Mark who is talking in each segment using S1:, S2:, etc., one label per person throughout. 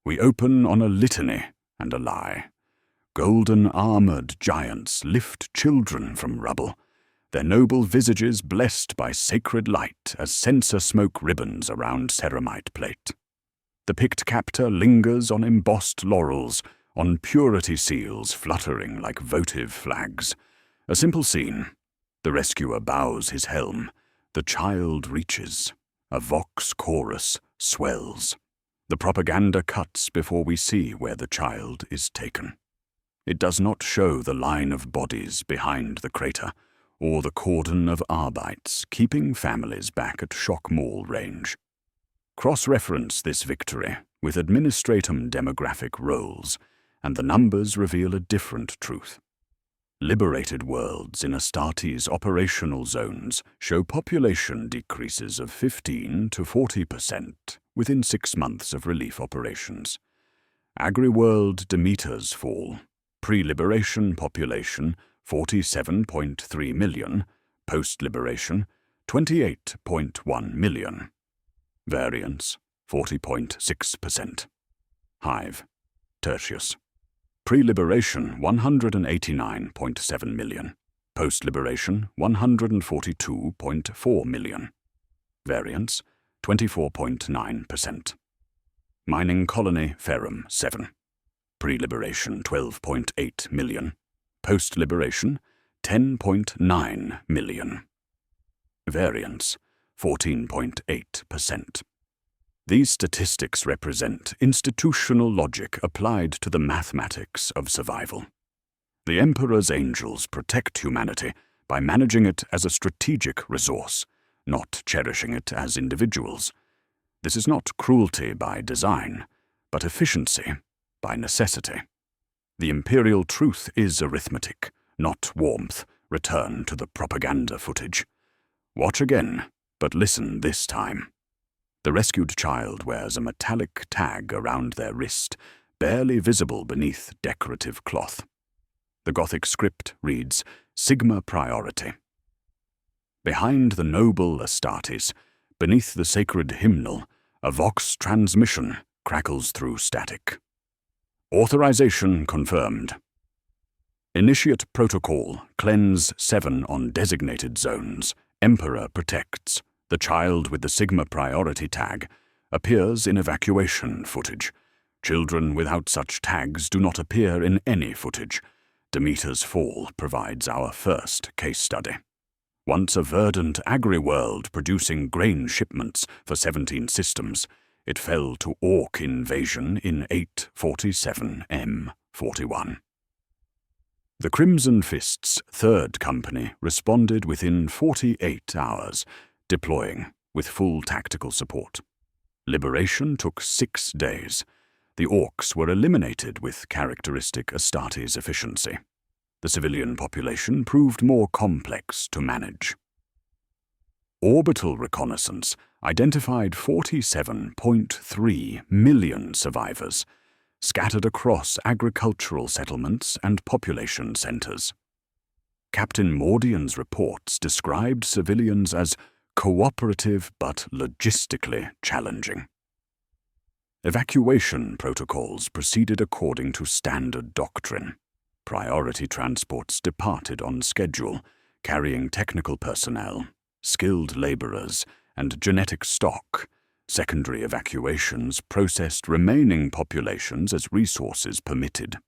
S1: We open on a litany and a lie. Golden-armored giants lift children from rubble, their noble visages blessed by sacred light as censer smoke ribbons around ceramite plate. The picked captor lingers on embossed laurels, on purity seals fluttering like votive flags. A simple scene. The rescuer bows his helm. The child reaches. A vox chorus swells. The propaganda cuts before we see where the child is taken. It does not show the line of bodies behind the crater, or the cordon of Arbites keeping families back at shock mall range. Cross-reference this victory with administratum demographic rolls, and the numbers reveal a different truth. Liberated worlds in Astartes operational zones show population decreases of 15 to 40% within 6 months of relief operations. Agri-world Demeters fall. Pre-liberation population 47.3 million, post-liberation 28.1 million. Variance 40.6%. Hive, Tertius. Pre-liberation 189.7 million, post-liberation 142.4 million. Variance 24.9%. Mining colony Ferrum 7. Pre-liberation 12.8 million, post-liberation 10.9 million. Variance 14.8%. These statistics represent institutional logic applied to the mathematics of survival. The Emperor's angels protect humanity by managing it as a strategic resource, not cherishing it as individuals. This is not cruelty by design, but efficiency by necessity. The imperial truth is arithmetic, not warmth. Return to the propaganda footage. Watch again, but listen this time. The rescued child wears a metallic tag around their wrist, barely visible beneath decorative cloth. The Gothic script reads, Sigma Priority. Behind the noble Astartes, beneath the sacred hymnal, a vox transmission crackles through static. Authorization confirmed. Initiate protocol, cleanse 7 on designated zones. Emperor protects. The child with the Sigma Priority tag appears in evacuation footage. Children without such tags do not appear in any footage. Demeter's fall provides our first case study. Once a verdant agri-world producing grain shipments for 17 systems, it fell to orc invasion in 847 M41. The Crimson Fist's third company responded within 48 hours, deploying with full tactical support. Liberation took 6 days. The orcs were eliminated with characteristic Astartes efficiency. The civilian population proved more complex to manage. Orbital reconnaissance identified 47.3 million survivors, scattered across agricultural settlements and population centers. Captain Mordian's reports described civilians as cooperative but logistically challenging. Evacuation protocols proceeded according to standard doctrine. Priority transports departed on schedule, carrying technical personnel, skilled laborers, and genetic stock. Secondary evacuations processed remaining populations as resources permitted.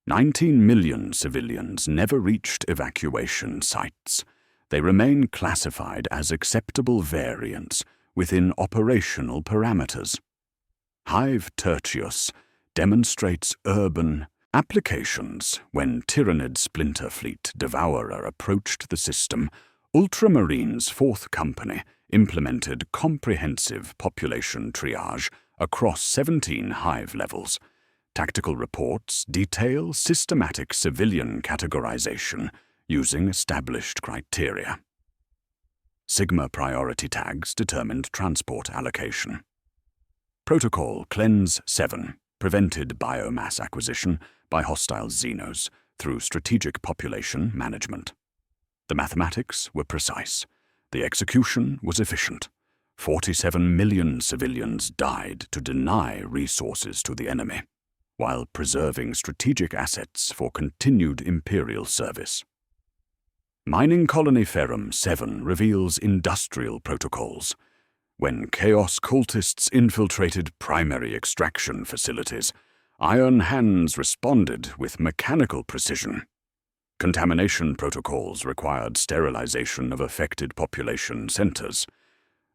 S1: 19 million civilians never reached evacuation sites. They remain classified as acceptable variants within operational parameters. Hive Tertius demonstrates urban applications. When Tyrannid Splinter Fleet Devourer approached the system, Ultramarine's 4th Company implemented comprehensive population triage across 17 hive levels. Tactical reports detail systematic civilian categorization using established criteria. Sigma Priority tags determined transport allocation. Protocol Cleanse 7 prevented biomass acquisition by hostile xenos through strategic population management. The mathematics were precise. The execution was efficient. 47 million civilians died to deny resources to the enemy, while preserving strategic assets for continued Imperial service. Mining Colony Ferrum 7 reveals industrial protocols. When Chaos cultists infiltrated primary extraction facilities, Iron Hands responded with mechanical precision. Contamination protocols required sterilization of affected population centers.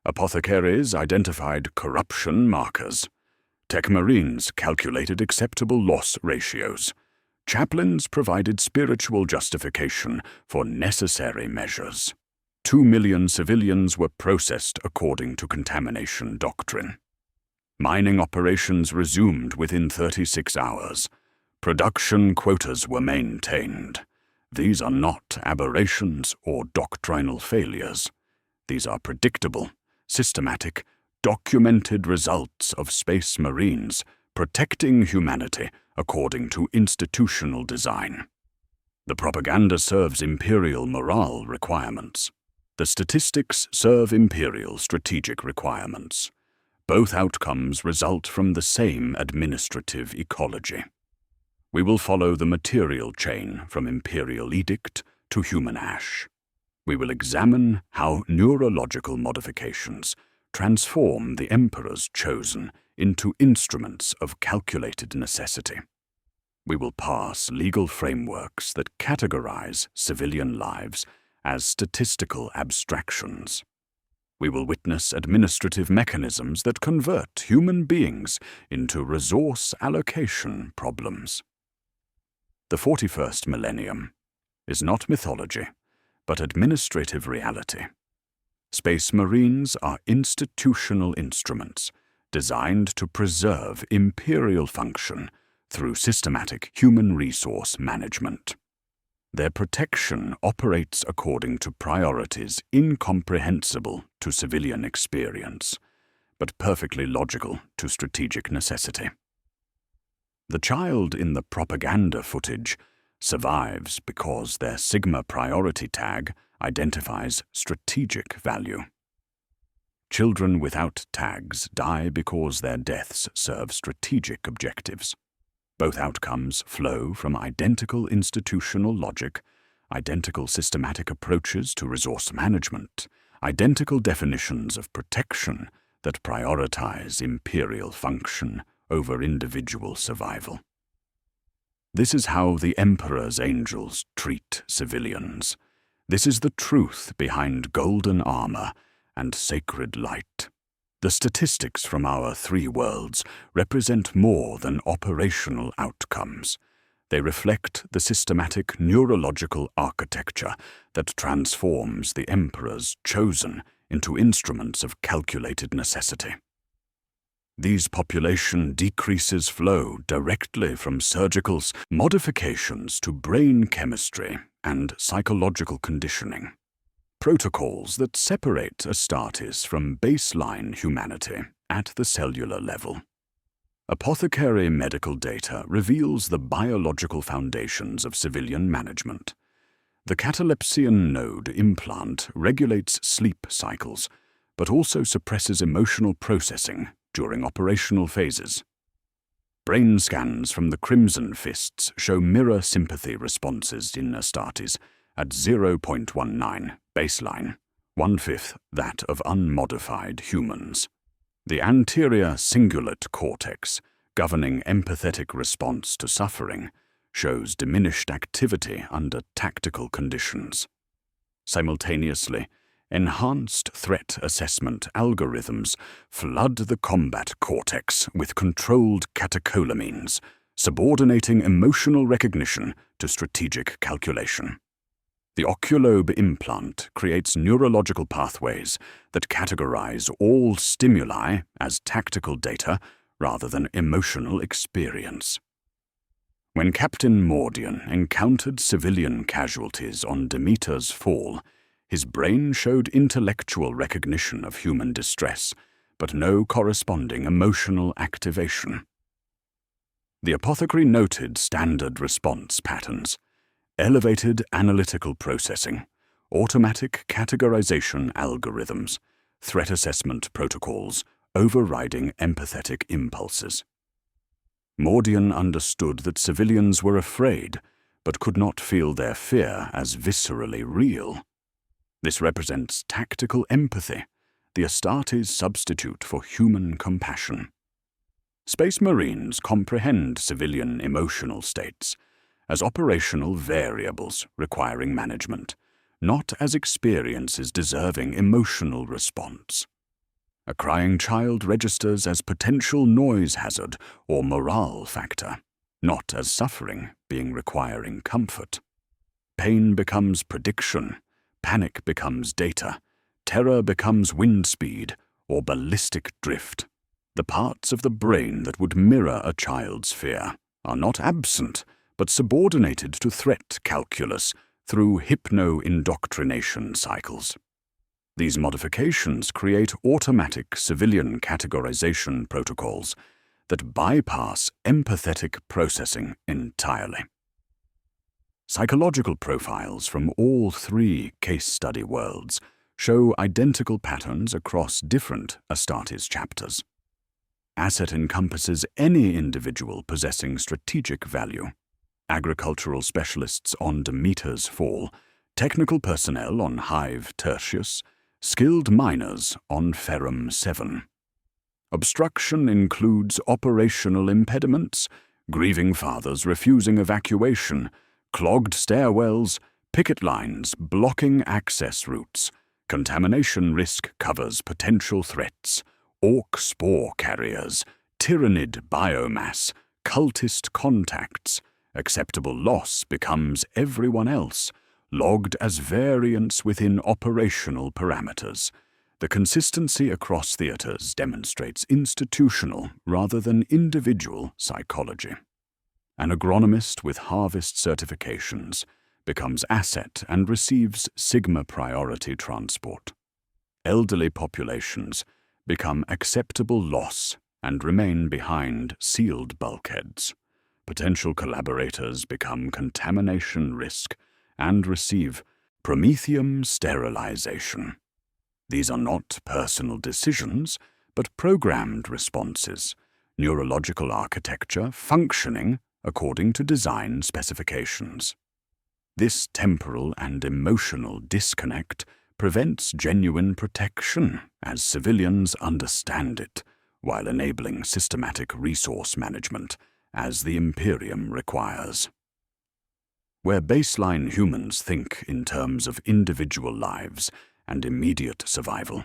S1: Apothecaries identified corruption markers. Tech Marines calculated acceptable loss ratios. Chaplains provided spiritual justification for necessary measures. 2 million civilians were processed according to contamination doctrine. Mining operations resumed within 36 hours. Production quotas were maintained. These are not aberrations or doctrinal failures. These are predictable, systematic, documented results of Space Marines protecting humanity according to institutional design. The propaganda serves Imperial morale requirements. The statistics serve Imperial strategic requirements. Both outcomes result from the same administrative ecology. We will follow the material chain from Imperial edict to human ash. We will examine how neurological modifications transform the Emperor's chosen into instruments of calculated necessity. We will pass legal frameworks that categorize civilian lives as statistical abstractions. We will witness administrative mechanisms that convert human beings into resource allocation problems. The 41st Millennium is not mythology, but administrative reality. Space Marines are institutional instruments designed to preserve Imperial function through systematic human resource management. Their protection operates according to priorities incomprehensible to civilian experience, but perfectly logical to strategic necessity. The child in the propaganda footage survives because their Sigma priority tag identifies strategic value. Children without tags die because their deaths serve strategic objectives. Both outcomes flow from identical institutional logic, identical systematic approaches to resource management, identical definitions of protection that prioritize Imperial function over individual survival. This is how the Emperor's angels treat civilians. This is the truth behind golden armor and sacred light. The statistics from our 3 worlds represent more than operational outcomes. They reflect the systematic neurological architecture that transforms the Emperor's chosen into instruments of calculated necessity. These population decreases flow directly from surgical modifications to brain chemistry and psychological conditioning. Protocols that separate Astartes from baseline humanity at the cellular level. Apothecary medical data reveals the biological foundations of civilian management. The catalepsian node implant regulates sleep cycles, but also suppresses emotional processing during operational phases. Brain scans from the Crimson Fists show mirror sympathy responses in Astartes at 0.19 baseline, 1/5 that of unmodified humans. The anterior cingulate cortex, governing empathetic response to suffering, shows diminished activity under tactical conditions. Simultaneously, enhanced threat assessment algorithms flood the combat cortex with controlled catecholamines, subordinating emotional recognition to strategic calculation. The oculobe implant creates neurological pathways that categorize all stimuli as tactical data rather than emotional experience. When Captain Mordian encountered civilian casualties on Demeter's fall, his brain showed intellectual recognition of human distress, but no corresponding emotional activation. The apothecary noted standard response patterns: elevated analytical processing, automatic categorization algorithms, threat assessment protocols overriding empathetic impulses. Mordian understood that civilians were afraid, but could not feel their fear as viscerally real. This represents tactical empathy, the Astartes' substitute for human compassion. Space Marines comprehend civilian emotional states as operational variables requiring management, not as experiences deserving emotional response. A crying child registers as potential noise hazard or morale factor, not as suffering being requiring comfort. Pain becomes prediction, panic becomes data, terror becomes wind speed or ballistic drift. The parts of the brain that would mirror a child's fear are not absent, but subordinated to threat calculus through hypno-indoctrination cycles. These modifications create automatic civilian categorization protocols that bypass empathetic processing entirely. Psychological profiles from all three case study worlds show identical patterns across different Astartes chapters. Asset encompasses any individual possessing strategic value. Agricultural specialists on Demeter's Fall, technical personnel on Hive Tertius, skilled miners on Ferrum 7. Obstruction includes operational impediments, grieving fathers refusing evacuation, clogged stairwells, picket lines blocking access routes. Contamination risk covers potential threats, orc spore carriers, tyrannid biomass, cultist contacts. Acceptable loss becomes everyone else, logged as variance within operational parameters. The consistency across theaters demonstrates institutional rather than individual psychology. An agronomist with harvest certifications becomes asset and receives Sigma priority transport. Elderly populations become acceptable loss and remain behind sealed bulkheads. Potential collaborators become contamination risk and receive promethium sterilization. These are not personal decisions, but programmed responses, neurological architecture functioning according to design specifications. This temporal and emotional disconnect prevents genuine protection as civilians understand it, while enabling systematic resource management as the Imperium requires. Where baseline humans think in terms of individual lives and immediate survival,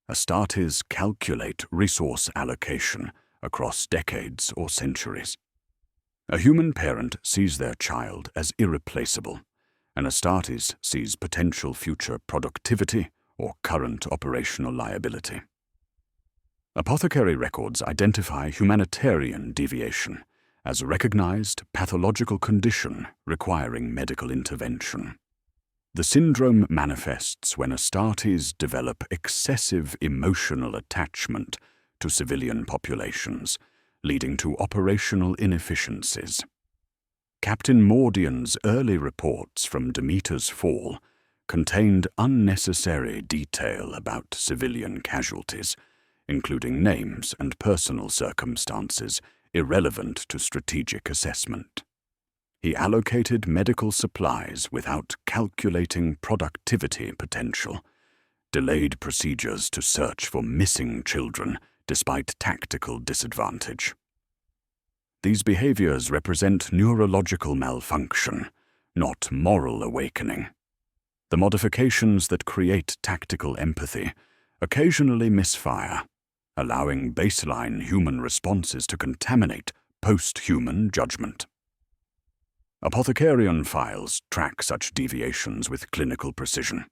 S1: Astartes calculate resource allocation across decades or centuries. A human parent sees their child as irreplaceable, and Astartes sees potential future productivity or current operational liability. Apothecary records identify humanitarian deviation as a recognized pathological condition requiring medical intervention. The syndrome manifests when Astartes develop excessive emotional attachment to civilian populations, leading to operational inefficiencies. Captain Mordian's early reports from Demeter's Fall contained unnecessary detail about civilian casualties, including names and personal circumstances irrelevant to strategic assessment. He allocated medical supplies without calculating productivity potential, delayed procedures to search for missing children despite tactical disadvantage. These behaviors represent neurological malfunction, not moral awakening. The modifications that create tactical empathy occasionally misfire, allowing baseline human responses to contaminate post-human judgment. Apothecarian files track such deviations with clinical precision.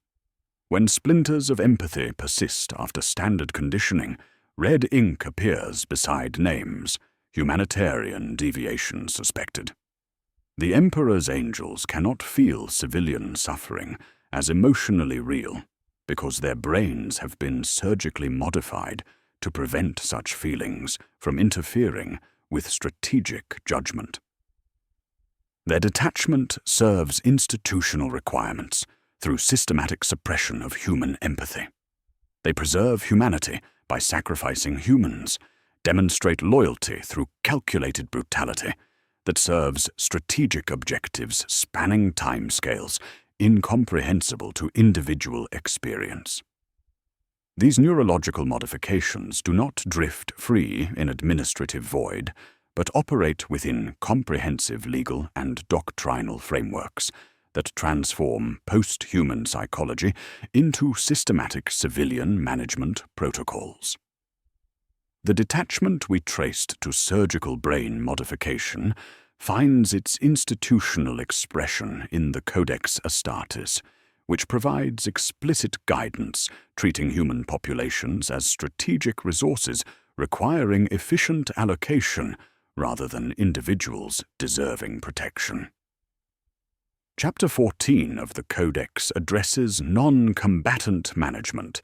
S1: When splinters of empathy persist after standard conditioning, red ink appears beside names, humanitarian deviation suspected. The Emperor's angels cannot feel civilian suffering as emotionally real because their brains have been surgically modified to prevent such feelings from interfering with strategic judgment. Their detachment serves institutional requirements through systematic suppression of human empathy. They preserve humanity by sacrificing humans, demonstrate loyalty through calculated brutality that serves strategic objectives spanning timescales incomprehensible to individual experience. These neurological modifications do not drift free in administrative void, but operate within comprehensive legal and doctrinal frameworks that transform post-human psychology into systematic civilian management protocols. The detachment we traced to surgical brain modification finds its institutional expression in the Codex Astartes, which provides explicit guidance treating human populations as strategic resources requiring efficient allocation rather than individuals deserving protection. Chapter 14 of the Codex addresses non-combatant management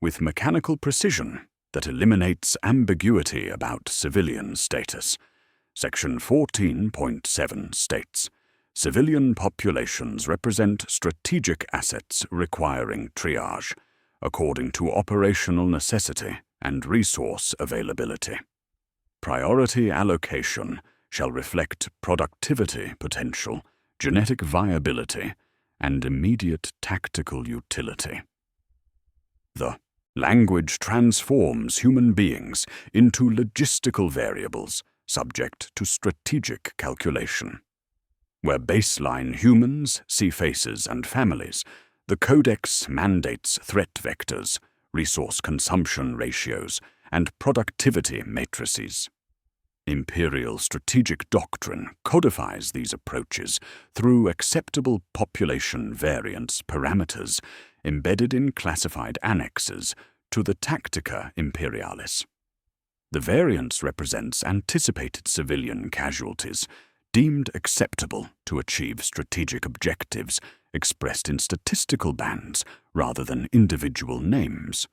S1: with mechanical precision that eliminates ambiguity about civilian status. Section 14.7 states, "Civilian populations represent strategic assets requiring triage, according to operational necessity and resource availability. Priority allocation shall reflect productivity potential, genetic viability, and immediate tactical utility." The language transforms human beings into logistical variables subject to strategic calculation. Where baseline humans see faces and families, the Codex mandates threat vectors, resource consumption ratios, and productivity matrices. Imperial strategic doctrine codifies these approaches through acceptable population variance parameters embedded in classified annexes to the Tactica Imperialis. The variance represents anticipated civilian casualties deemed acceptable to achieve strategic objectives expressed in statistical bands rather than individual names.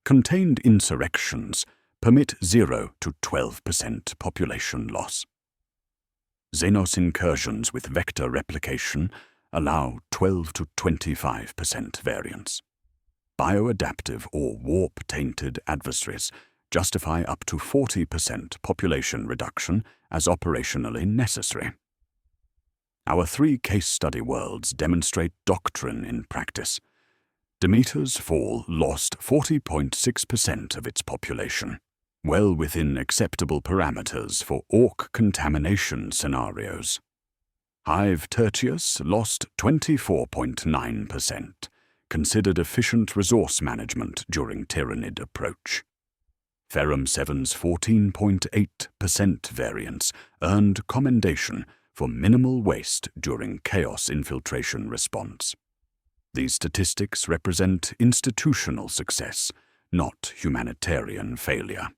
S1: Contained insurrections permit 0 to 12% population loss. Xenos incursions with vector replication allow 12 to 25% variance. Bioadaptive or warp-tainted adversaries justify up to 40% population reduction as operationally necessary. Our 3 case study worlds demonstrate doctrine in practice. Demeter's Fall lost 40.6% of its population, well within acceptable parameters for orc contamination scenarios. Hive Tertius lost 24.9%, considered efficient resource management during Tyrannid approach. Ferrum 7's 14.8% variance earned commendation for minimal waste during chaos infiltration response. These statistics represent institutional success, not humanitarian failure.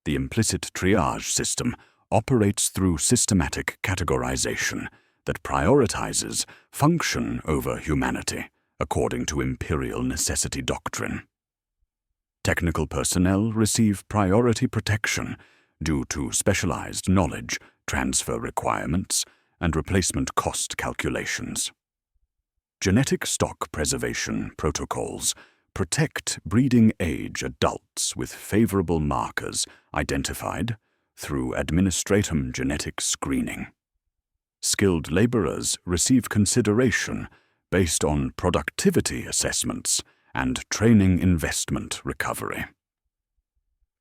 S1: The implicit triage system operates through systematic categorization that prioritizes function over humanity according to imperial necessity doctrine. Technical personnel receive priority protection due to specialized knowledge, transfer requirements, and replacement cost calculations. Genetic stock preservation protocols protect breeding-age adults with favorable markers identified through administratum genetic screening. Skilled laborers receive consideration based on productivity assessments and training investment recovery.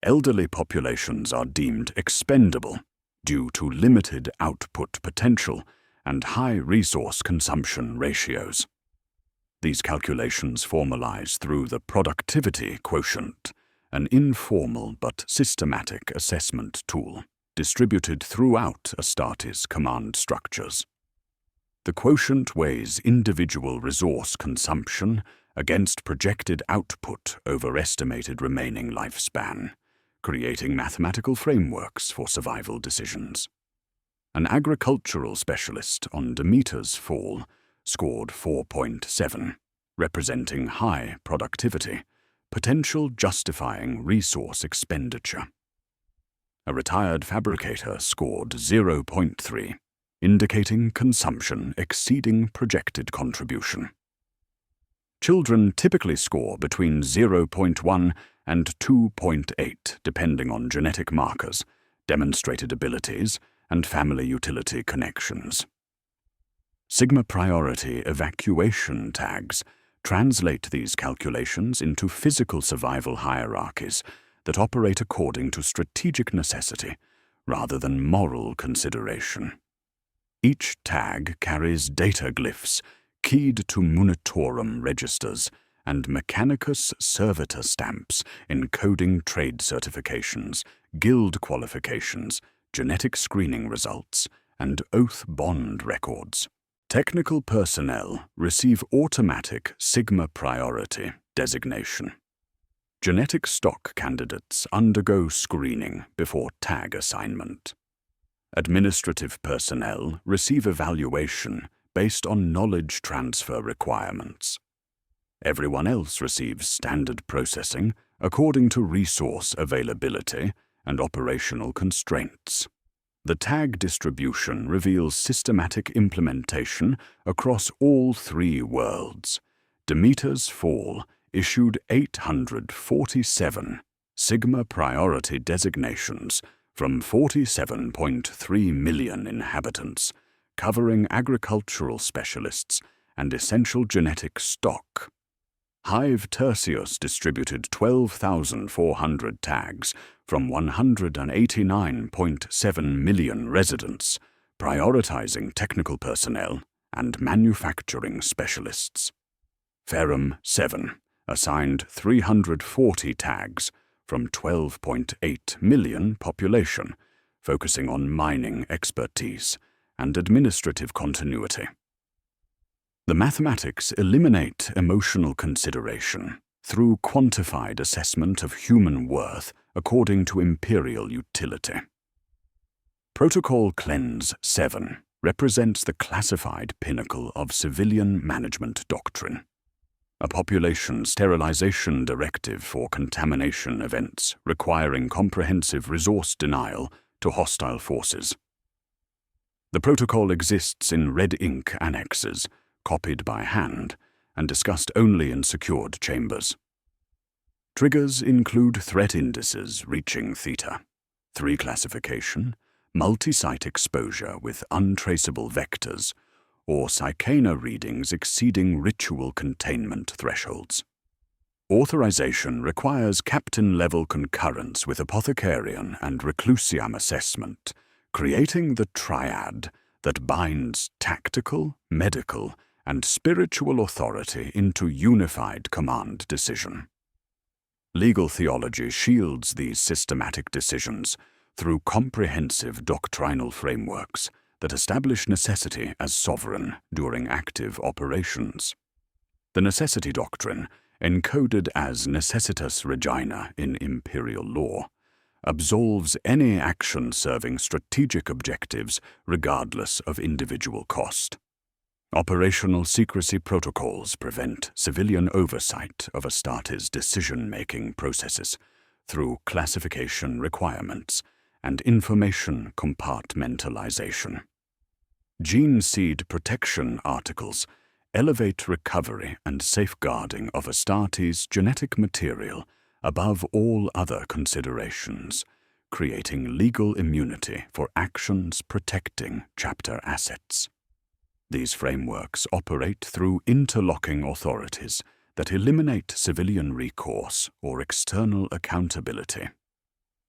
S1: Elderly populations are deemed expendable due to limited output potential and high resource consumption ratios. These calculations formalize through the productivity quotient, an informal but systematic assessment tool distributed throughout Astartes command structures. The quotient weighs individual resource consumption against projected output over estimated remaining lifespan, creating mathematical frameworks for survival decisions. An agricultural specialist on Demeter's Fall scored 4.7, representing high productivity, potential justifying resource expenditure. A retired fabricator scored 0.3, indicating consumption exceeding projected contribution. Children typically score between 0.1 and 2.8, depending on genetic markers, demonstrated abilities, and family utility connections. Sigma priority evacuation tags translate these calculations into physical survival hierarchies that operate according to strategic necessity rather than moral consideration. Each tag carries data glyphs keyed to munitorum registers and mechanicus servitor stamps encoding trade certifications, guild qualifications, genetic screening results, and oath bond records. Technical personnel receive automatic Sigma priority designation. Genetic stock candidates undergo screening before tag assignment. Administrative personnel receive evaluation based on knowledge transfer requirements. Everyone else receives standard processing according to resource availability and operational constraints. The tag distribution reveals systematic implementation across all 3 worlds. Demeter's Fall issued 847 Sigma priority designations from 47.3 million inhabitants, covering agricultural specialists and essential genetic stock. Hive Tertius distributed 12,400 tags from 189.7 million residents, prioritizing technical personnel and manufacturing specialists. Ferrum 7 assigned 340 tags from 12.8 million population, focusing on mining expertise and administrative continuity. The mathematics eliminate emotional consideration through quantified assessment of human worth according to imperial utility. Protocol Cleanse 7 represents the classified pinnacle of civilian management doctrine, a population sterilization directive for contamination events requiring comprehensive resource denial to hostile forces. The protocol exists in red ink annexes, copied by hand, and discussed only in secured chambers. Triggers include threat indices reaching theta, 3 classification, multi-site exposure with untraceable vectors, or Psychana readings exceeding ritual containment thresholds. Authorization requires captain-level concurrence with Apothecarian and Reclusium assessment, creating the triad that binds tactical, medical, and spiritual authority into unified command decision. Legal theology shields these systematic decisions through comprehensive doctrinal frameworks that establish necessity as sovereign during active operations. The necessity doctrine, encoded as necessitas regina in imperial law, absolves any action serving strategic objectives regardless of individual cost. Operational secrecy protocols prevent civilian oversight of Astartes' decision-making processes through classification requirements and information compartmentalization. Gene seed protection articles elevate recovery and safeguarding of Astartes' genetic material above all other considerations, creating legal immunity for actions protecting chapter assets. These frameworks operate through interlocking authorities that eliminate civilian recourse or external accountability.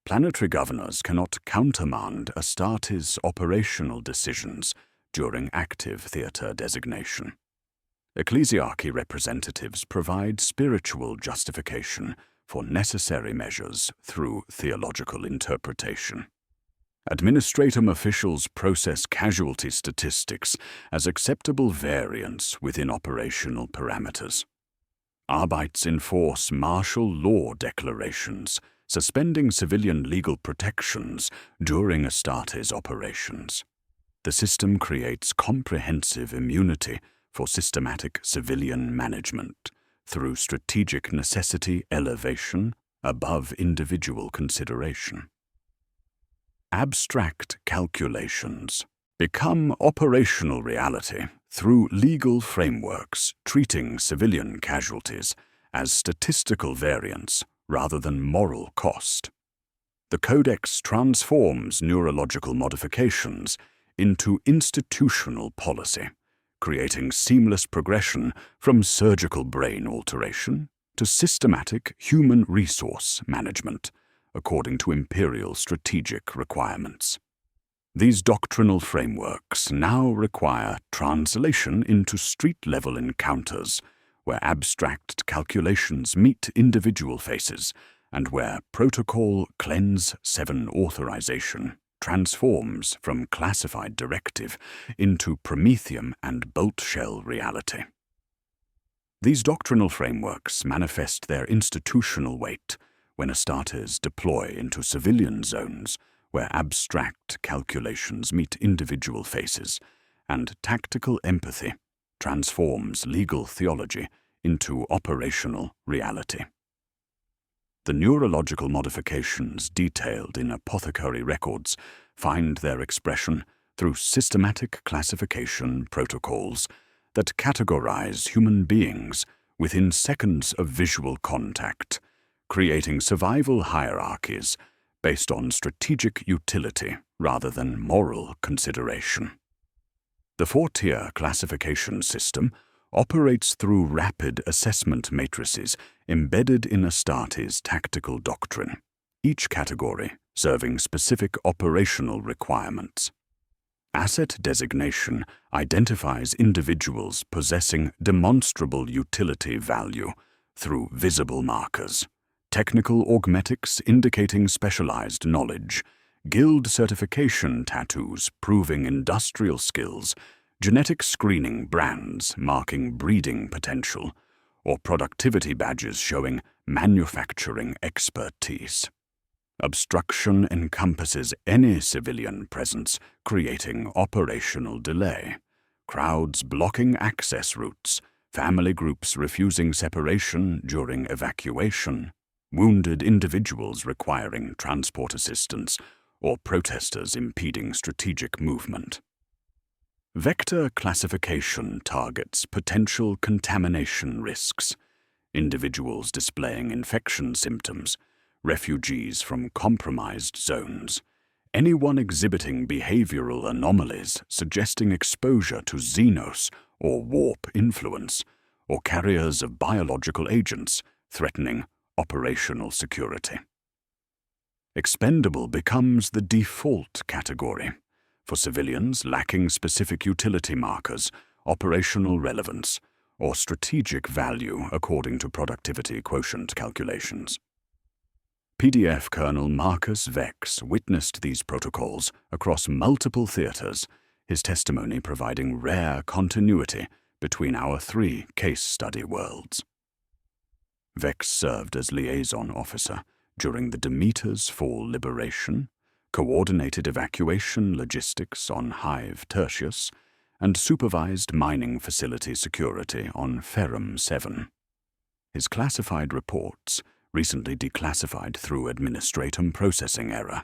S1: Planetary governors cannot countermand Astartes' operational decisions during active theater designation. Ecclesiarchy representatives provide spiritual justification for necessary measures through theological interpretation. Administratum officials process casualty statistics as acceptable variance within operational parameters. Arbites enforce martial law declarations, suspending civilian legal protections during Astartes operations. The system creates comprehensive immunity for systematic civilian management through strategic necessity elevation above individual consideration. Abstract calculations become operational reality through legal frameworks treating civilian casualties as statistical variance rather than moral cost. The Codex transforms neurological modifications into institutional policy, creating seamless progression from surgical brain alteration to systematic human resource management, according to Imperial strategic requirements. These doctrinal frameworks now require translation into street-level encounters, where abstract calculations meet individual faces, and where Protocol Cleanse 7 authorization transforms from classified directive into Prometheum and bolt shell reality. These doctrinal frameworks manifest their institutional weight when Astartes deploy into civilian zones where abstract calculations meet individual faces, and tactical empathy transforms legal theology into operational reality. The neurological modifications detailed in apothecary records find their expression through systematic classification protocols that categorize human beings within seconds of visual contact, creating survival hierarchies based on strategic utility rather than moral consideration. The 4-tier classification system operates through rapid assessment matrices embedded in Astartes' tactical doctrine, each category serving specific operational requirements. Asset designation identifies individuals possessing demonstrable utility value through visible markers, technical augmetics indicating specialized knowledge, guild certification tattoos proving industrial skills, genetic screening brands marking breeding potential, or productivity badges showing manufacturing expertise. Obstruction encompasses any civilian presence, creating operational delay, crowds blocking access routes, family groups refusing separation during evacuation, wounded individuals requiring transport assistance, or protesters impeding strategic movement. Vector classification targets potential contamination risks, individuals displaying infection symptoms, refugees from compromised zones, anyone exhibiting behavioral anomalies suggesting exposure to xenos or warp influence, or carriers of biological agents threatening operational security. Expendable becomes the default category for civilians lacking specific utility markers, operational relevance, or strategic value according to productivity quotient calculations. PDF Colonel Marcus Vex witnessed these protocols across multiple theaters, his testimony providing rare continuity between our 3 case study worlds. Vex served as liaison officer during the Demeter's Fall liberation, coordinated evacuation logistics on Hive Tertius, and supervised mining facility security on Ferrum 7. His classified reports, recently declassified through administratum processing error,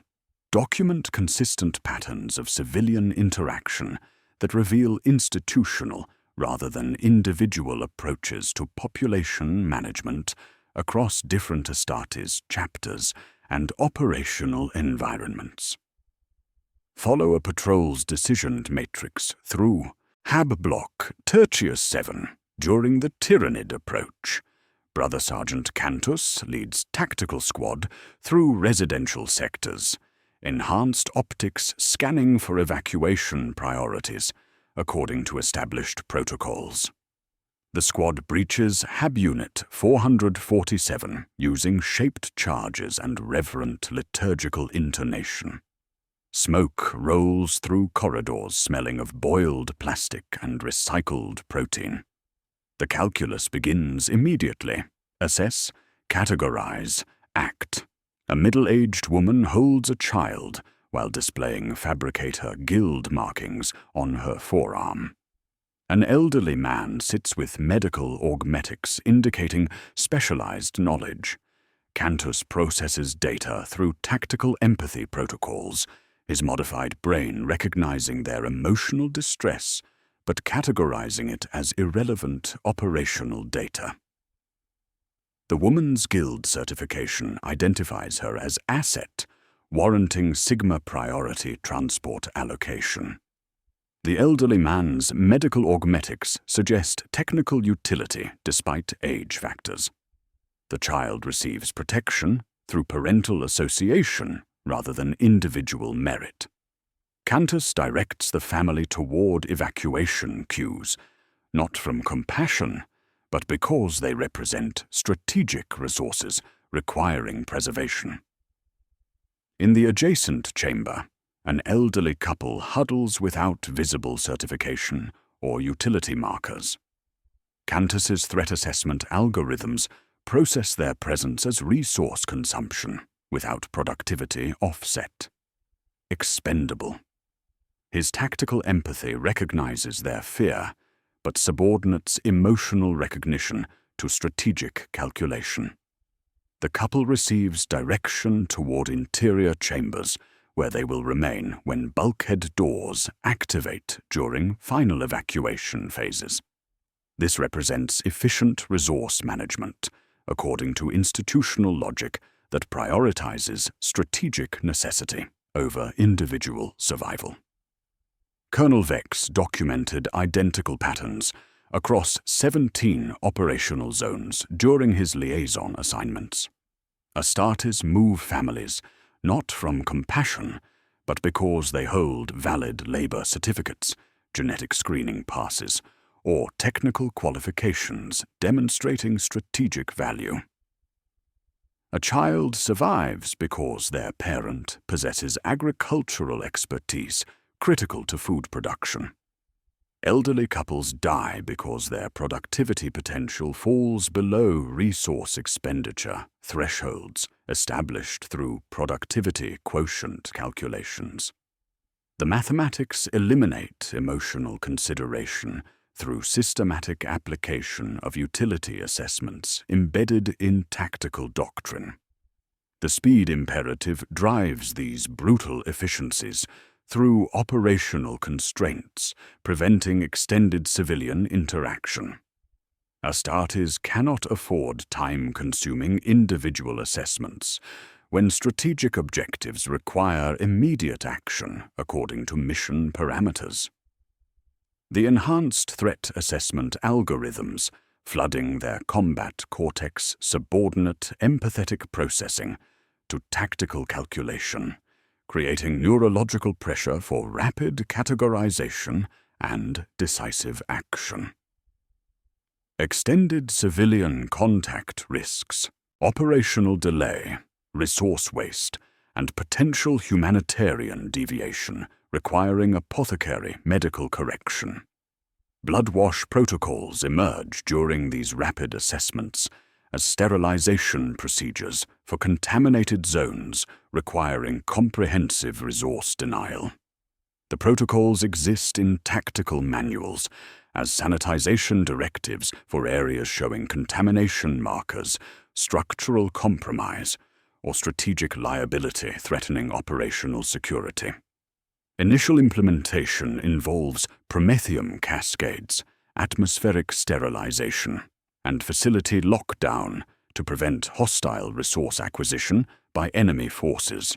S1: document consistent patterns of civilian interaction that reveal institutional rather than individual approaches to population management across different Astartes chapters and operational environments. Follow a patrol's decision matrix through Hab Block Tertius 7 during the Tyrannid approach. Brother Sergeant Cantus leads tactical squad through residential sectors, enhanced optics scanning for evacuation priorities according to established protocols. The squad breaches Hab Unit 447 using shaped charges and reverent liturgical intonation. Smoke rolls through corridors smelling of boiled plastic and recycled protein. The calculus begins immediately. Assess, categorize, act. A middle-aged woman holds a child while displaying fabricator guild markings on her forearm. An elderly man sits with medical augmetics indicating specialized knowledge. Cantus processes data through tactical empathy protocols, his modified brain recognizing their emotional distress but categorizing it as irrelevant operational data. The Woman's Guild certification identifies her as asset, warranting Sigma priority transport allocation. The elderly man's medical augmetics suggest technical utility despite age factors. The child receives protection through parental association rather than individual merit. Cantus directs the family toward evacuation queues, not from compassion, but because they represent strategic resources requiring preservation. In the adjacent chamber, an elderly couple huddles without visible certification or utility markers. Cantus's threat assessment algorithms process their presence as resource consumption without productivity offset. Expendable. His tactical empathy recognizes their fear, but subordinates emotional recognition to strategic calculation. The couple receives direction toward interior chambers, where they will remain when bulkhead doors activate during final evacuation phases. This represents efficient resource management, according to institutional logic that prioritizes strategic necessity over individual survival. Colonel Vex documented identical patterns across 17 operational zones during his liaison assignments. Astartes move families not from compassion, but because they hold valid labor certificates, genetic screening passes, or technical qualifications demonstrating strategic value. A child survives because their parent possesses agricultural expertise critical to food production. Elderly couples die because their productivity potential falls below resource expenditure thresholds established through productivity quotient calculations. The mathematics eliminate emotional consideration through systematic application of utility assessments embedded in tactical doctrine. The speed imperative drives these brutal efficiencies through operational constraints, preventing extended civilian interaction. Astartes cannot afford time-consuming individual assessments when strategic objectives require immediate action according to mission parameters. The enhanced threat assessment algorithms, flooding their combat cortex subordinate empathetic processing to tactical calculation, creating neurological pressure for rapid categorization and decisive action. Extended civilian contact risks, operational delay, resource waste, and potential humanitarian deviation requiring apothecary medical correction. Blood wash protocols emerge during these rapid assessments as sterilization procedures for contaminated zones requiring comprehensive resource denial. The protocols exist in tactical manuals as sanitization directives for areas showing contamination markers, structural compromise, or strategic liability threatening operational security. Initial implementation involves promethium cascades, atmospheric sterilization, and facility lockdown to prevent hostile resource acquisition by enemy forces.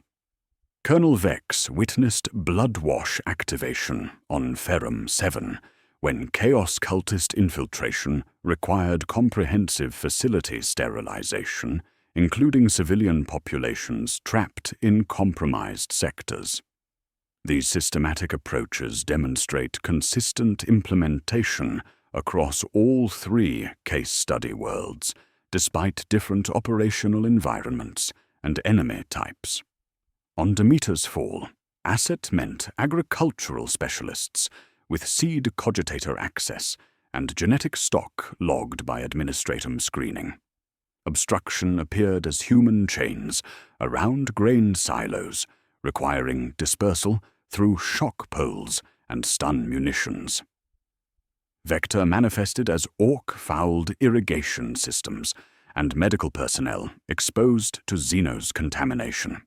S1: Colonel Vex witnessed blood wash activation on Ferrum 7 when Chaos Cultist infiltration required comprehensive facility sterilization, including civilian populations trapped in compromised sectors. These systematic approaches demonstrate consistent implementation across all three case study worlds, despite different operational environments and enemy types. On Demeter's Fall, Asset meant agricultural specialists with seed cogitator access and genetic stock logged by administratum screening. Obstruction appeared as human chains around grain silos, requiring dispersal through shock poles and stun munitions. Vector manifested as orc-fouled irrigation systems and medical personnel exposed to Xenos contamination.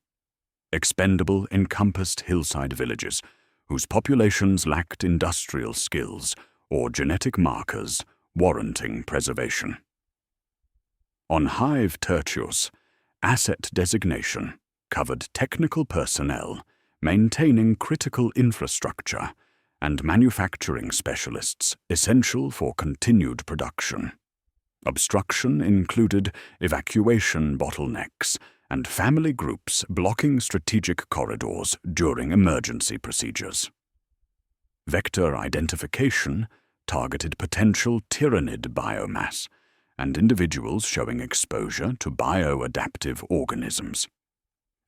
S1: expendable encompassed hillside villages whose populations lacked industrial skills or genetic markers warranting preservation. On Hive Tertius, asset designation covered technical personnel maintaining critical infrastructure and manufacturing specialists essential for continued production. Obstruction included evacuation bottlenecks and family groups blocking strategic corridors during emergency procedures. Vector identification targeted potential tyrannid biomass and individuals showing exposure to bioadaptive organisms.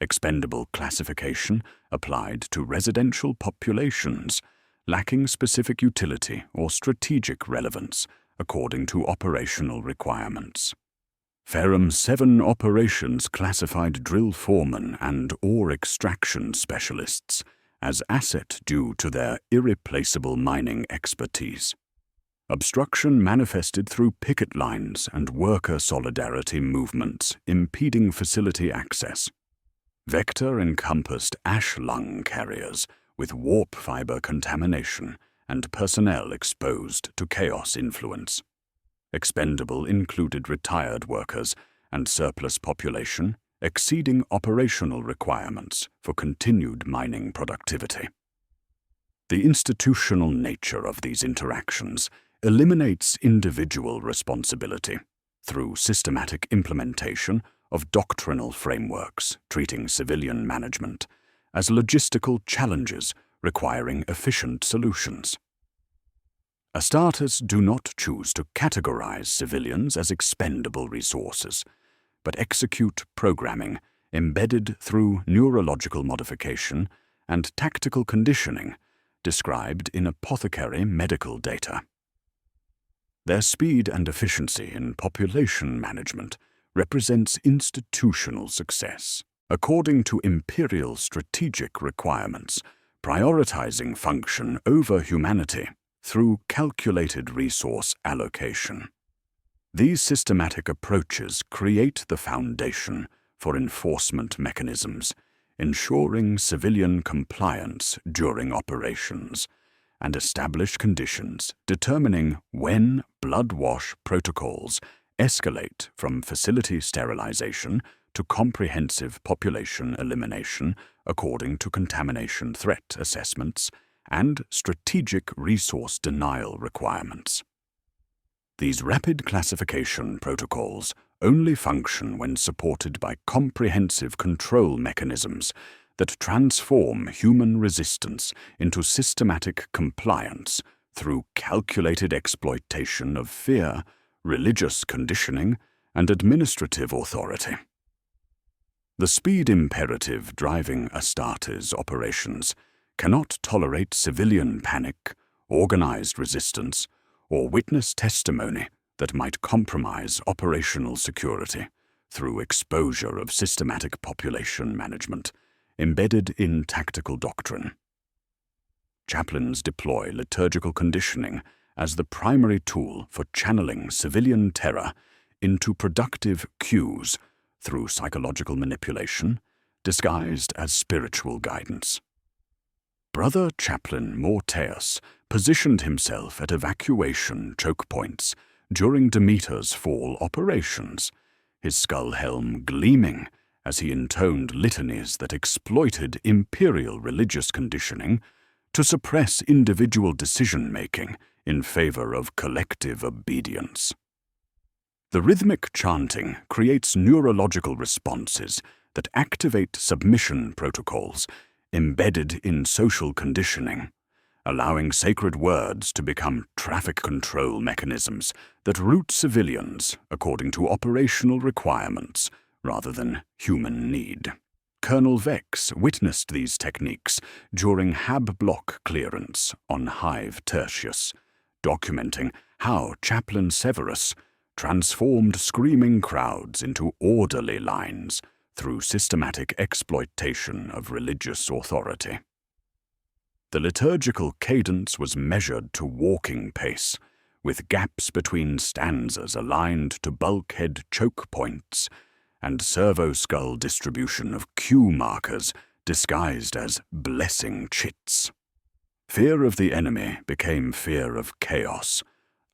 S1: Expendable classification applied to residential populations lacking specific utility or strategic relevance according to operational requirements. Ferrum 7 operations classified drill foremen and ore extraction specialists as asset due to their irreplaceable mining expertise. Obstruction manifested through picket lines and worker solidarity movements impeding facility access. Vector encompassed ash lung carriers with warp fiber contamination and personnel exposed to chaos influence. Expendable included retired workers and surplus population exceeding operational requirements for continued mining productivity. The institutional nature of these interactions eliminates individual responsibility through systematic implementation of doctrinal frameworks treating civilian management as logistical challenges requiring efficient solutions. Astartes do not choose to categorize civilians as expendable resources, but execute programming embedded through neurological modification and tactical conditioning described in apothecary medical data. Their speed and efficiency in population management represents institutional success, according to imperial strategic requirements, prioritizing function over humanity through calculated resource allocation. These systematic approaches create the foundation for enforcement mechanisms, ensuring civilian compliance during operations, and establish conditions determining when blood wash protocols escalate from facility sterilization to comprehensive population elimination according to contamination threat assessments and strategic resource denial requirements. These rapid classification protocols only function when supported by comprehensive control mechanisms that transform human resistance into systematic compliance through calculated exploitation of fear, religious conditioning, and administrative authority. The speed imperative driving Astartes operations cannot tolerate civilian panic, organized resistance, or witness testimony that might compromise operational security through exposure of systematic population management embedded in tactical doctrine. Chaplains deploy liturgical conditioning as the primary tool for channeling civilian terror into productive cues through psychological manipulation disguised as spiritual guidance. Brother Chaplain Morteus positioned himself at evacuation choke points during Demeter's fall operations, his skull helm gleaming as he intoned litanies that exploited imperial religious conditioning to suppress individual decision-making in favor of collective obedience. The rhythmic chanting creates neurological responses that activate submission protocols embedded in social conditioning, allowing sacred words to become traffic control mechanisms that route civilians according to operational requirements rather than human need. Colonel Vex witnessed these techniques during Hab block clearance on Hive Tertius, documenting how Chaplain Severus transformed screaming crowds into orderly lines through systematic exploitation of religious authority. The liturgical cadence was measured to walking pace, with gaps between stanzas aligned to bulkhead choke points and servo-skull distribution of cue markers disguised as blessing chits. Fear of the enemy became fear of chaos,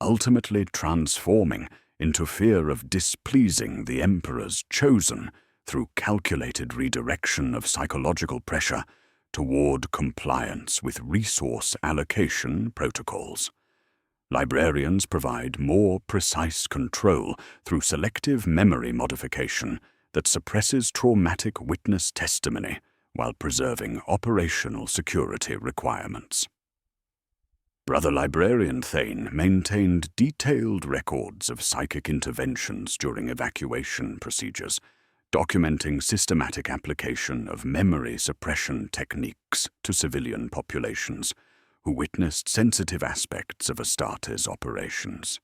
S1: ultimately transforming into fear of displeasing the Emperor's chosen through calculated redirection of psychological pressure toward compliance with resource allocation protocols. Librarians provide more precise control through selective memory modification that suppresses traumatic witness testimony while preserving operational security requirements. Brother Librarian Thane maintained detailed records of psychic interventions during evacuation procedures, documenting systematic application of memory suppression techniques to civilian populations who witnessed sensitive aspects of Astartes operations.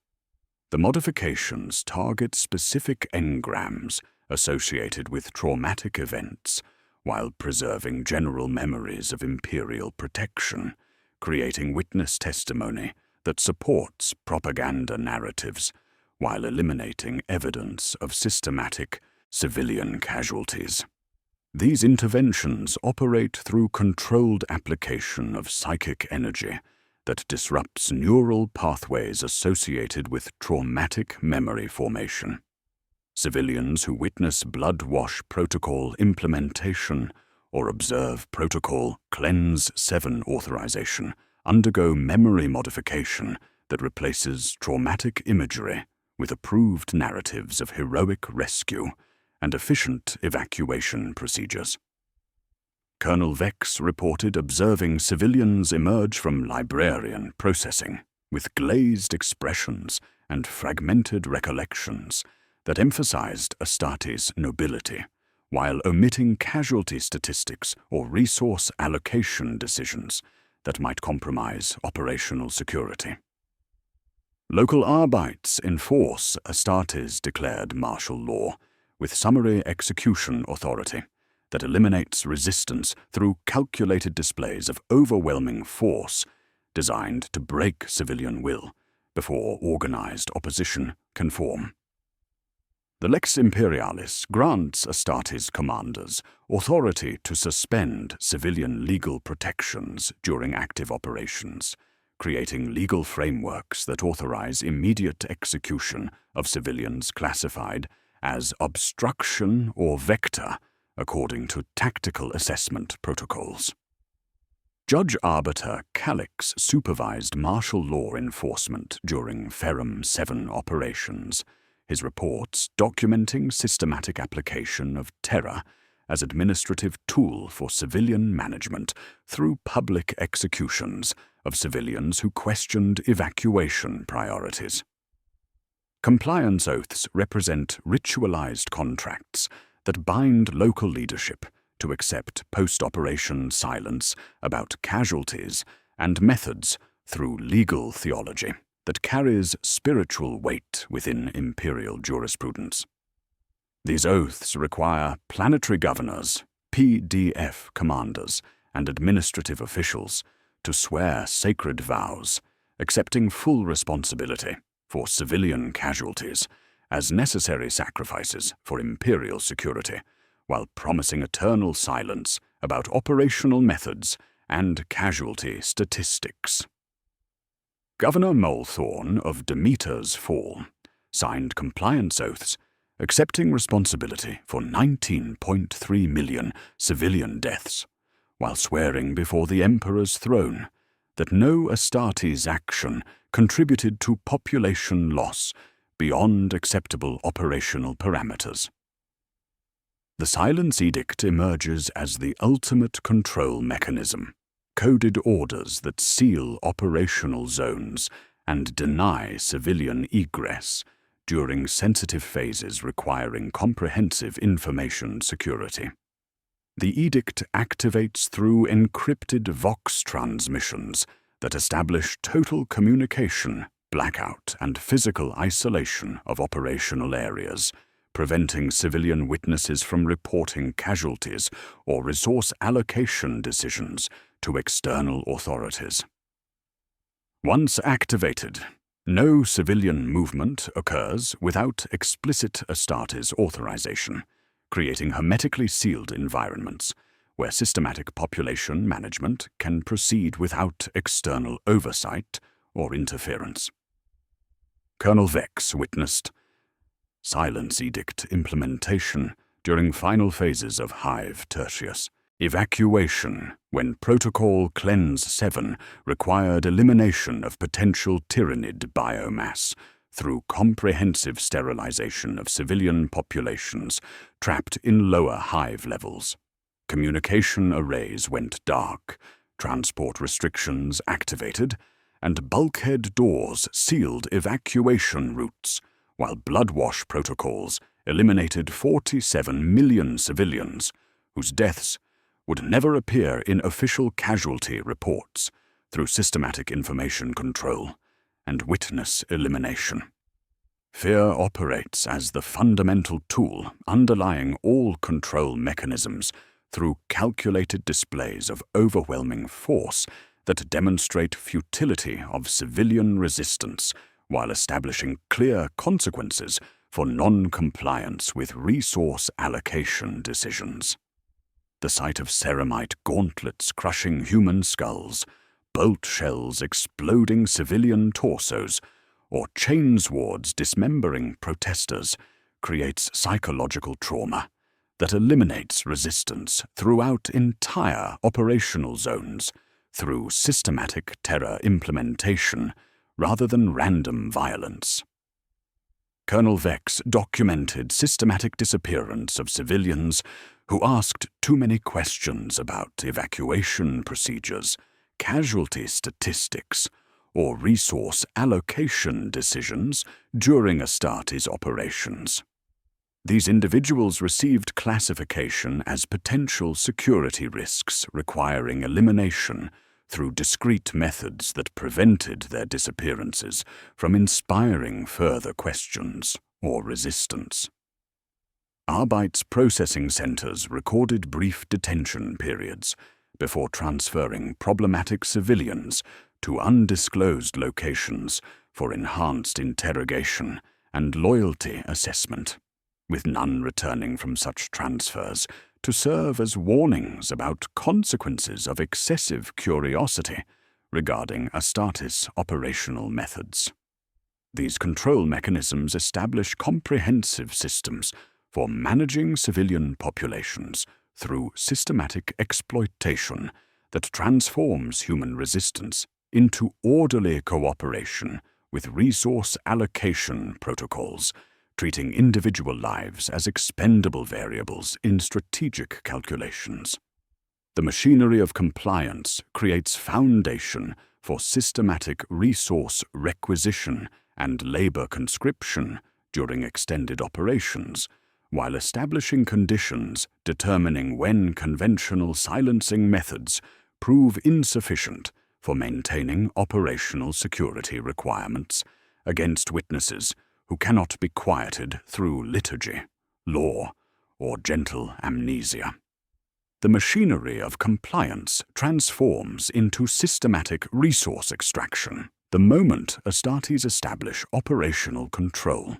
S1: The modifications target specific engrams associated with traumatic events while preserving general memories of Imperial protection, creating witness testimony that supports propaganda narratives while eliminating evidence of systematic civilian casualties. These interventions operate through controlled application of psychic energy that disrupts neural pathways associated with traumatic memory formation. Civilians who witness Blood Wash Protocol implementation or observe Protocol Cleanse 7 authorization undergo memory modification that replaces traumatic imagery with approved narratives of heroic rescue and efficient evacuation procedures. Colonel Vex reported observing civilians emerge from librarian processing with glazed expressions and fragmented recollections that emphasized Astartes' nobility, while omitting casualty statistics or resource allocation decisions that might compromise operational security. Local Arbites enforce Astartes' declared martial law with summary execution authority that eliminates resistance through calculated displays of overwhelming force designed to break civilian will before organized opposition can form. The Lex Imperialis grants Astartes commanders authority to suspend civilian legal protections during active operations, creating legal frameworks that authorize immediate execution of civilians classified as obstruction or vector according to tactical assessment protocols. Judge Arbiter Calix supervised martial law enforcement during Ferrum 7 operations, his reports documenting systematic application of terror as administrative tool for civilian management through public executions of civilians who questioned evacuation priorities. Compliance oaths represent ritualized contracts that bind local leadership to accept post-operation silence about casualties and methods through legal theology that carries spiritual weight within Imperial jurisprudence. These oaths require planetary governors, PDF commanders, and administrative officials to swear sacred vows, accepting full responsibility for civilian casualties as necessary sacrifices for Imperial security, while promising eternal silence about operational methods and casualty statistics. Governor Molethorn of Demeter's Fall signed compliance oaths accepting responsibility for 19.3 million civilian deaths, while swearing before the Emperor's throne that no Astartes action contributed to population loss beyond acceptable operational parameters. The Silence Edict emerges as the ultimate control mechanism, coded orders that seal operational zones and deny civilian egress during sensitive phases requiring comprehensive information security. The edict activates through encrypted Vox transmissions that establish total communication, blackout, and physical isolation of operational areas, preventing civilian witnesses from reporting casualties or resource allocation decisions to external authorities. Once activated, no civilian movement occurs without explicit Astartes authorization, creating hermetically sealed environments where systematic population management can proceed without external oversight or interference. Colonel Vex witnessed Silence Edict implementation during final phases of Hive Tertius. Evacuation when Protocol Cleanse 7 required elimination of potential tyrannid biomass through comprehensive sterilization of civilian populations trapped in lower Hive levels. Communication arrays went dark, transport restrictions activated, and bulkhead doors sealed evacuation routes, while Bloodwash protocols eliminated 47 million civilians whose deaths would never appear in official casualty reports through systematic information control and witness elimination. Fear operates as the fundamental tool underlying all control mechanisms through calculated displays of overwhelming force that demonstrate futility of civilian resistance while establishing clear consequences for non-compliance with resource allocation decisions. The sight of ceramite gauntlets crushing human skulls, bolt shells exploding civilian torsos, or chain swords dismembering protesters creates psychological trauma that eliminates resistance throughout entire operational zones through systematic terror implementation rather than random violence. Colonel Vex documented systematic disappearance of civilians who asked too many questions about evacuation procedures, casualty statistics, or resource allocation decisions during Astartes operations. These individuals received classification as potential security risks requiring elimination through discrete methods that prevented their disappearances from inspiring further questions or resistance. Arbeit's processing centers recorded brief detention periods before transferring problematic civilians to undisclosed locations for enhanced interrogation and loyalty assessment, with none returning from such transfers to serve as warnings about consequences of excessive curiosity regarding Astartes operational methods. These control mechanisms establish comprehensive systems for managing civilian populations through systematic exploitation that transforms human resistance into orderly cooperation with resource allocation protocols, treating individual lives as expendable variables in strategic calculations. The machinery of compliance creates foundation for systematic resource requisition and labor conscription during extended operations, while establishing conditions determining when conventional silencing methods prove insufficient for maintaining operational security requirements against witnesses who cannot be quieted through liturgy, law, or gentle amnesia. The machinery of compliance transforms into systematic resource extraction the moment Astartes establish operational control,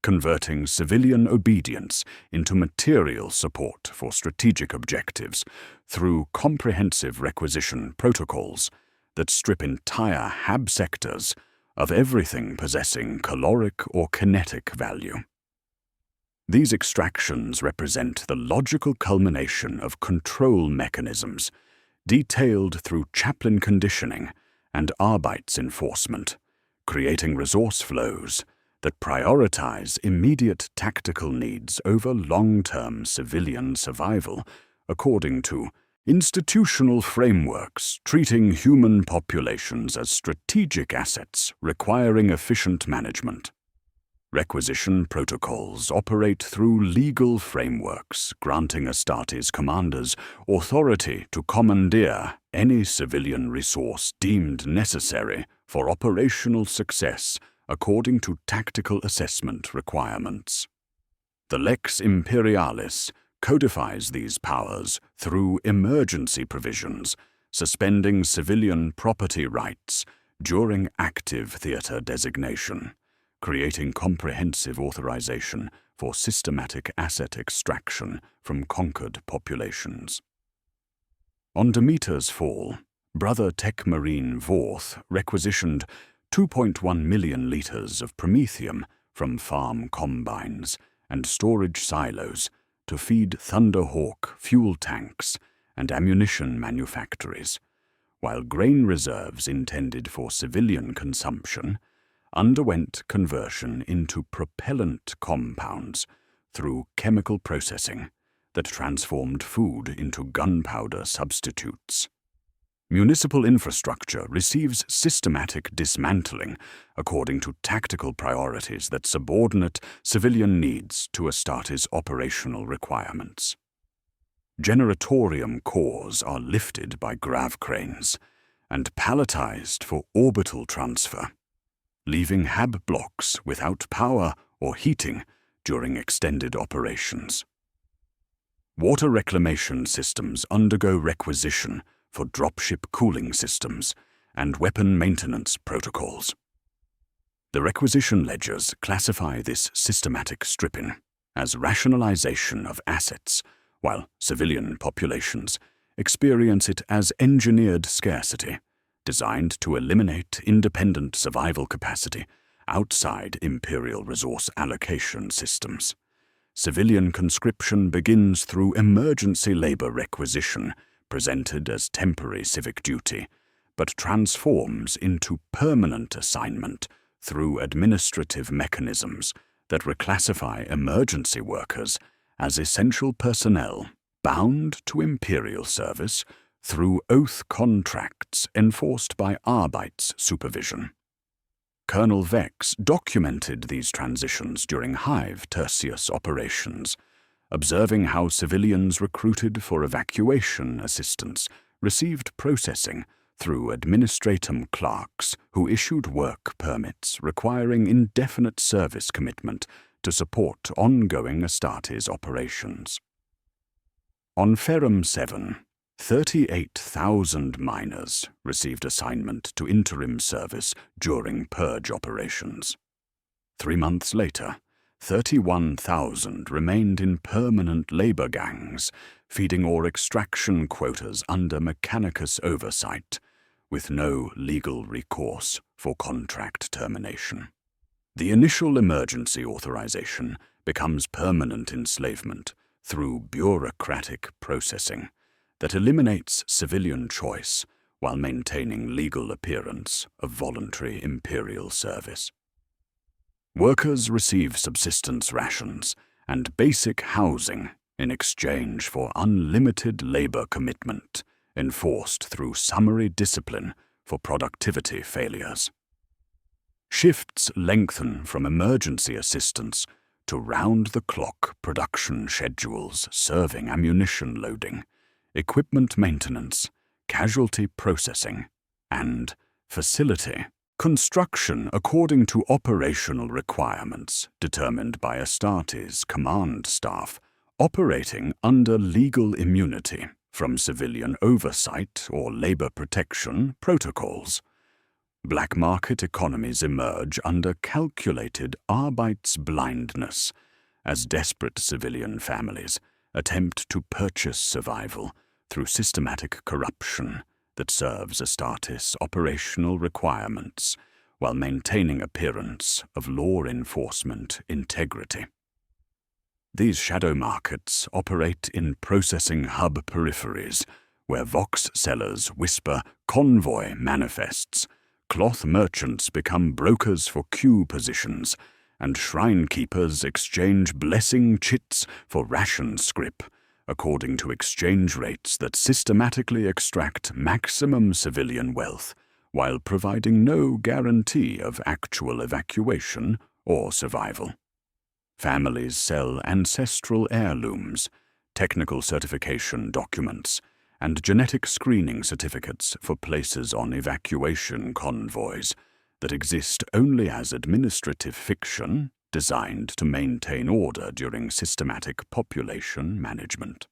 S1: converting civilian obedience into material support for strategic objectives through comprehensive requisition protocols that strip entire HAB sectors of everything possessing caloric or kinetic value. These extractions represent the logical culmination of control mechanisms detailed through chaplain conditioning and Arbeit's enforcement, creating resource flows that prioritize immediate tactical needs over long-term civilian survival according to institutional frameworks treating human populations as strategic assets requiring efficient management. Requisition protocols operate through legal frameworks granting Astartes commanders authority to commandeer any civilian resource deemed necessary for operational success according to tactical assessment requirements. The Lex Imperialis codifies these powers through emergency provisions, suspending civilian property rights during active theater designation, creating comprehensive authorization for systematic asset extraction from conquered populations. On Demeter's fall, Brother Tech Marine Vorth requisitioned 2.1 million litres of promethium from farm combines and storage silos to feed Thunderhawk fuel tanks and ammunition manufactories, while grain reserves intended for civilian consumption underwent conversion into propellant compounds through chemical processing that transformed food into gunpowder substitutes. Municipal infrastructure receives systematic dismantling according to tactical priorities that subordinate civilian needs to Astartes' operational requirements. Generatorium cores are lifted by grav cranes and palletized for orbital transfer, leaving hab blocks without power or heating during extended operations. Water reclamation systems undergo requisition for dropship cooling systems and weapon maintenance protocols. The requisition ledgers classify this systematic stripping as rationalization of assets, while civilian populations experience it as engineered scarcity, designed to eliminate independent survival capacity outside Imperial resource allocation systems. Civilian conscription begins through emergency labor requisition, presented as temporary civic duty, but transforms into permanent assignment through administrative mechanisms that reclassify emergency workers as essential personnel bound to Imperial service through oath contracts enforced by Arbeits supervision. Colonel Vex documented these transitions during Hive Tertius operations, observing how civilians recruited for evacuation assistance received processing through administratum clerks who issued work permits requiring indefinite service commitment to support ongoing Astartes operations. On Ferrum 7, 38,000 miners received assignment to interim service during purge operations. 3 months later, 31,000 remained in permanent labor gangs, feeding ore extraction quotas under Mechanicus oversight, with no legal recourse for contract termination. The initial emergency authorization becomes permanent enslavement through bureaucratic processing that eliminates civilian choice while maintaining legal appearance of voluntary Imperial service. Workers receive subsistence rations and basic housing in exchange for unlimited labor commitment, enforced through summary discipline for productivity failures. Shifts lengthen from emergency assistance to round-the-clock production schedules serving ammunition loading, equipment maintenance, casualty processing, and facility construction according to operational requirements determined by Astartes' command staff, operating under legal immunity from civilian oversight or labor protection protocols. Black market economies emerge under calculated Arbeitsblindness as desperate civilian families attempt to purchase survival through systematic corruption that serves Astartes' operational requirements while maintaining appearance of law enforcement integrity. These shadow markets operate in processing hub peripheries, where vox sellers whisper convoy manifests, cloth merchants become brokers for queue positions, and shrine keepers exchange blessing chits for ration scrip, according to exchange rates that systematically extract maximum civilian wealth while providing no guarantee of actual evacuation or survival. Families sell ancestral heirlooms, technical certification documents, and genetic screening certificates for places on evacuation convoys that exist only as administrative fiction designed to maintain order during systematic population management.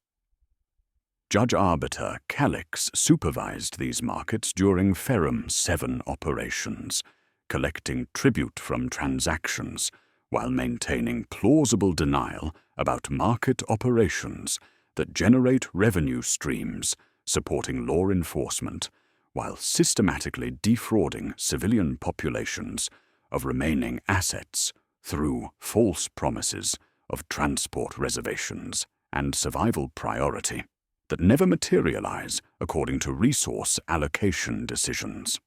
S1: Judge Arbiter Calix supervised these markets during Ferrum 7 operations, collecting tribute from transactions while maintaining plausible denial about market operations that generate revenue streams supporting law enforcement, while systematically defrauding civilian populations of remaining assets through false promises of transport reservations and survival priority that never materialize according to resource allocation decisions.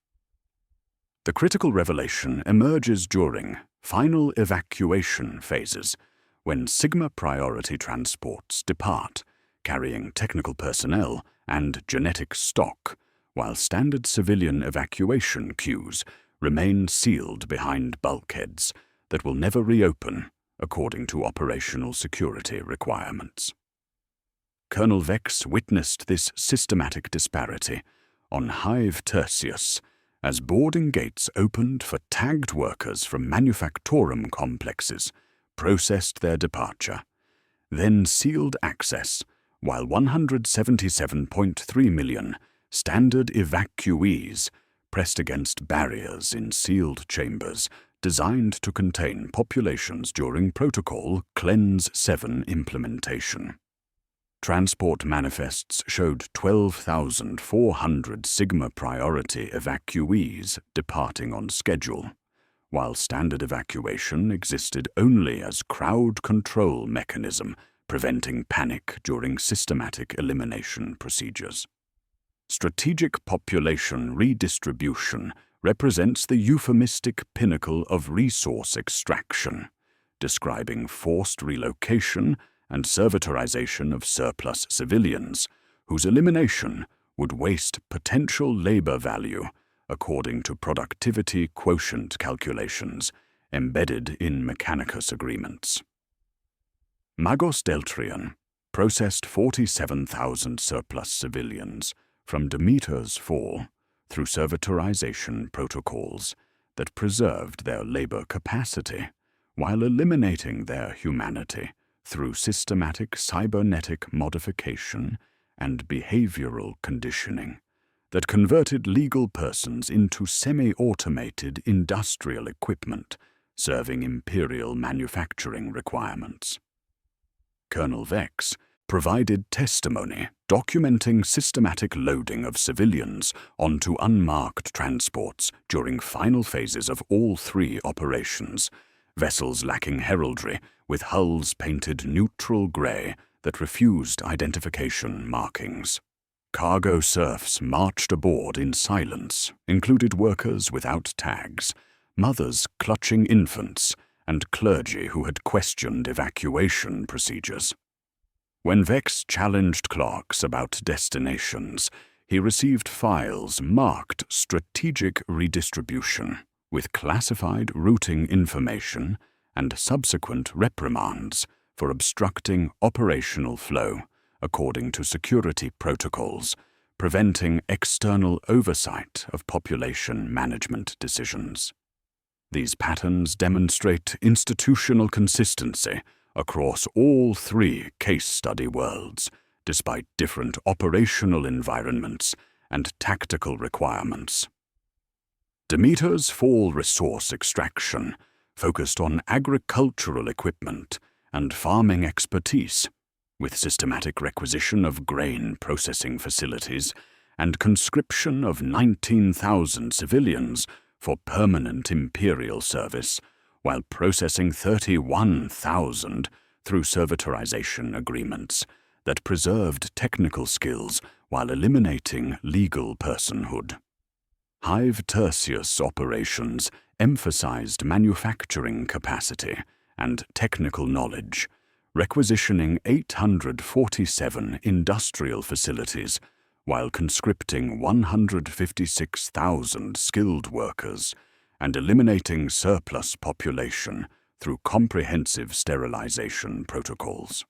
S1: The critical revelation emerges during final evacuation phases, when Sigma priority transports depart, carrying technical personnel and genetic stock, while standard civilian evacuation queues remain sealed behind bulkheads that will never reopen according to operational security requirements. Colonel Vex witnessed this systematic disparity on Hive Tertius as boarding gates opened for tagged workers from manufactorum complexes processed their departure, then sealed access, while 177.3 million standard evacuees pressed against barriers in sealed chambers designed to contain populations during Protocol Cleanse 7 implementation. Transport manifests showed 12,400 Sigma priority evacuees departing on schedule, while standard evacuation existed only as crowd control mechanism preventing panic during systematic elimination procedures. Strategic population redistribution represents the euphemistic pinnacle of resource extraction, describing forced relocation and servitorization of surplus civilians, whose elimination would waste potential labor value according to productivity quotient calculations embedded in Mechanicus agreements. Magos Deltrian processed 47,000 surplus civilians from Demeter's fall through servitorization protocols that preserved their labor capacity while eliminating their humanity through systematic cybernetic modification and behavioral conditioning that converted legal persons into semi-automated industrial equipment serving Imperial manufacturing requirements. Colonel Vex provided testimony documenting systematic loading of civilians onto unmarked transports during final phases of all three operations, vessels lacking heraldry with hulls painted neutral gray that refused identification markings. Cargo serfs marched aboard in silence, included workers without tags, mothers clutching infants, and clergy who had questioned evacuation procedures. When Vex challenged clerks about destinations, he received files marked strategic redistribution with classified routing information and subsequent reprimands for obstructing operational flow according to security protocols, preventing external oversight of population management decisions. These patterns demonstrate institutional consistency across all three case study worlds, despite different operational environments and tactical requirements. Demeter's fall resource extraction focused on agricultural equipment and farming expertise, with systematic requisition of grain processing facilities and conscription of 19,000 civilians for permanent Imperial service, while processing 31,000 through servitorization agreements that preserved technical skills while eliminating legal personhood. Hive Tertius operations emphasized manufacturing capacity and technical knowledge, requisitioning 847 industrial facilities while conscripting 156,000 skilled workers and eliminating surplus population through comprehensive sterilization protocols.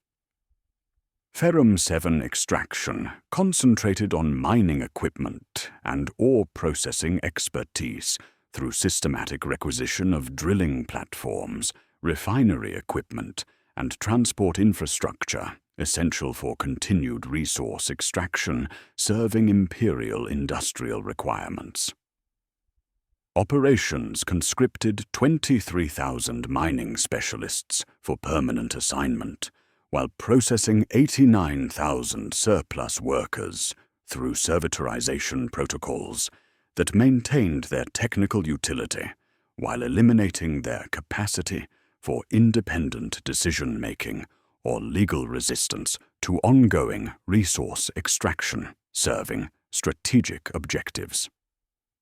S1: Ferrum 7 extraction concentrated on mining equipment and ore processing expertise through systematic requisition of drilling platforms, refinery equipment, and transport infrastructure essential for continued resource extraction serving Imperial industrial requirements. Operations conscripted 23,000 mining specialists for permanent assignment, while processing 89,000 surplus workers through servitorization protocols that maintained their technical utility while eliminating their capacity for independent decision-making or legal resistance to ongoing resource extraction serving strategic objectives.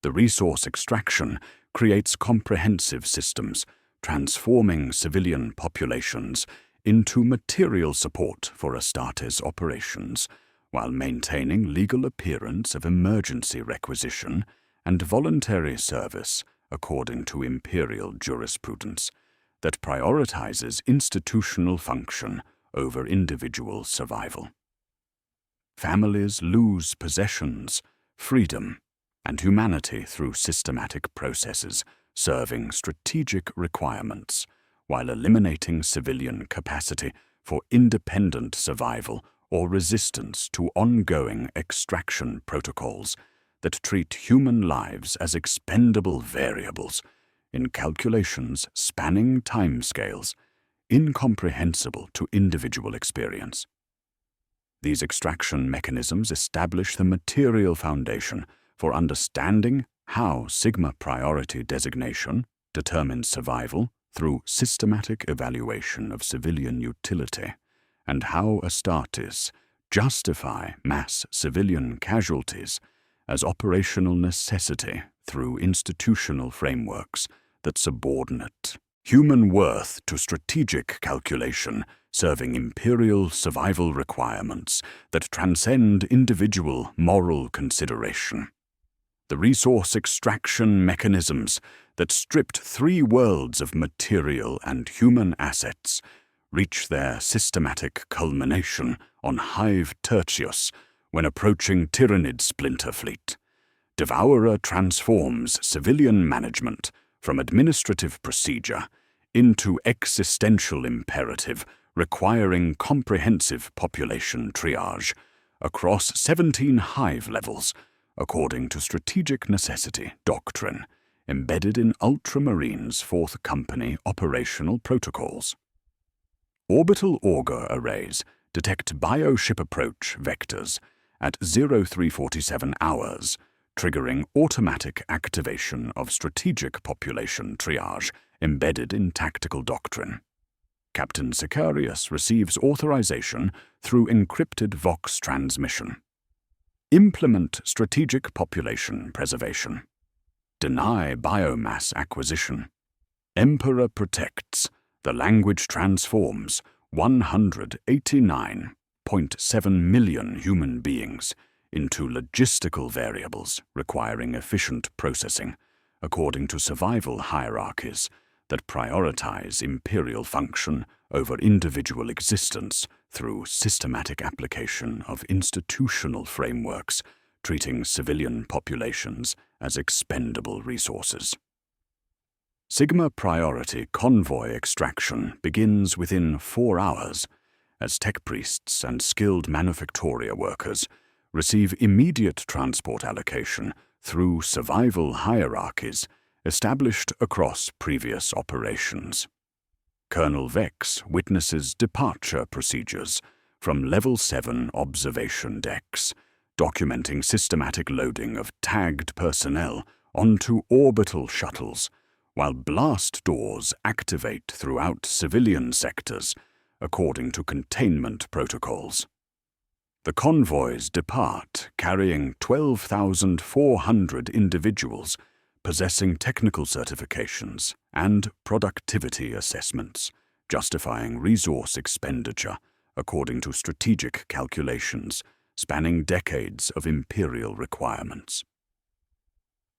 S1: The resource extraction creates comprehensive systems, transforming civilian populations into material support for Astartes operations, while maintaining legal appearance of emergency requisition and voluntary service according to Imperial jurisprudence that prioritizes institutional function over individual survival. Families lose possessions, freedom, and humanity through systematic processes serving strategic requirements, while eliminating civilian capacity for independent survival or resistance to ongoing extraction protocols that treat human lives as expendable variables in calculations spanning timescales incomprehensible to individual experience. These extraction mechanisms establish the material foundation for understanding how Sigma priority designation determines survival through systematic evaluation of civilian utility, and how Astartes justify mass civilian casualties as operational necessity through institutional frameworks that subordinate human worth to strategic calculation, serving imperial survival requirements that transcend individual moral consideration. The resource extraction mechanisms that stripped 3 worlds of material and human assets reach their systematic culmination on Hive Tertius when approaching Tyrannid Splinter Fleet. Devourer transforms civilian management from administrative procedure into existential imperative, requiring comprehensive population triage across 17 Hive levels, according to strategic necessity doctrine embedded in Ultramarines' 4th Company operational protocols. Orbital auger arrays detect bioship approach vectors at 0347 hours, triggering automatic activation of strategic population triage embedded in tactical doctrine. Captain Sicarius receives authorization through encrypted Vox transmission. Implement strategic population preservation. Deny biomass acquisition. Emperor protects. The language transforms 189.7 million human beings into logistical variables requiring efficient processing, according to survival hierarchies that prioritize imperial function over individual existence through systematic application of institutional frameworks treating civilian populations as expendable resources. Sigma priority convoy extraction begins within 4 hours, as tech priests and skilled manufactoria workers receive immediate transport allocation through survival hierarchies established across previous operations. Colonel Vex witnesses departure procedures from Level 7 observation decks, documenting systematic loading of tagged personnel onto orbital shuttles, while blast doors activate throughout civilian sectors according to containment protocols. The convoys depart carrying 12,400 individuals possessing technical certifications and productivity assessments, justifying resource expenditure according to strategic calculations spanning decades of imperial requirements.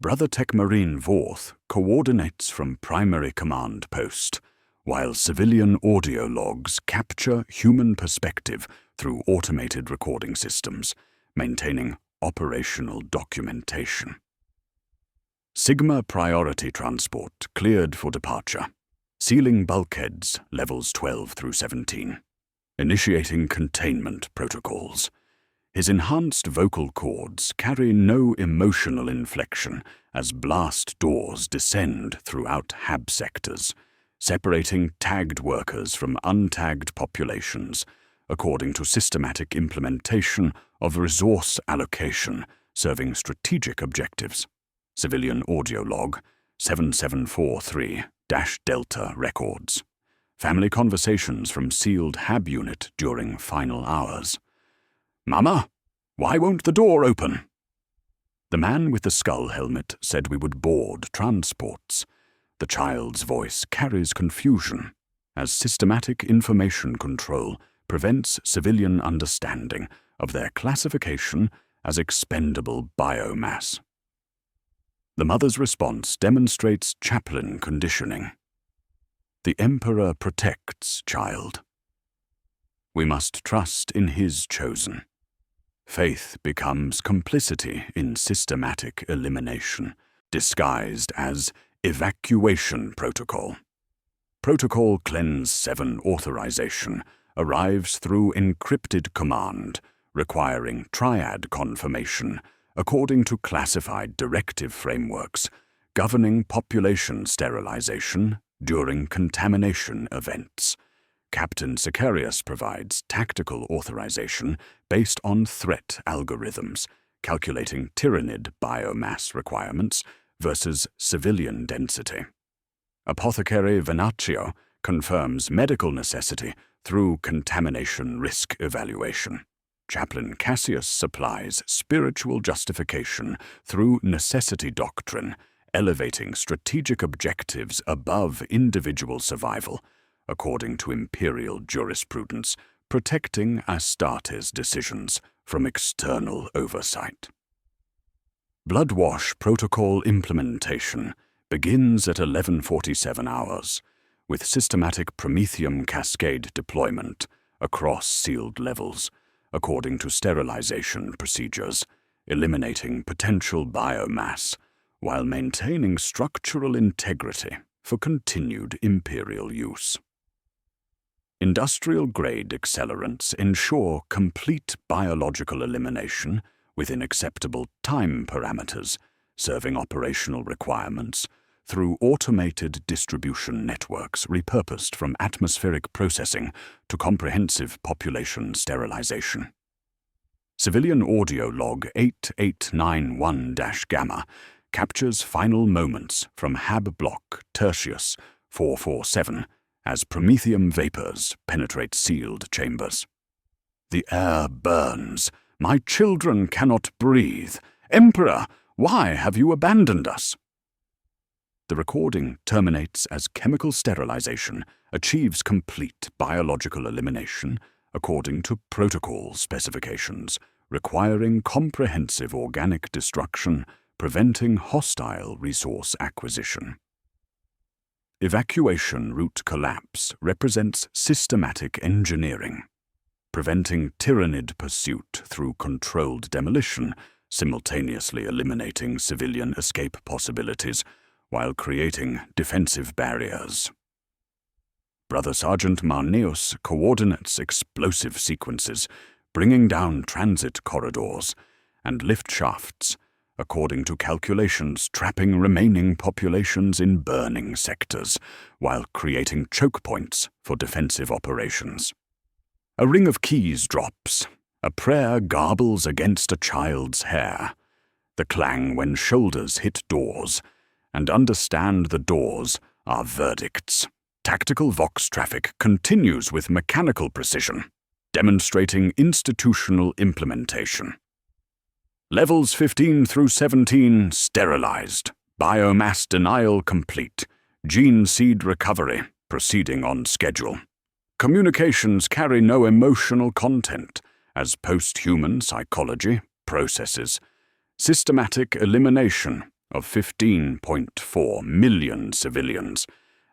S1: Brothertech Marine Vorth coordinates from primary command post, while civilian audio logs capture human perspective through automated recording systems, maintaining operational documentation. Sigma priority transport cleared for departure. Sealing bulkheads levels 12 through 17. Initiating containment protocols. His enhanced vocal cords carry no emotional inflection as blast doors descend throughout HAB sectors, separating tagged workers from untagged populations according to systematic implementation of resource allocation serving strategic objectives. Civilian audio log 7743-Delta records. Family conversations from sealed HAB unit during final hours. "Mama, why won't the door open?" The man with the skull helmet said we would board transports. The child's voice carries confusion, as systematic information control prevents civilian understanding of their classification as expendable biomass. The mother's response demonstrates chaplain conditioning. The Emperor protects child. We must trust in his chosen. Faith becomes complicity in systematic elimination, disguised as evacuation protocol. Protocol Cleanse 7 authorization arrives through encrypted command, requiring triad confirmation according to classified directive frameworks governing population sterilization during contamination events. Captain Sicarius provides tactical authorization based on threat algorithms, calculating tyrannid biomass requirements versus civilian density. Apothecary Venaccio confirms medical necessity through contamination risk evaluation. Chaplain Cassius supplies spiritual justification through necessity doctrine, elevating strategic objectives above individual survival, according to Imperial jurisprudence, protecting Astartes decisions from external oversight. Bloodwash protocol implementation begins at 11:47 hours, with systematic Prometheum cascade deployment across sealed levels, according to sterilization procedures, eliminating potential biomass while maintaining structural integrity for continued Imperial use. Industrial-grade accelerants ensure complete biological elimination within acceptable time parameters, serving operational requirements through automated distribution networks repurposed from atmospheric processing to comprehensive population sterilization. Civilian audio log 8891-Gamma captures final moments from HAB block Tertius 447 as promethium vapors penetrate sealed chambers. "The air burns. My children cannot breathe. Emperor, why have you abandoned us?" The recording terminates as chemical sterilization achieves complete biological elimination according to protocol specifications, requiring comprehensive organic destruction, preventing hostile resource acquisition. Evacuation route collapse represents systematic engineering, preventing tyrannid pursuit through controlled demolition, simultaneously eliminating civilian escape possibilities while creating defensive barriers. Brother Sergeant Marneus coordinates explosive sequences, bringing down transit corridors and lift shafts, according to calculations trapping remaining populations in burning sectors, while creating choke points for defensive operations. A ring of keys drops. A prayer garbles against a child's hair. The clang when shoulders hit doors, and understand the doors are verdicts. Tactical Vox traffic continues with mechanical precision, demonstrating institutional implementation. Levels 15 through 17 sterilized. Biomass denial complete. Gene seed recovery proceeding on schedule. Communications carry no emotional content, as post-human psychology processes. Systematic elimination of 15.4 million civilians,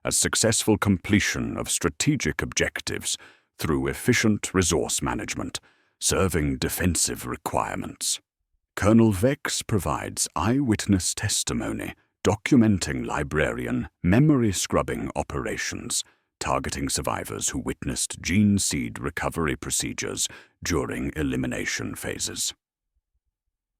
S1: as successful completion of strategic objectives through efficient resource management, serving defensive requirements. Colonel Vex provides eyewitness testimony documenting librarian memory-scrubbing operations, targeting survivors who witnessed gene seed recovery procedures during elimination phases.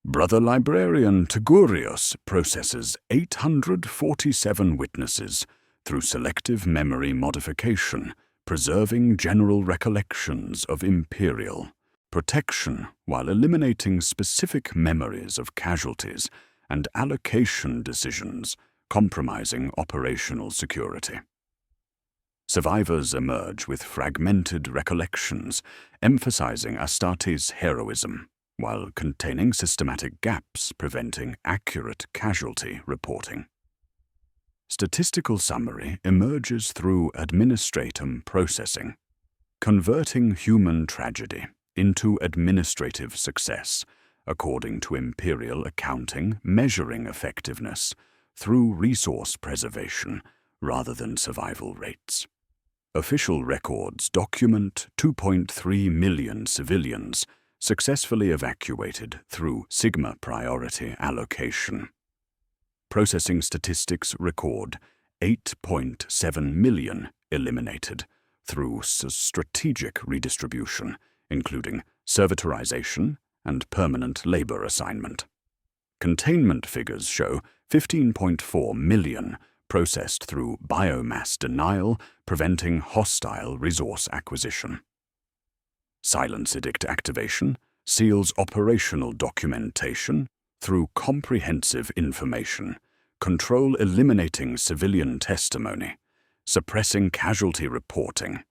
S1: Brother Librarian Tegurius processes 847 witnesses through selective memory modification, preserving general recollections of Imperial, protection while eliminating specific memories of casualties, and allocation decisions compromising operational security. Survivors emerge with fragmented recollections, emphasizing Astartes' heroism, while containing systematic gaps preventing accurate casualty reporting. Statistical summary emerges through administratum processing, converting human tragedy into administrative success, according to Imperial accounting measuring effectiveness through resource preservation rather than survival rates. Official records document 2.3 million civilians successfully evacuated through Sigma priority allocation. Processing statistics record 8.7 million eliminated through strategic redistribution, including servitorization and permanent labor assignment. Containment figures show 15.4 million processed through biomass denial, preventing hostile resource acquisition. Silence edict activation seals operational documentation through comprehensive information, control eliminating civilian testimony, suppressing casualty reporting,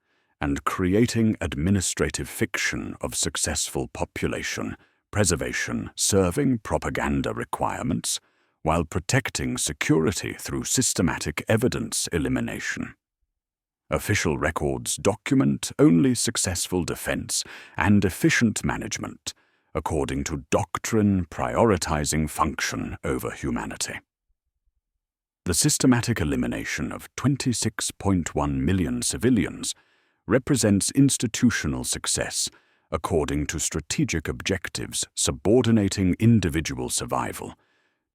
S1: and creating administrative fiction of successful population preservation serving propaganda requirements while protecting security through systematic evidence elimination. Official records document only successful defense and efficient management, according to doctrine prioritizing function over humanity. The systematic elimination of 26.1 million civilians represents institutional success according to strategic objectives subordinating individual survival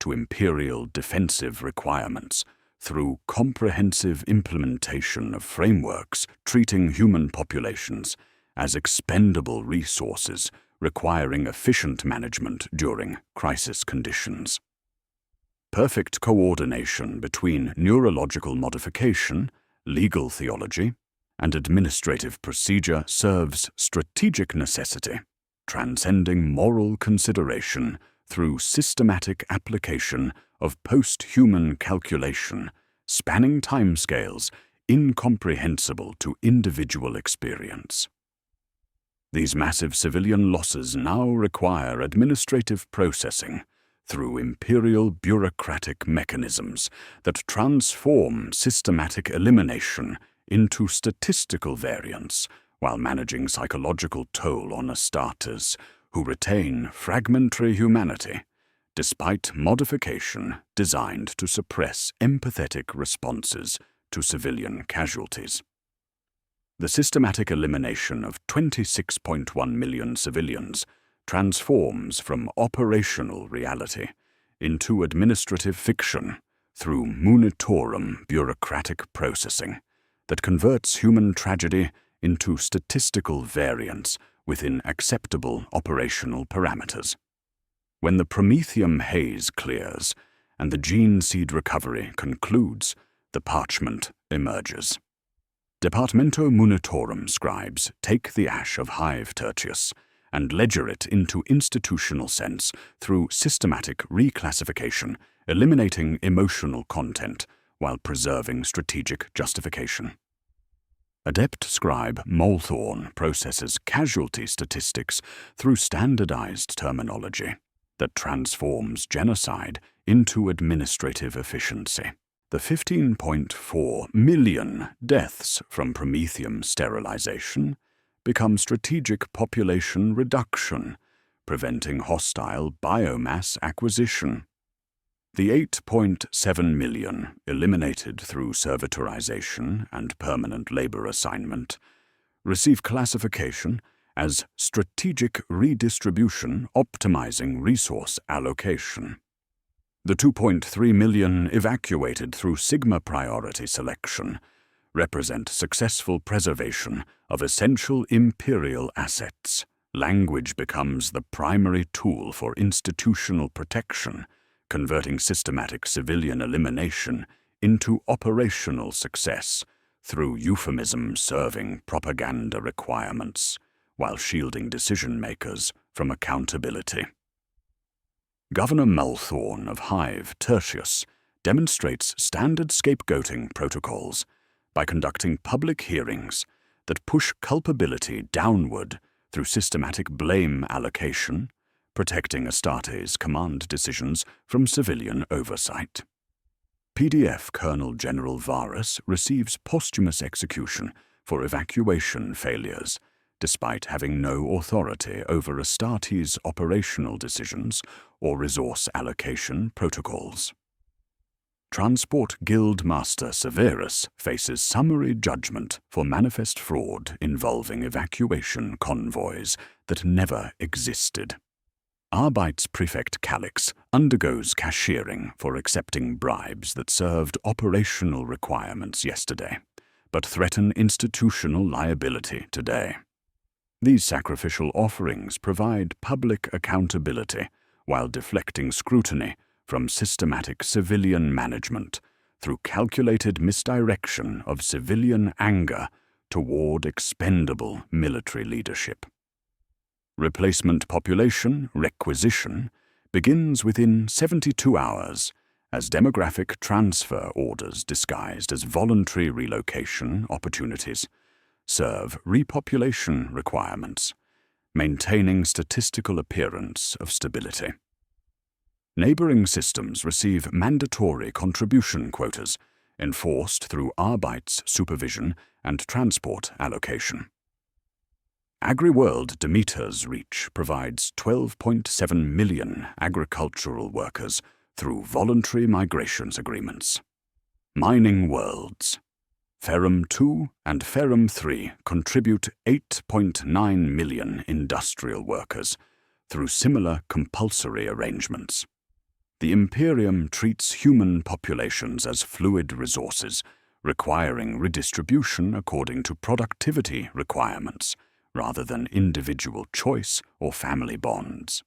S1: to Imperial defensive requirements through comprehensive implementation of frameworks treating human populations as expendable resources requiring efficient management during crisis conditions. Perfect coordination between neurological modification, legal theology, and administrative procedure serves strategic necessity, transcending moral consideration through systematic application of post-human calculation, spanning timescales incomprehensible to individual experience. These massive civilian losses now require administrative processing through Imperial bureaucratic mechanisms that transform systematic elimination into statistical variance while managing psychological toll on Astartes, who retain fragmentary humanity, despite modification designed to suppress empathetic responses to civilian casualties. The systematic elimination of 26.1 million civilians transforms from operational reality into administrative fiction through munitorum bureaucratic processing that converts human tragedy into statistical variance within acceptable operational parameters. When the Prometheum haze clears and the gene seed recovery concludes, the parchment emerges. Departamento Munitorum scribes take the ash of Hive Tertius and ledger it into institutional sense through systematic reclassification, eliminating emotional content while preserving strategic justification. Adept scribe Molthorn processes casualty statistics through standardized terminology that transforms genocide into administrative efficiency. The 15.4 million deaths from Prometheum sterilization become strategic population reduction, preventing hostile biomass acquisition. The 8.7 million eliminated through servitorization and permanent labor assignment receive classification as strategic redistribution optimizing resource allocation. The 2.3 million evacuated through Sigma priority selection represent successful preservation of essential Imperial assets. Language becomes the primary tool for institutional protection, converting systematic civilian elimination into operational success through euphemism serving propaganda requirements, while shielding decision-makers from accountability. Governor Multhorne of Hive Tertius demonstrates standard scapegoating protocols by conducting public hearings that push culpability downward through systematic blame allocation, protecting Astartes' command decisions from civilian oversight. PDF Colonel General Varus receives posthumous execution for evacuation failures, despite having no authority over Astartes' operational decisions or resource allocation protocols. Transport Guild Master Severus faces summary judgment for manifest fraud involving evacuation convoys that never existed. Arbeits Prefect Calix undergoes cashiering for accepting bribes that served operational requirements yesterday, but threaten institutional liability today. These sacrificial offerings provide public accountability while deflecting scrutiny from systematic civilian management through calculated misdirection of civilian anger toward expendable military leadership. Replacement population requisition begins within 72 hours as demographic transfer orders disguised as voluntary relocation opportunities serve repopulation requirements, maintaining statistical appearance of stability. Neighboring systems receive mandatory contribution quotas enforced through Arbeits supervision and transport allocation. AgriWorld Demeter's reach provides 12.7 million agricultural workers through voluntary migrations agreements. Mining Worlds Ferrum 2 and Ferrum 3 contribute 8.9 million industrial workers through similar compulsory arrangements. The Imperium treats human populations as fluid resources, requiring redistribution according to productivity requirements, rather than individual choice or family bonds.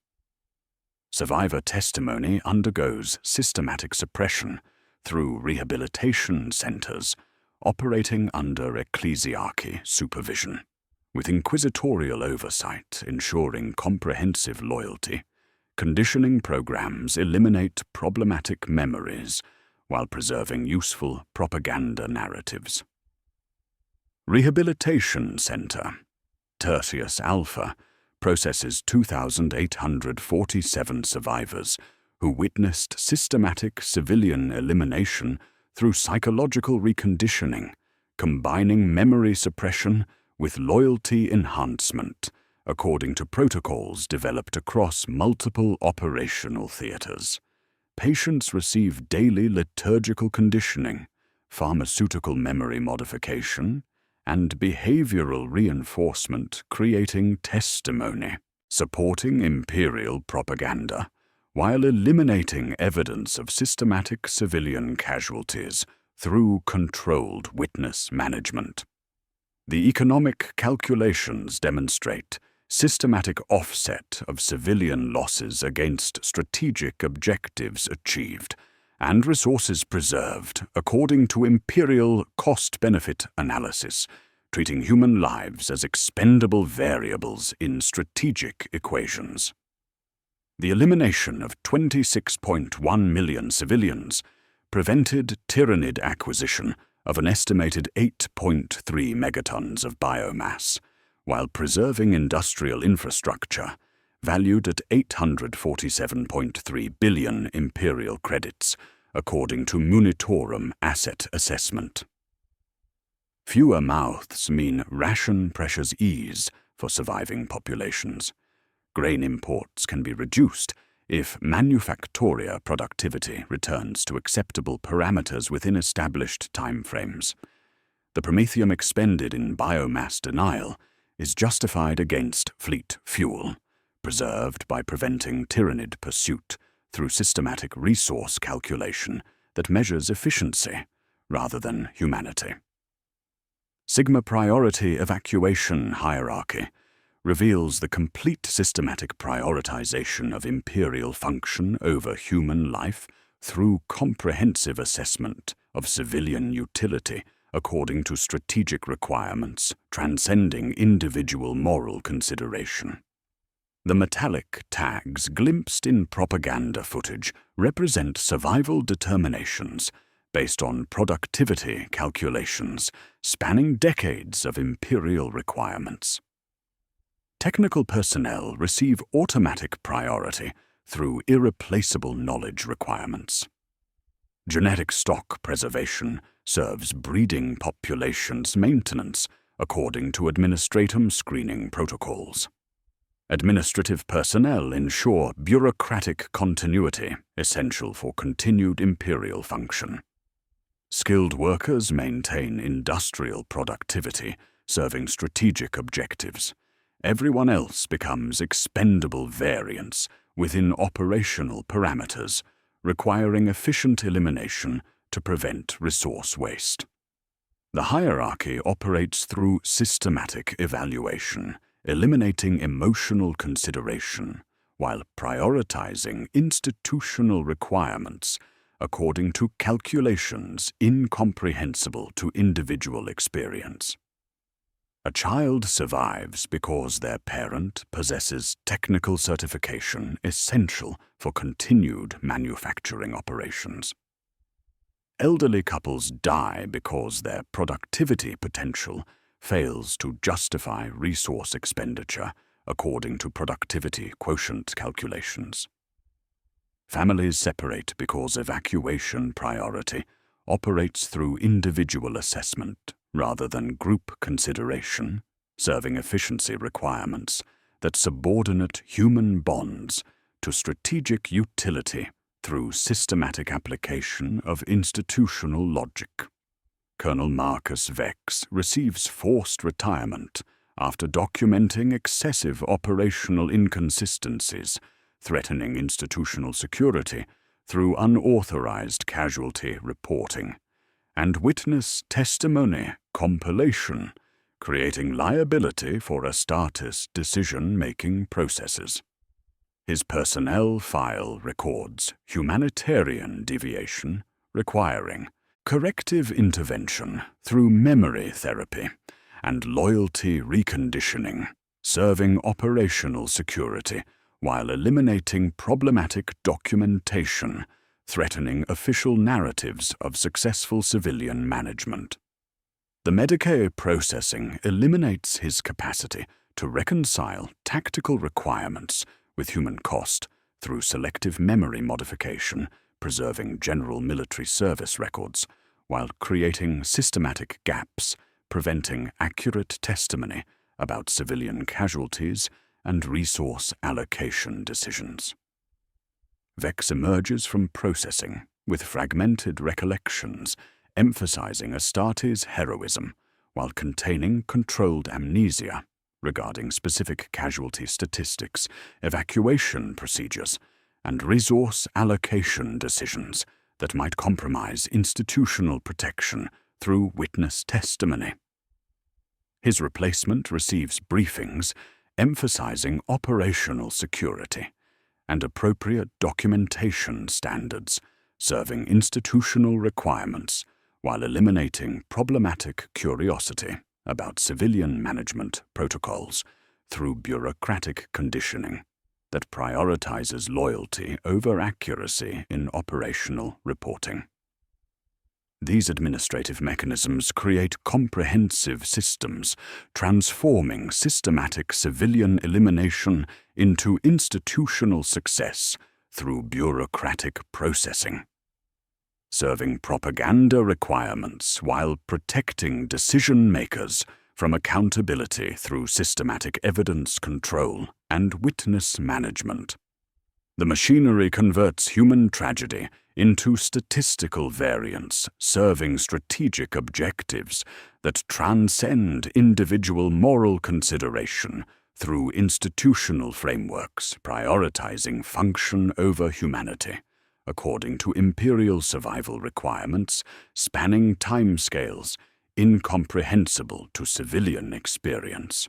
S1: Survivor testimony undergoes systematic suppression through rehabilitation centers operating under ecclesiarchy supervision, with inquisitorial oversight ensuring comprehensive loyalty. Conditioning programs eliminate problematic memories while preserving useful propaganda narratives. Rehabilitation Center Tertius Alpha processes 2,847 survivors who witnessed systematic civilian elimination through psychological reconditioning, combining memory suppression with loyalty enhancement, according to protocols developed across multiple operational theaters. Patients receive daily liturgical conditioning, pharmaceutical memory modification, and behavioral reinforcement, creating testimony, supporting imperial propaganda, while eliminating evidence of systematic civilian casualties through controlled witness management. The economic calculations demonstrate systematic offset of civilian losses against strategic objectives achieved and resources preserved according to imperial cost-benefit analysis, treating human lives as expendable variables in strategic equations. The elimination of 26.1 million civilians prevented Tyranid acquisition of an estimated 8.3 megatons of biomass, while preserving industrial infrastructure valued at 847.3 billion imperial credits, according to Munitorum asset assessment. Fewer mouths mean ration pressures ease for surviving populations. Grain imports can be reduced if manufactoria productivity returns to acceptable parameters within established timeframes. The promethium expended in biomass denial is justified against fleet fuel, preserved by preventing Tyranid pursuit through systematic resource calculation that measures efficiency rather than humanity. Sigma Priority Evacuation Hierarchy reveals the complete systematic prioritization of imperial function over human life through comprehensive assessment of civilian utility according to strategic requirements, transcending individual moral consideration. The metallic tags glimpsed in propaganda footage represent survival determinations based on productivity calculations spanning decades of imperial requirements. Technical personnel receive automatic priority through irreplaceable knowledge requirements. Genetic stock preservation serves breeding populations maintenance according to administratum screening protocols. Administrative personnel ensure bureaucratic continuity essential for continued imperial function. Skilled workers maintain industrial productivity, serving strategic objectives. Everyone else becomes expendable variants within operational parameters, requiring efficient elimination to prevent resource waste. The hierarchy operates through systematic evaluation, eliminating emotional consideration, while prioritizing institutional requirements according to calculations incomprehensible to individual experience. A child survives because their parent possesses technical certification essential for continued manufacturing operations. Elderly couples die because their productivity potential fails to justify resource expenditure according to productivity quotient calculations. Families separate because evacuation priority operates through individual assessment rather than group consideration, serving efficiency requirements that subordinate human bonds to strategic utility through systematic application of institutional logic. Colonel Marcus Vex receives forced retirement after documenting excessive operational inconsistencies threatening institutional security through unauthorized casualty reporting and witness testimony compilation, creating liability for Astartes decision-making processes. His personnel file records humanitarian deviation requiring corrective intervention through memory therapy and loyalty reconditioning, serving operational security while eliminating problematic documentation threatening official narratives of successful civilian management. The Medicae processing eliminates his capacity to reconcile tactical requirements with human cost through selective memory modification, preserving general military service records, while creating systematic gaps, preventing accurate testimony about civilian casualties and resource allocation decisions. Vex emerges from processing with fragmented recollections, emphasizing Astartes' heroism, while containing controlled amnesia regarding specific casualty statistics, evacuation procedures, and resource allocation decisions that might compromise institutional protection through witness testimony. His replacement receives briefings emphasizing operational security and appropriate documentation standards, serving institutional requirements while eliminating problematic curiosity about civilian management protocols through bureaucratic conditioning that prioritizes loyalty over accuracy in operational reporting. These administrative mechanisms create comprehensive systems, transforming systematic civilian elimination into institutional success through bureaucratic processing, serving propaganda requirements while protecting decision-makers from accountability through systematic evidence control and witness management. The machinery converts human tragedy into statistical variance, serving strategic objectives that transcend individual moral consideration through institutional frameworks prioritizing function over humanity, according to imperial survival requirements spanning timescales incomprehensible to civilian experience.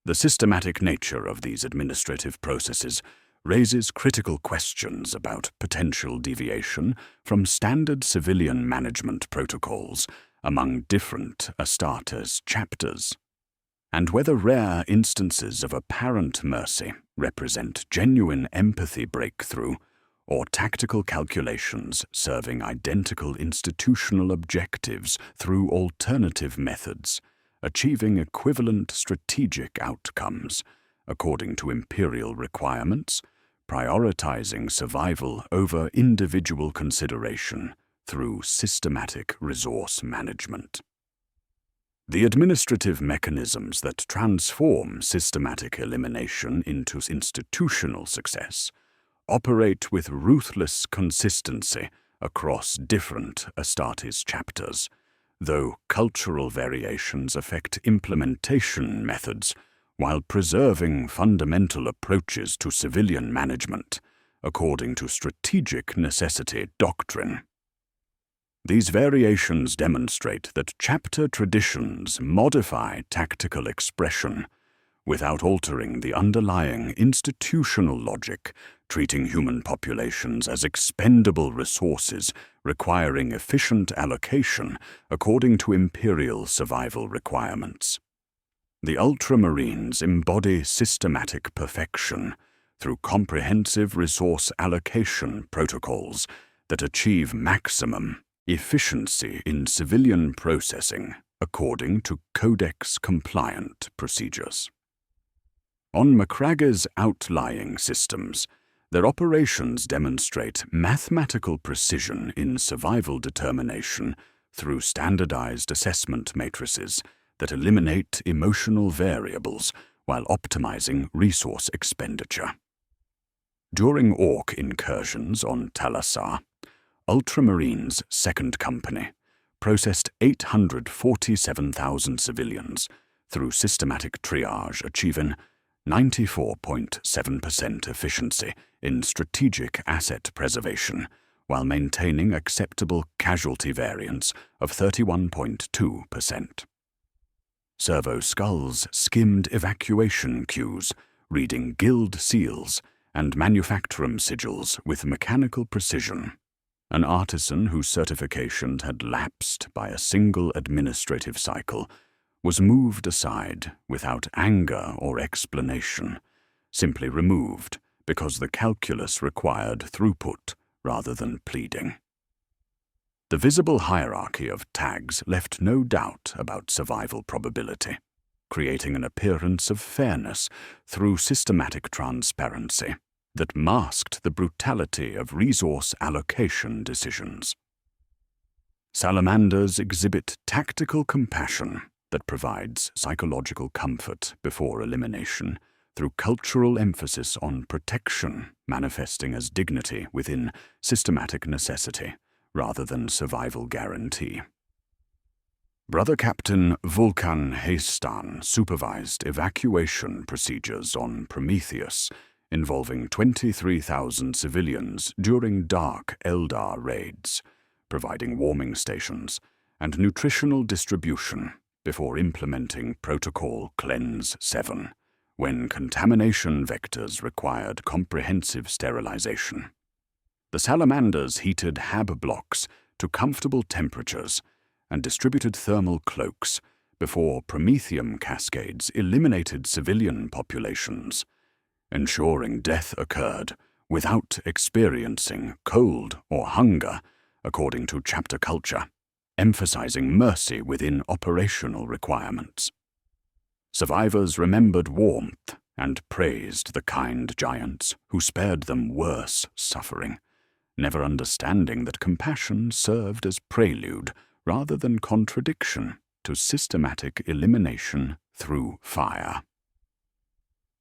S1: The systematic nature of these administrative processes raises critical questions about potential deviation from standard civilian management protocols, among different Astartes chapters, and whether rare instances of apparent mercy represent genuine empathy breakthrough or tactical calculations serving identical institutional objectives through alternative methods, achieving equivalent strategic outcomes according to imperial requirements, prioritizing survival over individual consideration through systematic resource management. The administrative mechanisms that transform systematic elimination into institutional success operate with ruthless consistency across different Astartes chapters, though cultural variations affect implementation methods while preserving fundamental approaches to civilian management according to strategic necessity doctrine. These variations demonstrate that chapter traditions modify tactical expression without altering the underlying institutional logic, treating human populations as expendable resources requiring efficient allocation according to imperial survival requirements. The Ultramarines embody systematic perfection through comprehensive resource allocation protocols that achieve maximum efficiency in civilian processing according to Codex-compliant procedures. On Macragge's outlying systems, their operations demonstrate mathematical precision in survival determination through standardized assessment matrices that eliminate emotional variables while optimizing resource expenditure. During Orc incursions on Talassar, Ultramarines' Second Company processed 847,000 civilians through systematic triage, achieving 94.7% efficiency in strategic asset preservation while maintaining acceptable casualty variance of 31.2%. Servo Skulls skimmed evacuation queues, reading guild seals and manufacturum sigils with mechanical precision. An artisan whose certification had lapsed by a single administrative cycle was moved aside without anger or explanation, simply removed because the calculus required throughput rather than pleading. The visible hierarchy of tags left no doubt about survival probability, creating an appearance of fairness through systematic transparency that masked the brutality of resource allocation decisions. Salamanders exhibit tactical compassion that provides psychological comfort before elimination through cultural emphasis on protection manifesting as dignity within systematic necessity rather than survival guarantee. Brother Captain Vulcan Haystan supervised evacuation procedures on Prometheus involving 23,000 civilians during dark Eldar raids, providing warming stations and nutritional distribution before implementing Protocol Cleanse 7, when contamination vectors required comprehensive sterilization. The Salamanders heated hab blocks to comfortable temperatures and distributed thermal cloaks before promethium cascades eliminated civilian populations, ensuring death occurred without experiencing cold or hunger according to chapter culture, emphasizing mercy within operational requirements. Survivors remembered warmth and praised the kind giants who spared them worse suffering, never understanding that compassion served as prelude rather than contradiction to systematic elimination through fire.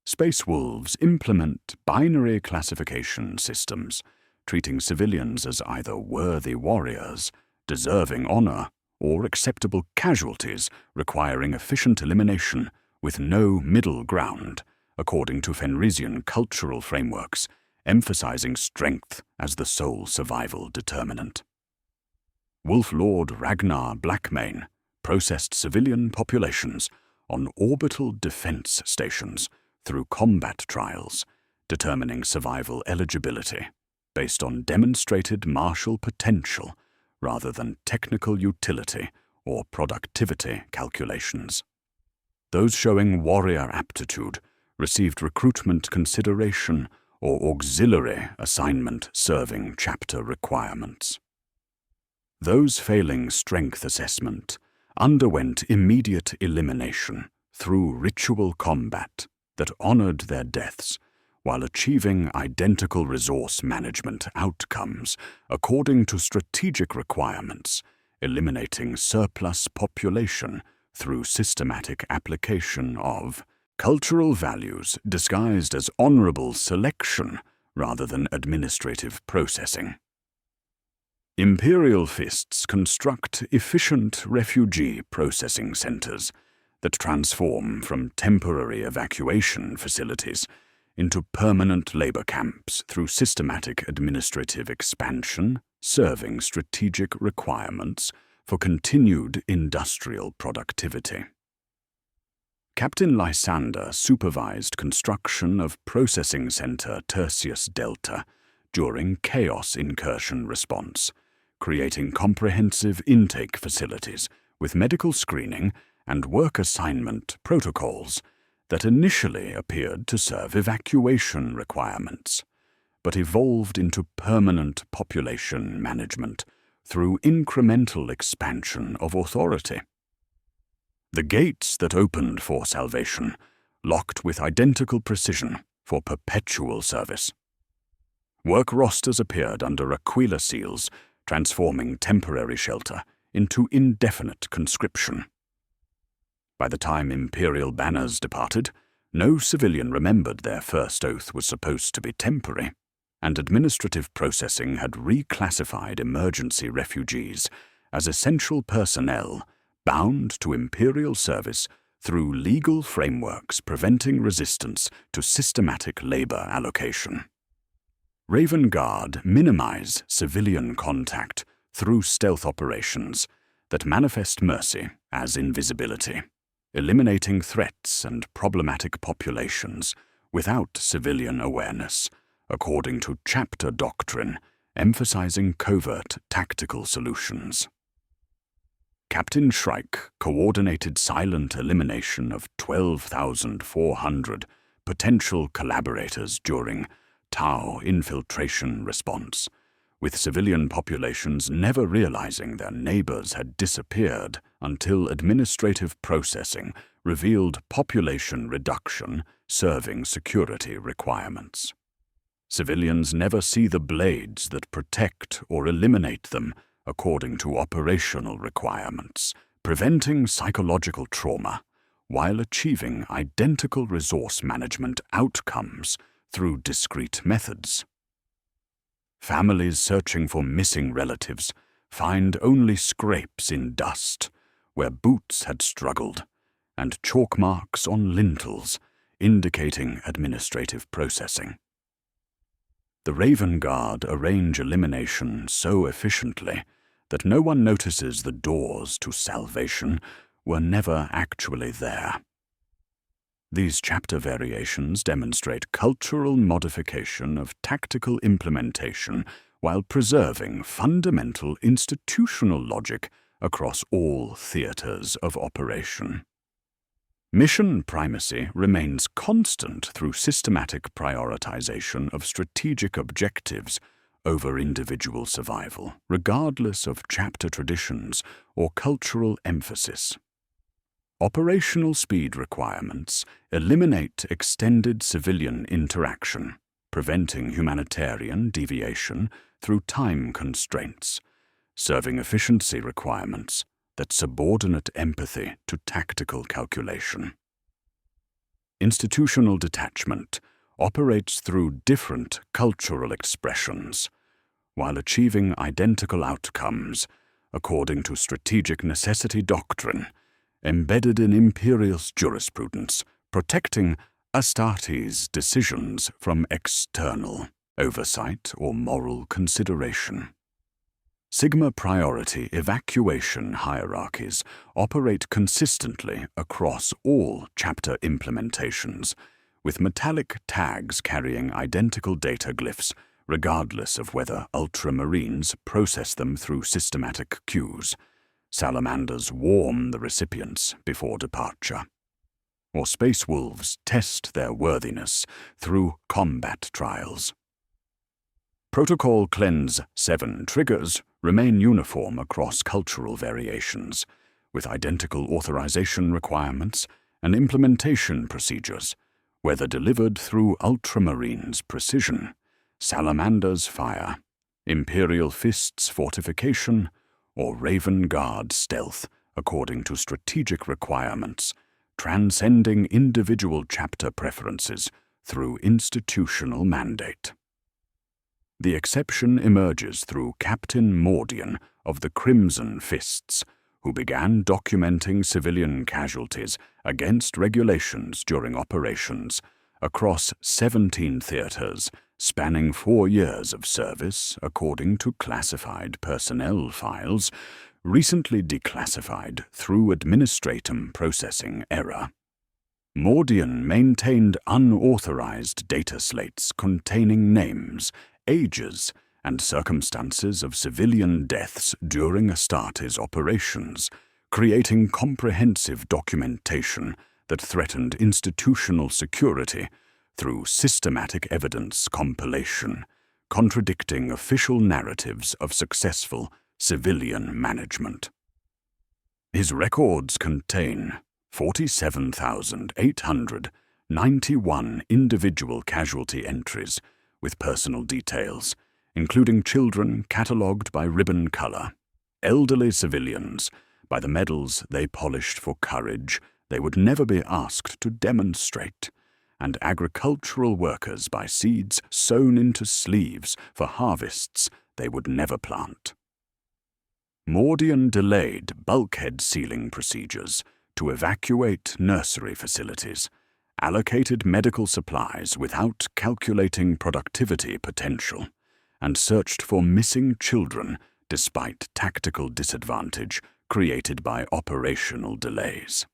S1: Space Wolves implement binary classification systems, treating civilians as either worthy warriors, deserving honor, or acceptable casualties requiring efficient elimination with no middle ground, according to Fenrisian cultural frameworks, emphasizing strength as the sole survival determinant. Wolf Lord Ragnar Blackmane processed civilian populations on orbital defense stations through combat trials, determining survival eligibility based on demonstrated martial potential rather than technical utility or productivity calculations. Those showing warrior aptitude received recruitment consideration or auxiliary assignment serving chapter requirements. Those failing strength assessment underwent immediate elimination through ritual combat that honored their deaths while achieving identical resource management outcomes according to strategic requirements, eliminating surplus population through systematic application of cultural values disguised as honorable selection rather than administrative processing. Imperial fists construct efficient refugee processing centers that transform from temporary evacuation facilities into permanent labor camps through systematic administrative expansion, serving strategic requirements for continued industrial productivity. Captain Lysander supervised construction of Processing Center Tertius Delta during Chaos Incursion response, creating comprehensive intake facilities with medical screening and work assignment protocols that initially appeared to serve evacuation requirements, but evolved into permanent population management through incremental expansion of authority. The gates that opened for salvation locked with identical precision for perpetual service. Work rosters appeared under Aquila seals, transforming temporary shelter into indefinite conscription. By the time Imperial banners departed, no civilian remembered their first oath was supposed to be temporary, and administrative processing had reclassified emergency refugees as essential personnel bound to Imperial service through legal frameworks preventing resistance to systematic labor allocation. Raven Guard minimize civilian contact through stealth operations that manifest mercy as invisibility, eliminating threats and problematic populations without civilian awareness, according to chapter doctrine emphasizing covert tactical solutions. Captain Shrike coordinated silent elimination of 12,400 potential collaborators during Tau infiltration response, with civilian populations never realizing their neighbors had disappeared until administrative processing revealed population reduction serving security requirements. Civilians never see the blades that protect or eliminate them according to operational requirements, preventing psychological trauma while achieving identical resource management outcomes through discrete methods. Families searching for missing relatives find only scrapes in dust where boots had struggled and chalk marks on lintels indicating administrative processing. The Raven Guard arrange elimination so efficiently that no one notices the doors to salvation were never actually there. These chapter variations demonstrate cultural modification of tactical implementation while preserving fundamental institutional logic across all theaters of operation. Mission primacy remains constant through systematic prioritization of strategic objectives over individual survival, regardless of chapter traditions or cultural emphasis. Operational speed requirements eliminate extended civilian interaction, preventing humanitarian deviation through time constraints, serving efficiency requirements that subordinate empathy to tactical calculation. Institutional detachment operates through different cultural expressions, while achieving identical outcomes according to strategic necessity doctrine embedded in Imperial jurisprudence, protecting Astartes' decisions from external oversight or moral consideration. Sigma priority evacuation hierarchies operate consistently across all chapter implementations, with metallic tags carrying identical data glyphs regardless of whether ultramarines process them through systematic queues, salamanders warm the recipients before departure, or space wolves test their worthiness through combat trials. Protocol Cleanse 7 triggers remain uniform across cultural variations, with identical authorization requirements and implementation procedures, whether delivered through Ultramarines' precision, Salamander's fire, Imperial Fist's fortification, or Raven Guard stealth according to strategic requirements, transcending individual chapter preferences through institutional mandate. The exception emerges through Captain Mordian of the Crimson Fists, who began documenting civilian casualties against regulations during operations across 17 theaters, spanning 4 years of service according to classified personnel files, recently declassified through administratum processing error. Mordian maintained unauthorized data slates containing names, ages, and circumstances of civilian deaths during Astartes operations, creating comprehensive documentation that threatened institutional security through systematic evidence compilation, contradicting official narratives of successful civilian management. His records contain 47,891 individual casualty entries with personal details, including children catalogued by ribbon color, elderly civilians by the medals they polished for courage they would never be asked to demonstrate, and agricultural workers by seeds sown into sleeves for harvests they would never plant. Mordian delayed bulkhead sealing procedures to evacuate nursery facilities, allocated medical supplies without calculating productivity potential, and searched for missing children despite tactical disadvantage created by operational delays.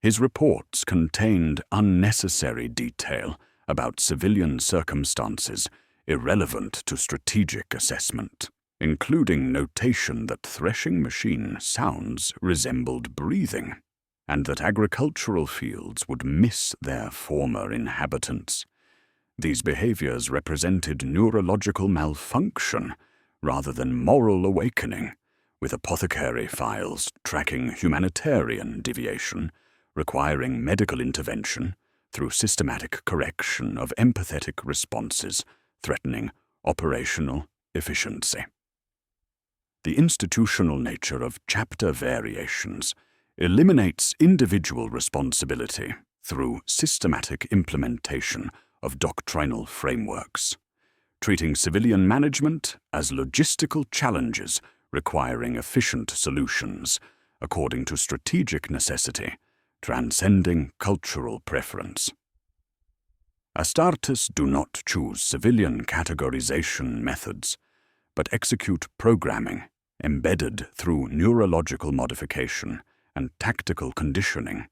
S1: His reports contained unnecessary detail about civilian circumstances irrelevant to strategic assessment, including notation that threshing machine sounds resembled breathing, and that agricultural fields would miss their former inhabitants. These behaviors represented neurological malfunction rather than moral awakening, with apothecary files tracking humanitarian deviation, requiring medical intervention through systematic correction of empathetic responses threatening operational efficiency. The institutional nature of chapter variations eliminates individual responsibility through systematic implementation of doctrinal frameworks, treating civilian management as logistical challenges requiring efficient solutions according to strategic necessity, transcending cultural preference. Astartes do not choose civilian categorization methods, but execute programming embedded through neurological modification and tactical conditioning,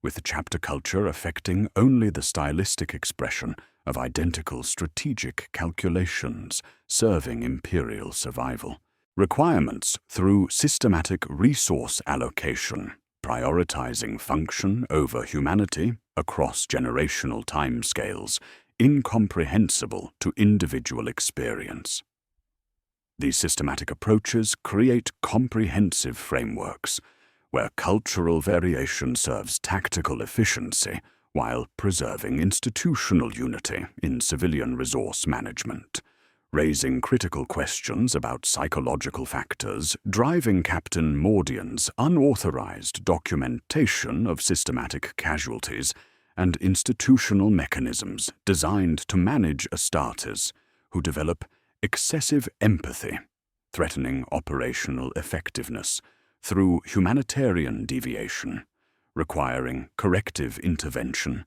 S1: with chapter culture affecting only the stylistic expression of identical strategic calculations serving Imperial survival. Requirements through systematic resource allocation, prioritizing function over humanity across generational timescales, incomprehensible to individual experience. These systematic approaches create comprehensive frameworks where cultural variation serves tactical efficiency while preserving institutional unity in civilian resource management, raising critical questions about psychological factors driving Captain Mordian's unauthorized documentation of systematic casualties and institutional mechanisms designed to manage Astartes, who develop excessive empathy, threatening operational effectiveness through humanitarian deviation, requiring corrective intervention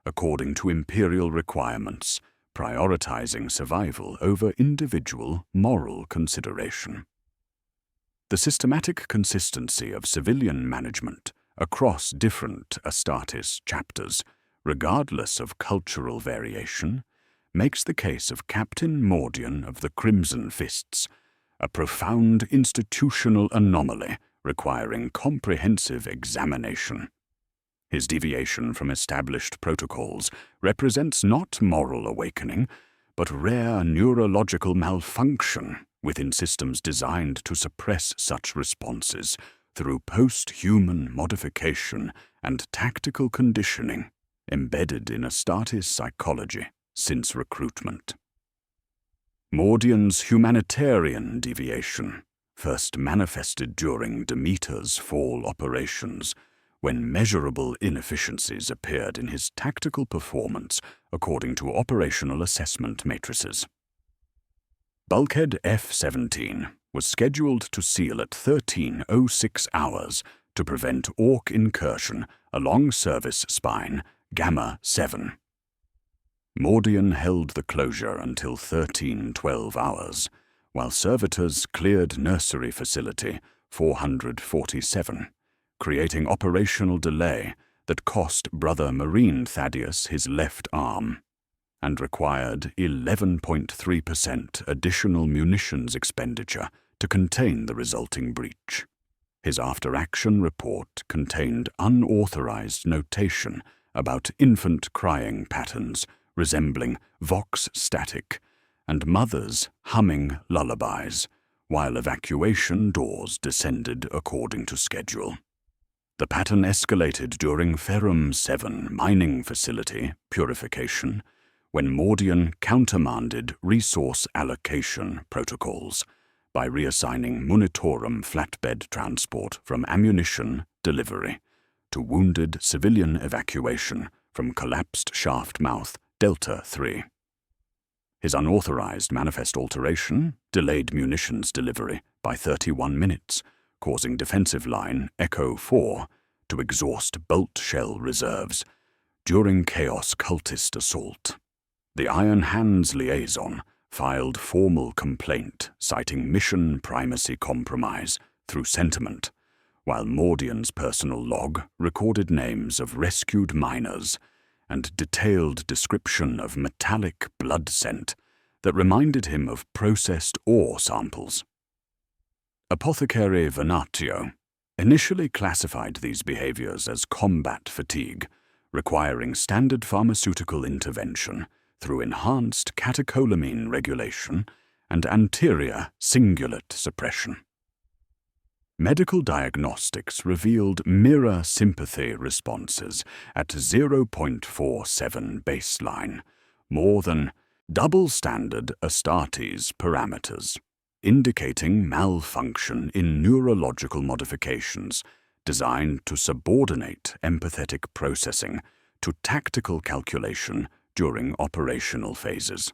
S1: according to Imperial requirements, prioritizing survival over individual moral consideration. The systematic consistency of civilian management across different Astartes chapters, regardless of cultural variation, makes the case of Captain Mordian of the Crimson Fists a profound institutional anomaly requiring comprehensive examination. His deviation from established protocols represents not moral awakening, but rare neurological malfunction within systems designed to suppress such responses through post-human modification and tactical conditioning embedded in Astartes psychology since recruitment. Mordian's humanitarian deviation first manifested during Demeter's fall operations, when measurable inefficiencies appeared in his tactical performance according to operational assessment matrices. Bulkhead F-17 was scheduled to seal at 13:06 hours to prevent Orc incursion along service spine Gamma 7. Mordian held the closure until 13:12 hours, while servitors cleared nursery facility 447, creating operational delay that cost Brother Marine Thaddeus his left arm, and required 11.3% additional munitions expenditure to contain the resulting breach. His after-action report contained unauthorized notation about infant crying patterns resembling vox static and mothers humming lullabies, while evacuation doors descended according to schedule. The pattern escalated during Ferrum 7 mining facility purification, when Mordian countermanded resource allocation protocols by reassigning Munitorum flatbed transport from ammunition delivery to wounded civilian evacuation from collapsed shaft mouth Delta 3. His unauthorized manifest alteration delayed munitions delivery by 31 minutes, causing defensive line Echo 4 to exhaust bolt shell reserves during Chaos cultist assault. The Iron Hands liaison filed formal complaint citing mission primacy compromise through sentiment, while Mordian's personal log recorded names of rescued miners and detailed description of metallic blood scent that reminded him of processed ore samples. Apothecary Venatio initially classified these behaviors as combat fatigue, requiring standard pharmaceutical intervention through enhanced catecholamine regulation and anterior cingulate suppression. Medical diagnostics revealed mirror sympathy responses at 0.47 baseline, more than double standard Astartes parameters, indicating malfunction in neurological modifications designed to subordinate empathetic processing to tactical calculation during operational phases.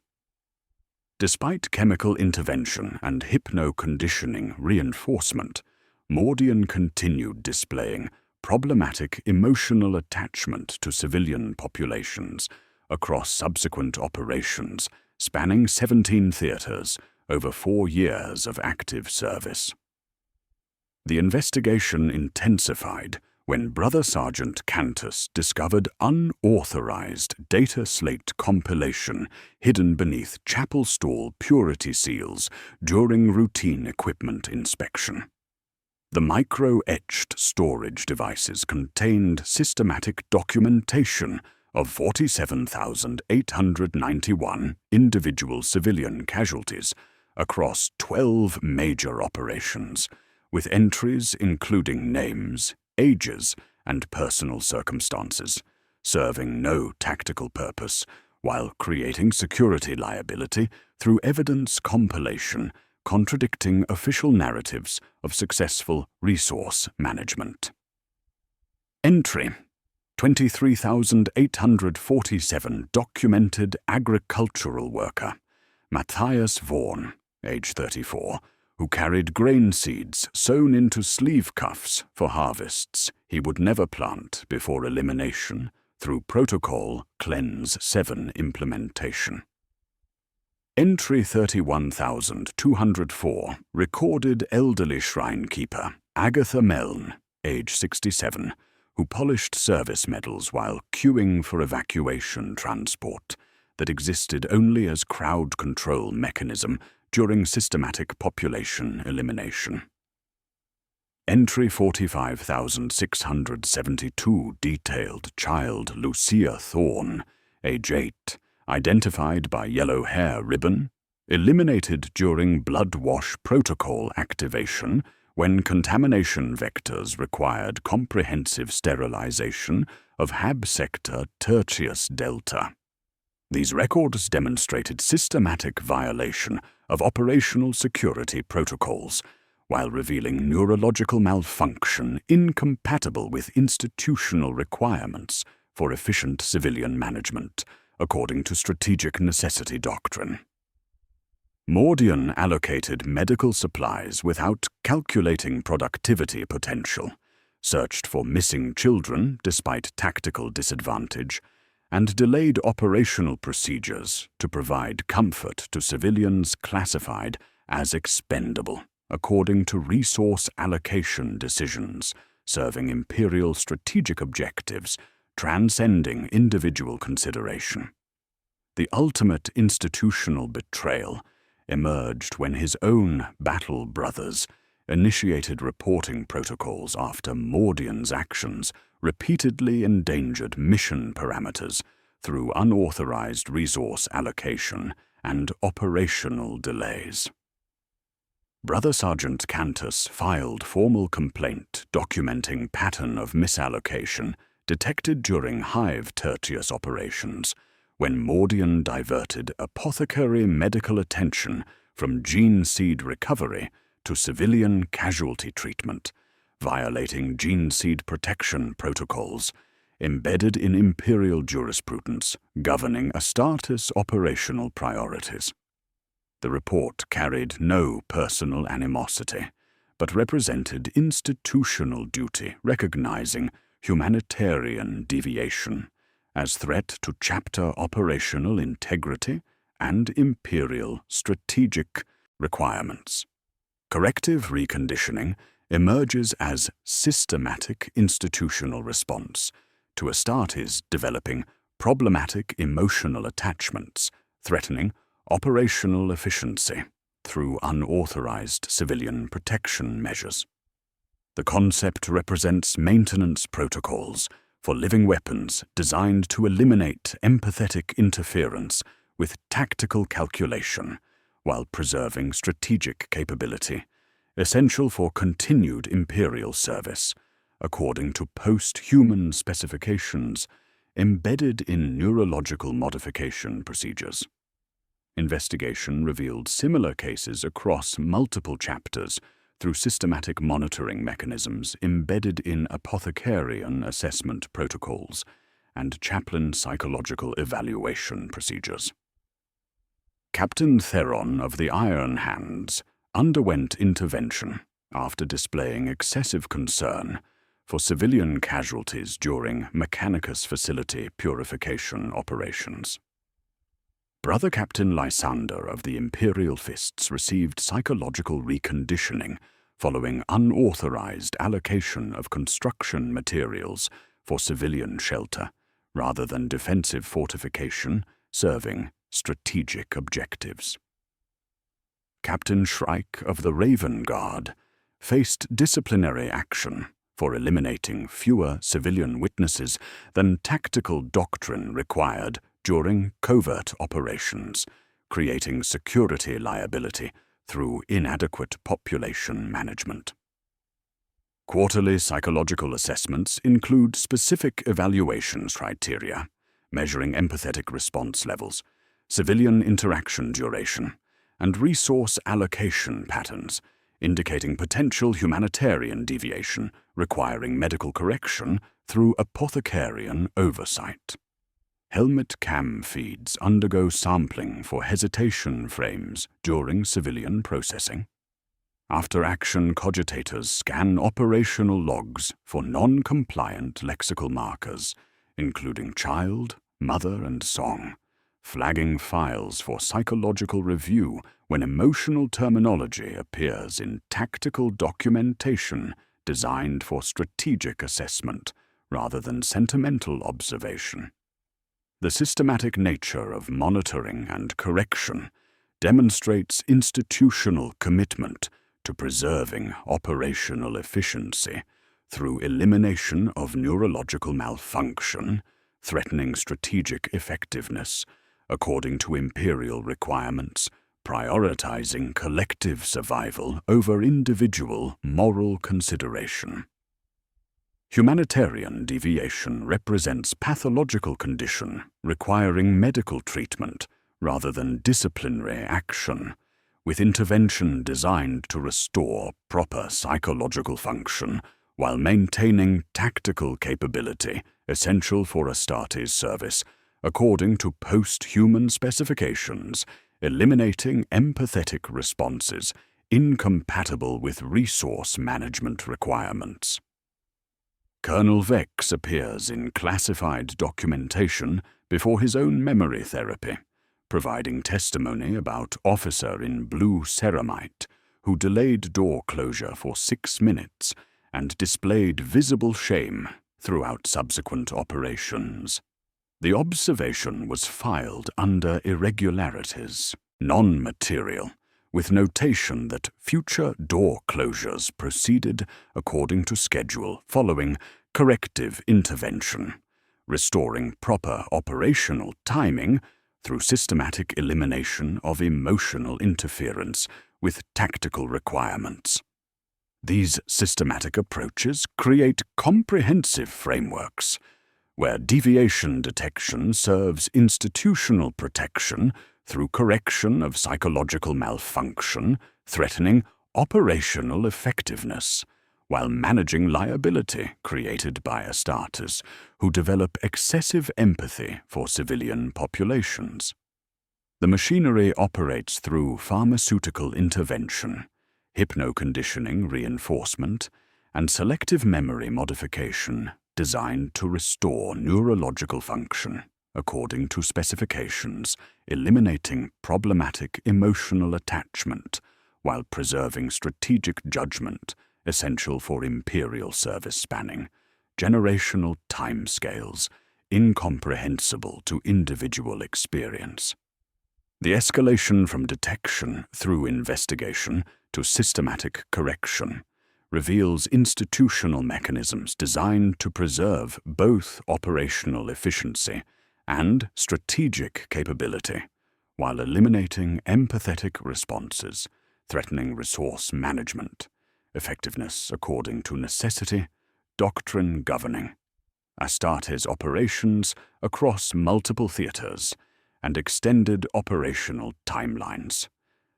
S1: Despite chemical intervention and hypno-conditioning reinforcement, Mordian continued displaying problematic emotional attachment to civilian populations across subsequent operations spanning 17 theaters over 4 years of active service. The investigation intensified when Brother Sergeant Cantus discovered unauthorized data slate compilation hidden beneath chapel stall purity seals during routine equipment inspection. The micro-etched storage devices contained systematic documentation of 47,891 individual civilian casualties across 12 major operations, with entries including names, ages, and personal circumstances, serving no tactical purpose while creating security liability through evidence compilation contradicting official narratives of successful resource management. Entry: 23,847 documented agricultural worker, Matthias Vaughan, age 34, who carried grain seeds sewn into sleeve cuffs for harvests he would never plant before elimination through Protocol Cleanse 7 implementation. Entry 31,204 recorded elderly shrinekeeper Agatha Meln, age 67, who polished service medals while queuing for evacuation transport that existed only as crowd control mechanism during systematic population elimination. Entry 45,672 detailed child Lucia Thorne, age 8, identified by yellow hair ribbon, eliminated during blood wash protocol activation when contamination vectors required comprehensive sterilization of Hab sector Tertius Delta. These records demonstrated systematic violation of operational security protocols, while revealing neurological malfunction incompatible with institutional requirements for efficient civilian management, according to strategic necessity doctrine. Mordian allocated medical supplies without calculating productivity potential, searched for missing children despite tactical disadvantage, and delayed operational procedures to provide comfort to civilians classified as expendable, according to resource allocation decisions, serving Imperial strategic objectives, transcending individual consideration. The ultimate institutional betrayal emerged when his own battle brothers initiated reporting protocols after Mordian's actions repeatedly endangered mission parameters through unauthorized resource allocation and operational delays. Brother Sergeant Cantus filed formal complaint documenting pattern of misallocation detected during Hive Tertius operations when Mordian diverted apothecary medical attention from gene seed recovery to civilian casualty treatment, violating gene seed protection protocols embedded in Imperial jurisprudence governing Astartes operational priorities. The report carried no personal animosity, but represented institutional duty recognizing humanitarian deviation as threat to chapter operational integrity and Imperial strategic requirements. Corrective reconditioning emerges as systematic institutional response to Astartes developing problematic emotional attachments, threatening operational efficiency through unauthorized civilian protection measures. The concept represents maintenance protocols for living weapons designed to eliminate empathetic interference with tactical calculation while preserving strategic capability, essential for continued Imperial service, according to post-human specifications embedded in neurological modification procedures. Investigation revealed similar cases across multiple chapters through systematic monitoring mechanisms embedded in apothecarian assessment protocols and chaplain psychological evaluation procedures. Captain Theron of the Iron Hands underwent intervention after displaying excessive concern for civilian casualties during Mechanicus facility purification operations. Brother Captain Lysander of the Imperial Fists received psychological reconditioning following unauthorized allocation of construction materials for civilian shelter, rather than defensive fortification serving strategic objectives. Captain Shrike of the Raven Guard faced disciplinary action for eliminating fewer civilian witnesses than tactical doctrine required during covert operations, creating security liability through inadequate population management. Quarterly psychological assessments include specific evaluation criteria, measuring empathetic response levels, civilian interaction duration, and resource allocation patterns, indicating potential humanitarian deviation requiring medical correction through apothecarian oversight. Helmet cam feeds undergo sampling for hesitation frames during civilian processing. After-action cogitators scan operational logs for non-compliant lexical markers, including child, mother, and song, flagging files for psychological review when emotional terminology appears in tactical documentation designed for strategic assessment rather than sentimental observation. The systematic nature of monitoring and correction demonstrates institutional commitment to preserving operational efficiency through elimination of neurological malfunction, threatening strategic effectiveness, according to Imperial requirements, prioritizing collective survival over individual moral consideration. Humanitarian deviation represents pathological condition requiring medical treatment rather than disciplinary action, with intervention designed to restore proper psychological function while maintaining tactical capability essential for Astartes service, according to post-human specifications, eliminating empathetic responses incompatible with resource management requirements. Colonel Vex appears in classified documentation before his own memory therapy, providing testimony about officer in blue ceramite who delayed door closure for 6 minutes and displayed visible shame throughout subsequent operations. The observation was filed under irregularities, non-material, with notation that future door closures proceeded according to schedule following corrective intervention, restoring proper operational timing through systematic elimination of emotional interference with tactical requirements. These systematic approaches create comprehensive frameworks where deviation detection serves institutional protection through correction of psychological malfunction, threatening operational effectiveness, while managing liability created by Astartes, who develop excessive empathy for civilian populations. The machinery operates through pharmaceutical intervention, hypnoconditioning reinforcement, and selective memory modification designed to restore neurological function according to specifications, eliminating problematic emotional attachment while preserving strategic judgment essential for Imperial service spanning generational timescales incomprehensible to individual experience. The escalation from detection through investigation to systematic correction reveals institutional mechanisms designed to preserve both operational efficiency and strategic capability, while eliminating empathetic responses, threatening resource management, effectiveness according to necessity, doctrine governing Astartes operations across multiple theaters, and extended operational timelines,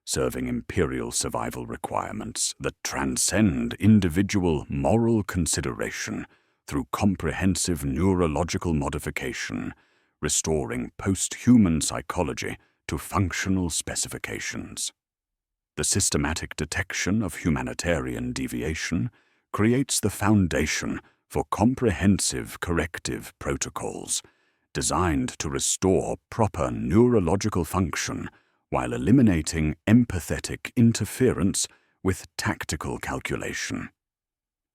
S1: serving Imperial survival requirements that transcend individual moral consideration through comprehensive neurological modification, restoring post-human psychology to functional specifications. The systematic detection of humanitarian deviation creates the foundation for comprehensive corrective protocols designed to restore proper neurological function while eliminating empathetic interference with tactical calculation.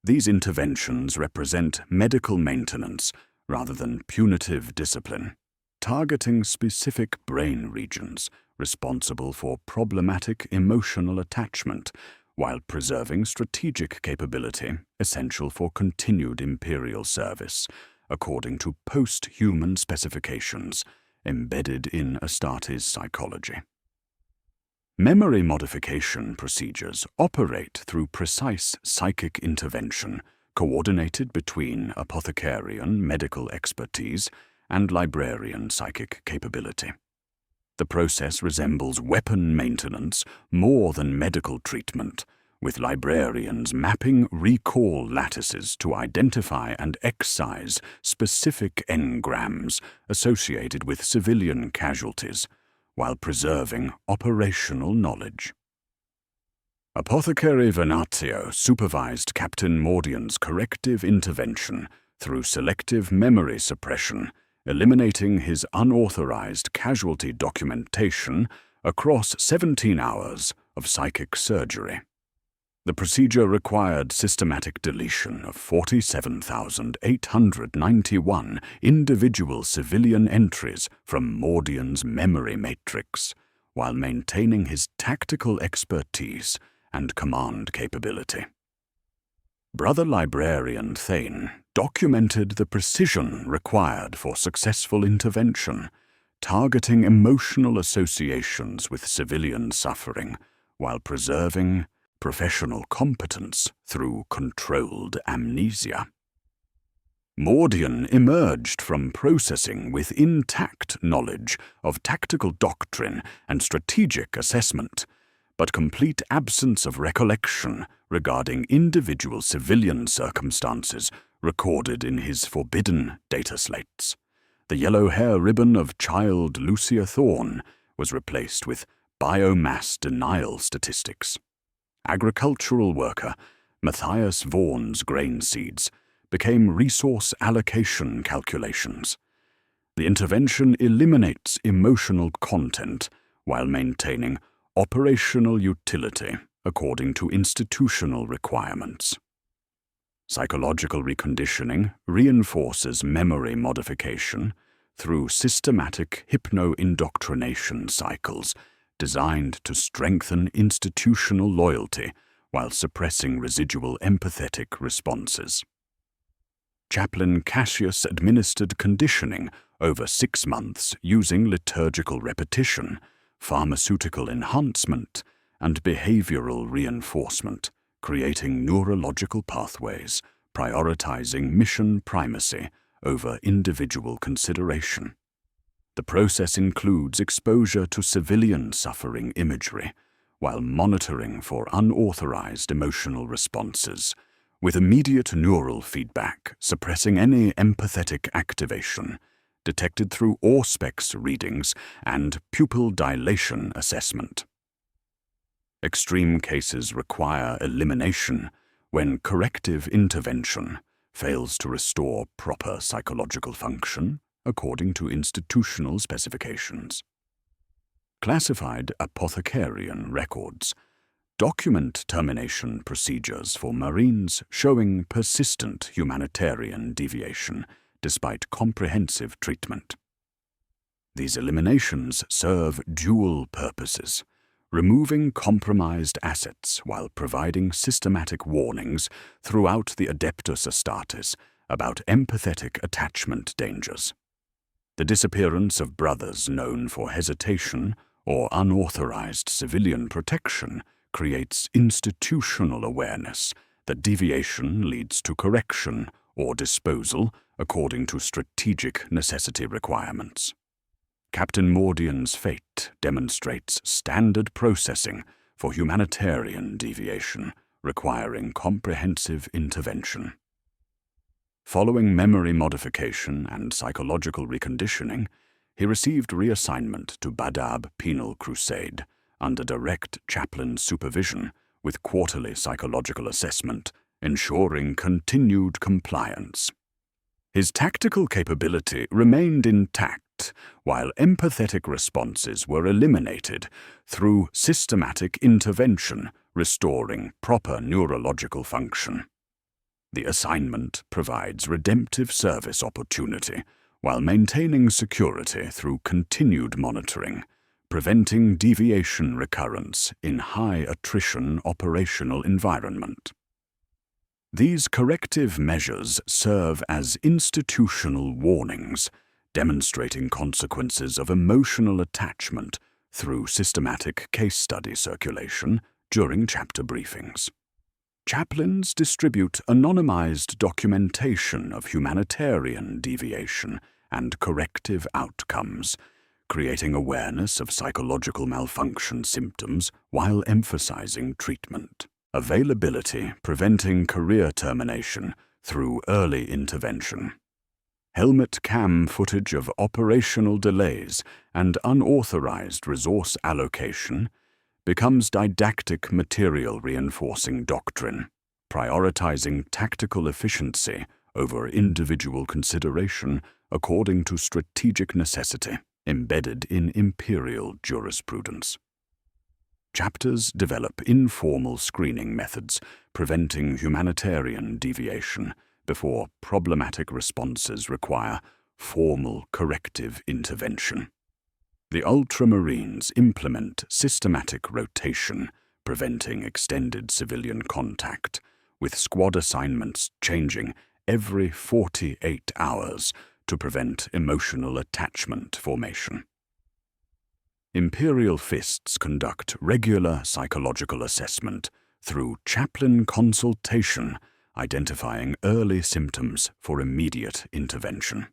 S1: These interventions represent medical maintenance rather than punitive discipline, targeting specific brain regions responsible for problematic emotional attachment while preserving strategic capability essential for continued Imperial service, according to post-human specifications embedded in Astartes psychology. Memory modification procedures operate through precise psychic intervention coordinated between apothecarian medical expertise and librarian psychic capability. The process resembles weapon maintenance more than medical treatment, with librarians mapping recall lattices to identify and excise specific engrams associated with civilian casualties, while preserving operational knowledge. Apothecary Venatio supervised Captain Mordian's corrective intervention through selective memory suppression, eliminating his unauthorized casualty documentation across 17 hours of psychic surgery. The procedure required systematic deletion of 47,891 individual civilian entries from Mordian's memory matrix, while maintaining his tactical expertise and command capability. Brother Librarian Thane documented the precision required for successful intervention, targeting emotional associations with civilian suffering while preserving professional competence through controlled amnesia. Mordian emerged from processing with intact knowledge of tactical doctrine and strategic assessment, but complete absence of recollection regarding individual civilian circumstances recorded in his forbidden data slates. The yellow hair ribbon of child Lucia Thorne was replaced with biomass denial statistics. Agricultural worker Matthias Vaughan's grain seeds became resource allocation calculations. The intervention eliminates emotional content while maintaining operational utility according to institutional requirements. Psychological reconditioning reinforces memory modification through systematic hypno-indoctrination cycles designed to strengthen institutional loyalty while suppressing residual empathetic responses. Chaplain Cassius administered conditioning over 6 months using liturgical repetition, pharmaceutical enhancement, and behavioral reinforcement, creating neurological pathways, prioritizing mission primacy over individual consideration. The process includes exposure to civilian suffering imagery, while monitoring for unauthorized emotional responses, with immediate neural feedback suppressing any empathetic activation, detected through Auspex readings and pupil dilation assessment. Extreme cases require elimination when corrective intervention fails to restore proper psychological function according to institutional specifications. Classified apothecarian records document termination procedures for Marines showing persistent humanitarian deviation despite comprehensive treatment. These eliminations serve dual purposes, removing compromised assets while providing systematic warnings throughout the Adeptus Astartes about empathetic attachment dangers. The disappearance of brothers known for hesitation or unauthorized civilian protection creates institutional awareness that deviation leads to correction or disposal according to strategic necessity requirements. Captain Mordian's fate demonstrates standard processing for humanitarian deviation requiring comprehensive intervention. Following memory modification and psychological reconditioning, he received reassignment to Badab Penal Crusade under direct chaplain supervision with quarterly psychological assessment, ensuring continued compliance. His tactical capability remained intact, while empathetic responses were eliminated through systematic intervention, restoring proper neurological function. The assignment provides redemptive service opportunity while maintaining security through continued monitoring, preventing deviation recurrence in high-attrition operational environment. These corrective measures serve as institutional warnings, demonstrating consequences of emotional attachment through systematic case study circulation during chapter briefings. Chaplains distribute anonymized documentation of humanitarian deviation and corrective outcomes, creating awareness of psychological malfunction symptoms while emphasizing treatment. Availability preventing career termination through early intervention. Helmet cam footage of operational delays and unauthorized resource allocation becomes didactic material reinforcing doctrine, prioritizing tactical efficiency over individual consideration according to strategic necessity embedded in imperial jurisprudence. Chapters develop informal screening methods preventing humanitarian deviation before problematic responses require formal corrective intervention. The Ultramarines implement systematic rotation, preventing extended civilian contact, with squad assignments changing every 48 hours to prevent emotional attachment formation. Imperial Fists conduct regular psychological assessment through chaplain consultation, identifying early symptoms for immediate intervention.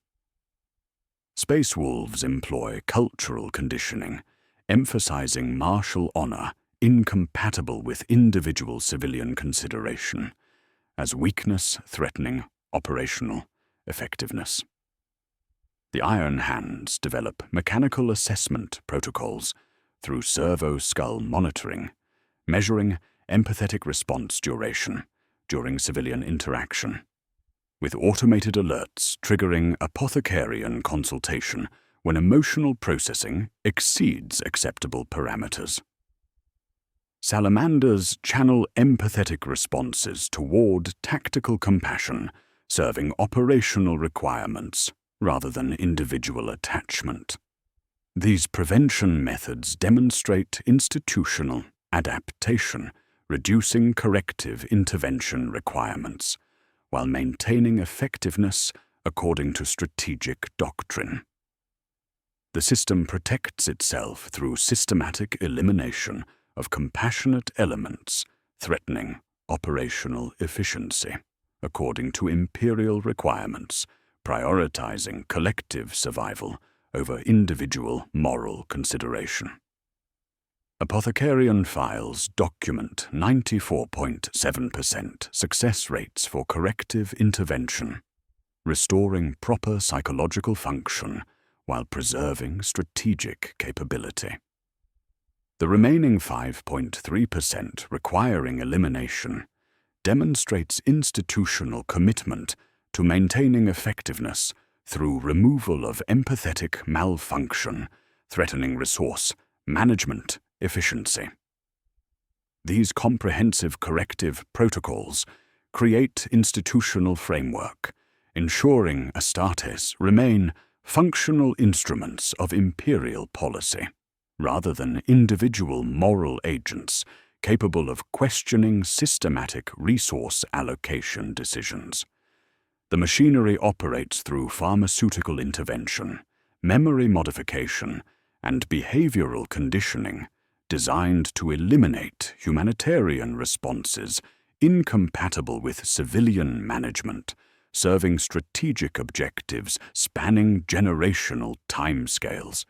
S1: Space Wolves employ cultural conditioning, emphasizing martial honor incompatible with individual civilian consideration, as weakness threatening operational effectiveness. The Iron Hands develop mechanical assessment protocols through servo skull monitoring, measuring empathetic response duration during civilian interaction, with automated alerts triggering apothecarian consultation when emotional processing exceeds acceptable parameters. Salamanders channel empathetic responses toward tactical compassion, serving operational requirements rather than individual attachment. These prevention methods demonstrate institutional adaptation, reducing corrective intervention requirements, while maintaining effectiveness according to strategic doctrine. The system protects itself through systematic elimination of compassionate elements threatening operational efficiency, according to imperial requirements, prioritizing collective survival over individual moral consideration. Apothecarian files document 94.7% success rates for corrective intervention, restoring proper psychological function while preserving strategic capability. The remaining 5.3% requiring elimination demonstrates institutional commitment to maintaining effectiveness through removal of empathetic malfunction, threatening resource management efficiency. These comprehensive corrective protocols create institutional framework, ensuring Astartes remain functional instruments of imperial policy, rather than individual moral agents capable of questioning systematic resource allocation decisions. The machinery operates through pharmaceutical intervention, memory modification, and behavioral conditioning designed to eliminate humanitarian responses incompatible with civilian management, serving strategic objectives spanning generational timescales,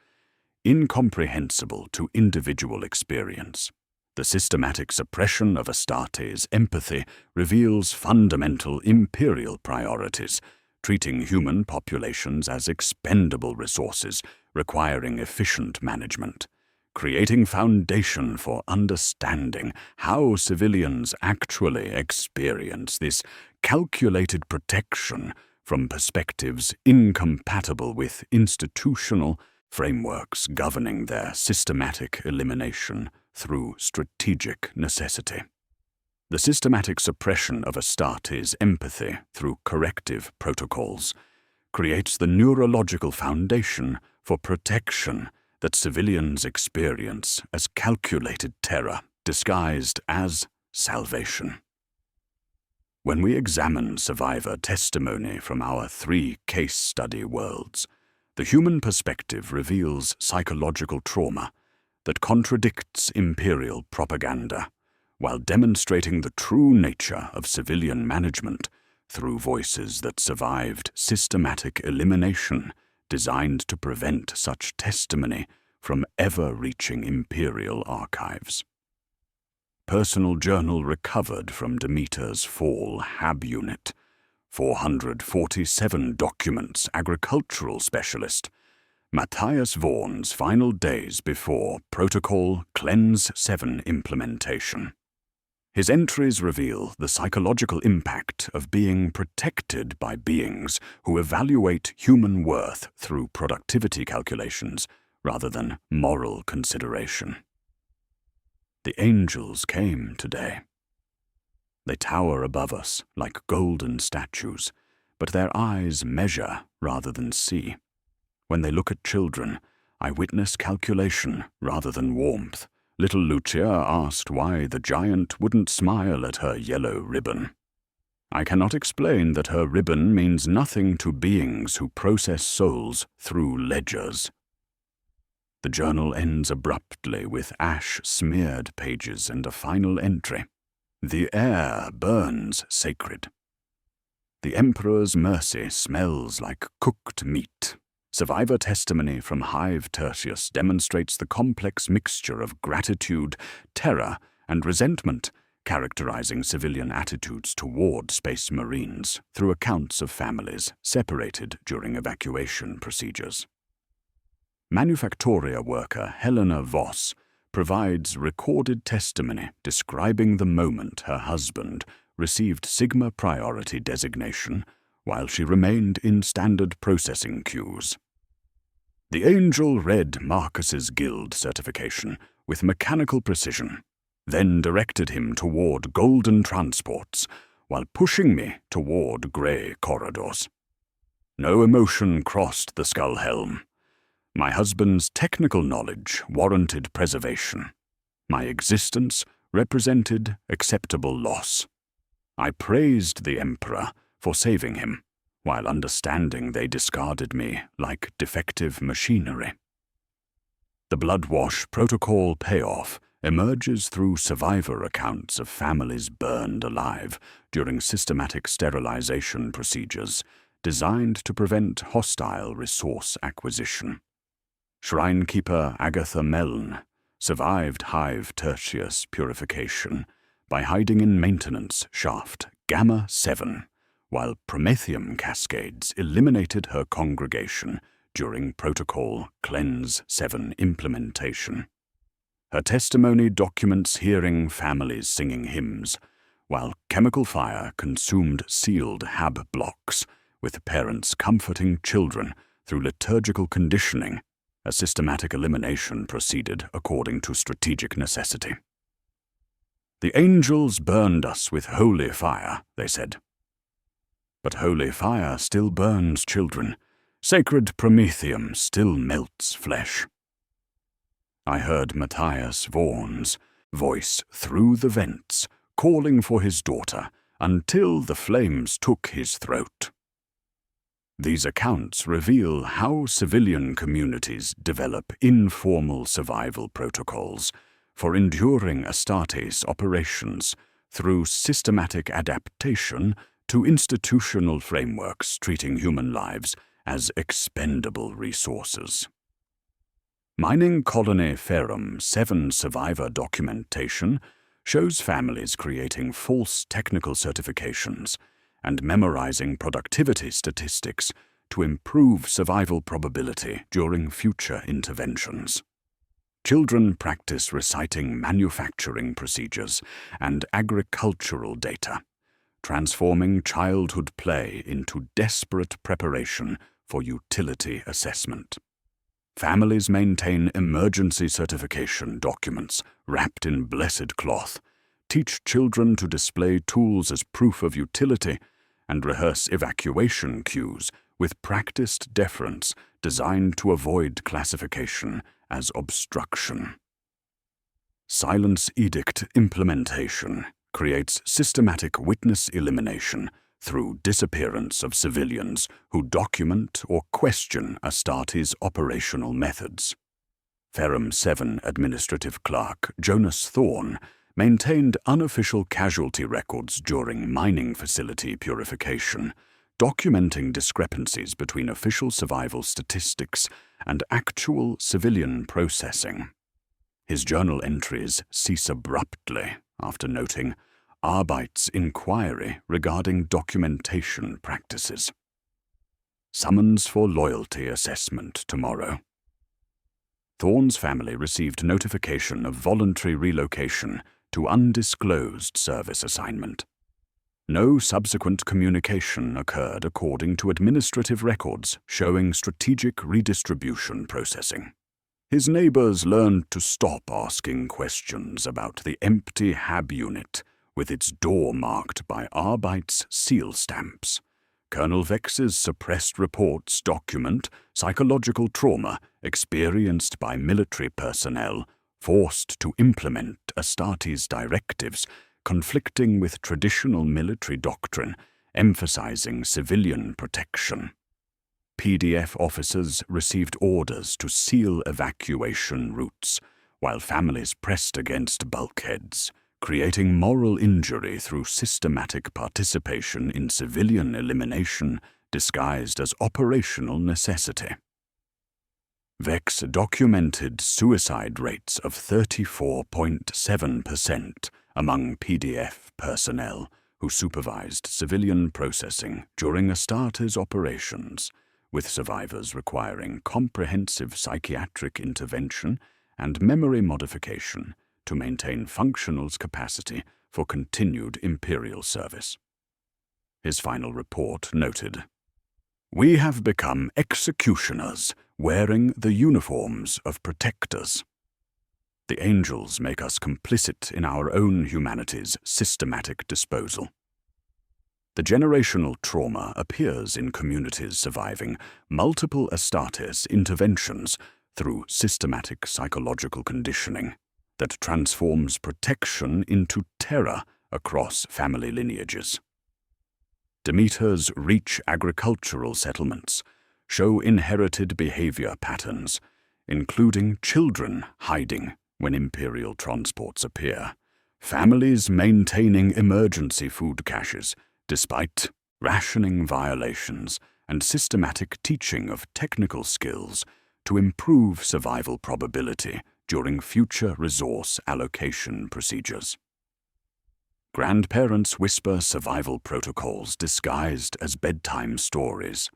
S1: incomprehensible to individual experience. The systematic suppression of Astartes' empathy reveals fundamental imperial priorities, treating human populations as expendable resources requiring efficient management, creating foundation for understanding how civilians actually experience this calculated protection from perspectives incompatible with institutional frameworks governing their systematic elimination through strategic necessity. The systematic suppression of Astartes' empathy through corrective protocols creates the neurological foundation for protection that civilians experience as calculated terror disguised as salvation. When we examine survivor testimony from our 3 case study worlds, the human perspective reveals psychological trauma that contradicts imperial propaganda, while demonstrating the true nature of civilian management through voices that survived systematic elimination designed to prevent such testimony from ever reaching imperial archives. Personal journal recovered from Demeter's Fall Hab Unit, 447 documents agricultural specialist, Matthias Vaughan's final days before Protocol Cleanse 7 implementation. His entries reveal the psychological impact of being protected by beings who evaluate human worth through productivity calculations rather than moral consideration. The angels came today. They tower above us like golden statues, but their eyes measure rather than see. When they look at children, I witness calculation rather than warmth, Little Lucia asked why the giant wouldn't smile at her yellow ribbon. I cannot explain that her ribbon means nothing to beings who process souls through ledgers. The journal ends abruptly with ash-smeared pages and a final entry. The air burns sacred. The Emperor's mercy smells like cooked meat. Survivor testimony from Hive Tertius demonstrates the complex mixture of gratitude, terror, and resentment characterizing civilian attitudes toward Space Marines through accounts of families separated during evacuation procedures. Manufactoria worker Helena Voss provides recorded testimony describing the moment her husband received Sigma Priority designation while she remained in standard processing queues. The Angel read Marcus's guild certification with mechanical precision, then directed him toward golden transports while pushing me toward grey corridors. No emotion crossed the skull helm. My husband's technical knowledge warranted preservation. My existence represented acceptable loss. I praised the Emperor for saving him, while understanding they discarded me like defective machinery. The Bloodwash protocol payoff emerges through survivor accounts of families burned alive during systematic sterilization procedures designed to prevent hostile resource acquisition. Shrinekeeper Agatha Meln survived Hive Tertius purification by hiding in maintenance shaft Gamma 7, while Promethium cascades eliminated her congregation during Protocol Cleanse 7 implementation. Her testimony documents hearing families singing hymns, while chemical fire consumed sealed hab blocks, with parents comforting children through liturgical conditioning. A systematic elimination proceeded according to strategic necessity. The angels burned us with holy fire, they said. But holy fire still burns children. Sacred Promethium still melts flesh. I heard Matthias Vaughan's voice through the vents, calling for his daughter until the flames took his throat. These accounts reveal how civilian communities develop informal survival protocols for enduring Astartes operations through systematic adaptation to institutional frameworks treating human lives as expendable resources. Mining Colony Ferrum 7 survivor documentation shows families creating false technical certifications and memorizing productivity statistics to improve survival probability during future interventions. Children practice reciting manufacturing procedures and agricultural data, transforming childhood play into desperate preparation for utility assessment. Families maintain emergency certification documents wrapped in blessed cloth, teach children to display tools as proof of utility, and rehearse evacuation cues with practiced deference designed to avoid classification as obstruction. Silence Edict implementation creates systematic witness elimination through disappearance of civilians who document or question Astartes' operational methods. Ferrum 7 administrative clerk Jonas Thorne maintained unofficial casualty records during mining facility purification, documenting discrepancies between official survival statistics and actual civilian processing. His journal entries cease abruptly after noting Arbeit's inquiry regarding documentation practices. Summons for loyalty assessment tomorrow. Thorne's family received notification of voluntary relocation to undisclosed service assignment. No subsequent communication occurred according to administrative records showing strategic redistribution processing. His neighbors learned to stop asking questions about the empty hab unit with its door marked by Arbeit's seal stamps. Colonel Vex's suppressed reports document psychological trauma experienced by military personnel forced to implement Astartes' directives conflicting with traditional military doctrine, emphasizing civilian protection. PDF officers received orders to seal evacuation routes, while families pressed against bulkheads, creating moral injury through systematic participation in civilian elimination disguised as operational necessity. Vex documented suicide rates of 34.7% among PDF personnel who supervised civilian processing during Astartes operations, with survivors requiring comprehensive psychiatric intervention and memory modification to maintain functional capacity for continued Imperial service. His final report noted, "We have become executioners wearing the uniforms of protectors. The angels make us complicit in our own humanity's systematic disposal." The generational trauma appears in communities surviving multiple Astartes interventions through systematic psychological conditioning that transforms protection into terror across family lineages. Demeters reach agricultural settlements, show inherited behavior patterns, including children hiding when Imperial transports appear, families maintaining emergency food caches despite rationing violations, and systematic teaching of technical skills to improve survival probability during future resource allocation procedures. Grandparents whisper survival protocols disguised as bedtime stories.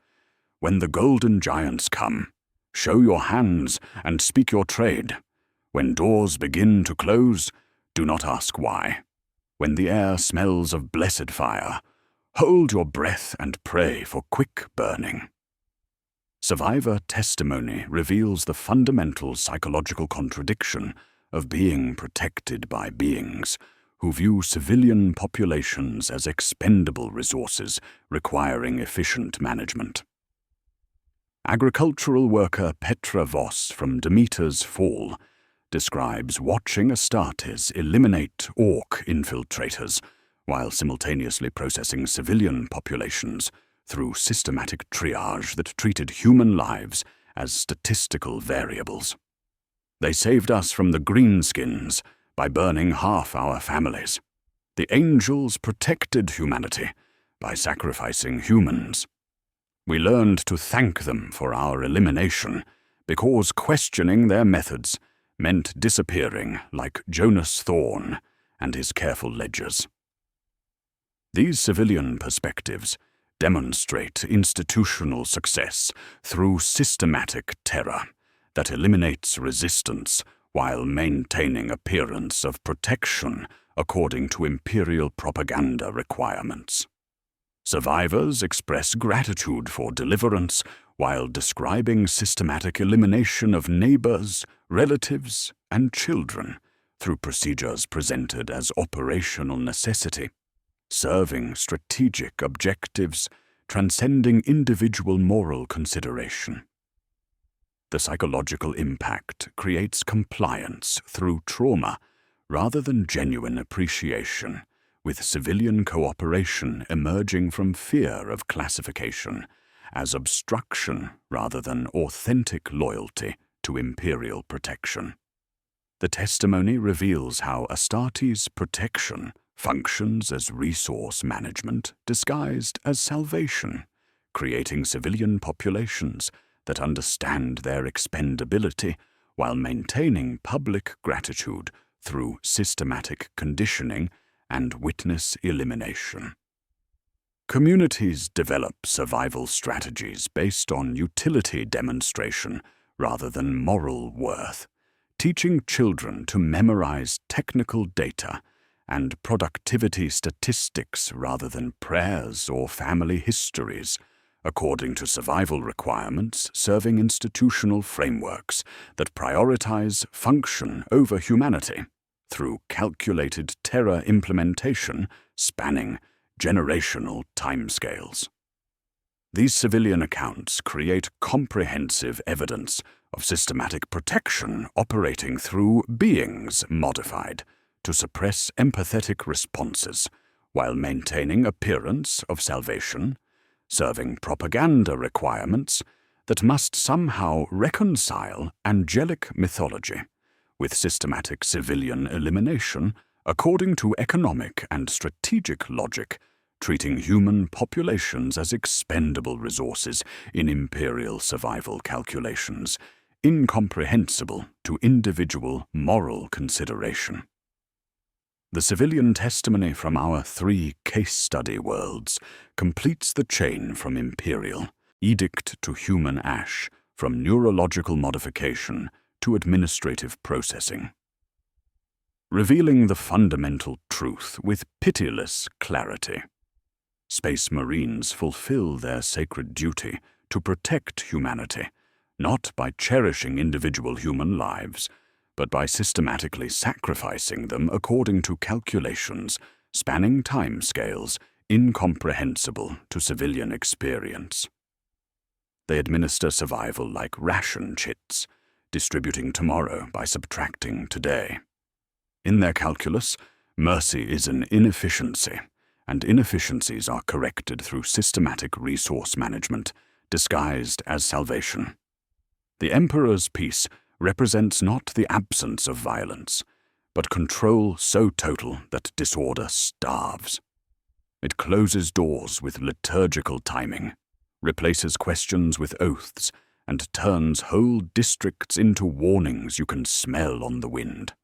S1: "When the golden giants come, show your hands and speak your trade. When doors begin to close, do not ask why. When the air smells of blessed fire, hold your breath and pray for quick burning." Survivor testimony reveals the fundamental psychological contradiction of being protected by beings who view civilian populations as expendable resources requiring efficient management. Agricultural worker Petra Voss from Demeter's Fall describes watching Astartes eliminate orc infiltrators while simultaneously processing civilian populations through systematic triage that treated human lives as statistical variables. "They saved us from the greenskins by burning half our families. The angels protected humanity by sacrificing humans. We learned to thank them for our elimination because questioning their methods meant disappearing like Jonas Thorne and his careful ledgers." These civilian perspectives demonstrate institutional success through systematic terror that eliminates resistance while maintaining appearance of protection according to Imperial propaganda requirements. Survivors express gratitude for deliverance while describing systematic elimination of neighbors, relatives, and children through procedures presented as operational necessity, serving strategic objectives, transcending individual moral consideration. The psychological impact creates compliance through trauma rather than genuine appreciation, with civilian cooperation emerging from fear of classification as obstruction rather than authentic loyalty to Imperial protection. The testimony reveals how Astartes' protection functions as resource management disguised as salvation, creating civilian populations that understand their expendability while maintaining public gratitude through systematic conditioning and witness elimination. Communities develop survival strategies based on utility demonstration rather than moral worth, teaching children to memorize technical data and productivity statistics rather than prayers or family histories, according to survival requirements serving institutional frameworks that prioritize function over humanity through calculated terror implementation spanning generational timescales. These civilian accounts create comprehensive evidence of systematic protection operating through beings modified to suppress empathetic responses while maintaining appearance of salvation, serving propaganda requirements that must somehow reconcile angelic mythology with systematic civilian elimination according to economic and strategic logic, treating human populations as expendable resources in imperial survival calculations, incomprehensible to individual moral consideration. The civilian testimony from our 3 case study worlds completes the chain from imperial, edict to human ash, from neurological modification to administrative processing, revealing the fundamental truth with pitiless clarity. Space Marines fulfill their sacred duty to protect humanity, not by cherishing individual human lives, but by systematically sacrificing them according to calculations spanning timescales incomprehensible to civilian experience. They administer survival like ration chits, distributing tomorrow by subtracting today. In their calculus, mercy is an inefficiency, and inefficiencies are corrected through systematic resource management, disguised as salvation. The Emperor's peace represents not the absence of violence, but control so total that disorder starves. It closes doors with liturgical timing, replaces questions with oaths, and turns whole districts into warnings you can smell on the wind.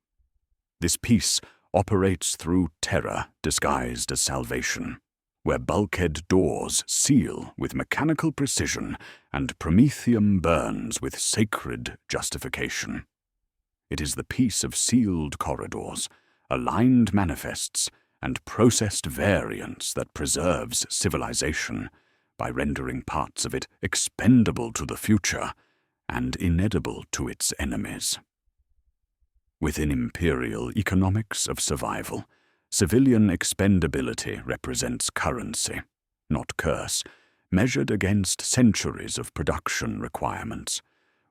S1: This peace operates through terror disguised as salvation, where bulkhead doors seal with mechanical precision and promethium burns with sacred justification. It is the peace of sealed corridors, aligned manifests, and processed variants that preserves civilization by rendering parts of it expendable to the future and inedible to its enemies. Within imperial economics of survival, civilian expendability represents currency, not curse, measured against centuries of production requirements,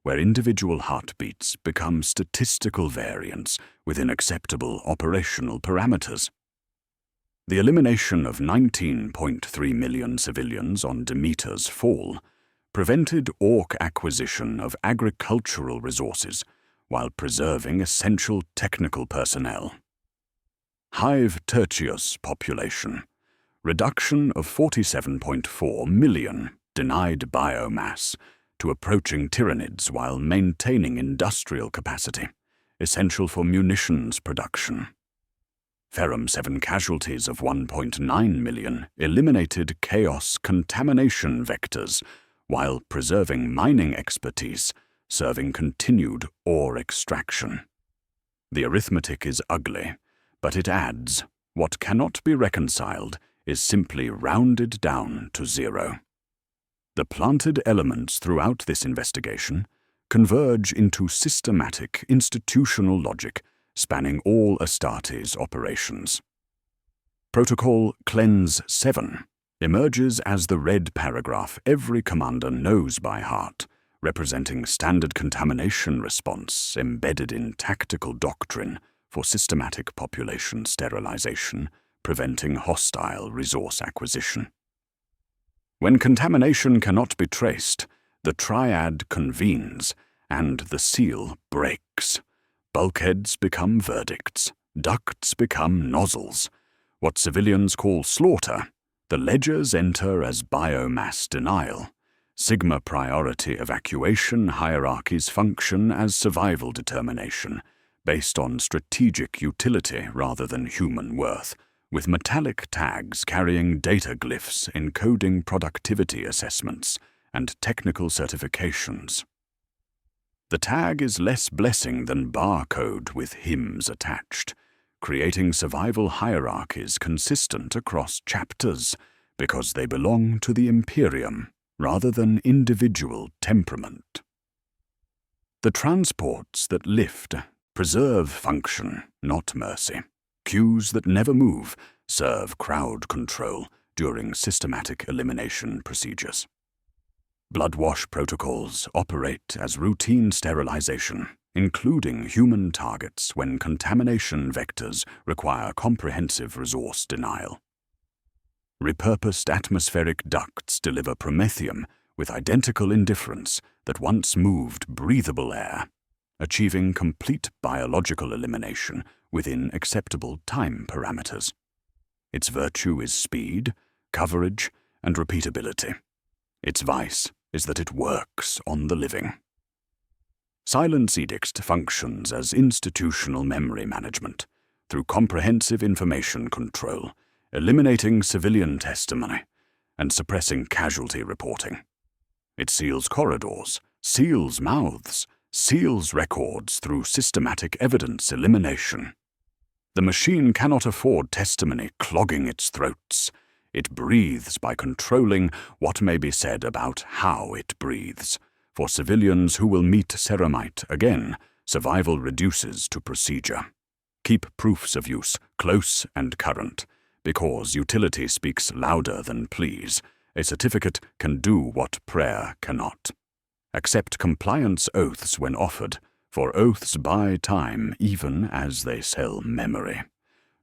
S1: where individual heartbeats become statistical variants within acceptable operational parameters. The elimination of 19.3 million civilians on Demeter's fall prevented orc acquisition of agricultural resources while preserving essential technical personnel. Hive Tertius population, reduction of 47.4 million denied biomass to approaching tyrannids while maintaining industrial capacity, essential for munitions production. Ferrum 7 casualties of 1.9 million eliminated chaos contamination vectors while preserving mining expertise, serving continued ore extraction. The arithmetic is ugly, but it adds, what cannot be reconciled is simply rounded down to 0. The planted elements throughout this investigation converge into systematic institutional logic spanning all Astartes operations. Protocol Cleanse 7 emerges as the red paragraph every commander knows by heart, representing standard contamination response embedded in tactical doctrine for systematic population sterilization, preventing hostile resource acquisition. When contamination cannot be traced, the triad convenes and the seal breaks. Bulkheads become verdicts, ducts become nozzles. What civilians call slaughter, the ledgers enter as biomass denial. Sigma priority evacuation hierarchies function as survival determination, based on strategic utility rather than human worth, with metallic tags carrying data glyphs encoding productivity assessments and technical certifications. The tag is less blessing than barcode with hymns attached, creating survival hierarchies consistent across chapters because they belong to the Imperium rather than individual temperament. The transports that lift preserve function, not mercy. Queues that never move serve crowd control during systematic elimination procedures. Blood wash protocols operate as routine sterilization, including human targets when contamination vectors require comprehensive resource denial. Repurposed atmospheric ducts deliver promethium with identical indifference that once moved breathable air, achieving complete biological elimination within acceptable time parameters. Its virtue is speed, coverage, and repeatability. Its vice is that it works on the living. Silence Edict functions as institutional memory management through comprehensive information control, eliminating civilian testimony and suppressing casualty reporting. It seals corridors, seals mouths, seals records through systematic evidence elimination. The machine cannot afford testimony clogging its throats. It breathes by controlling what may be said about how it breathes. For civilians who will meet Ceramite again, survival reduces to procedure. Keep proofs of use close and current, because utility speaks louder than pleas. A certificate can do what prayer cannot. Accept compliance oaths when offered, for oaths buy time even as they sell memory.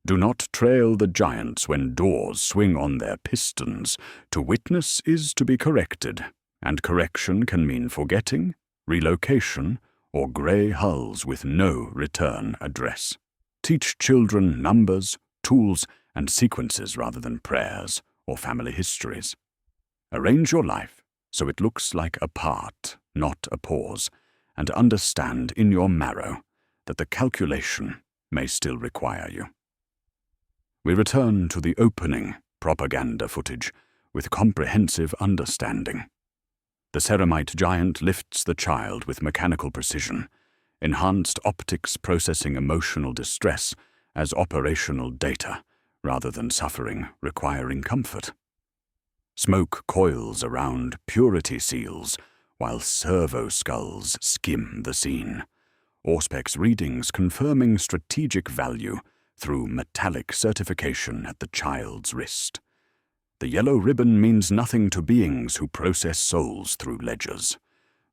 S1: Do not trail the giants when doors swing on their pistons. To witness is to be corrected, and correction can mean forgetting, relocation, or grey hulls with no return address. Teach children numbers, tools, and sequences rather than prayers or family histories. Arrange your life so it looks like a part, not a pause, and understand in your marrow that the calculation may still require you. We return to the opening propaganda footage with comprehensive understanding. The Ceramite giant lifts the child with mechanical precision, enhanced optics processing emotional distress as operational data rather than suffering requiring comfort. Smoke coils around purity seals while servo skulls skim the scene. Auspex readings confirming strategic value through metallic certification at the child's wrist. The yellow ribbon means nothing to beings who process souls through ledgers.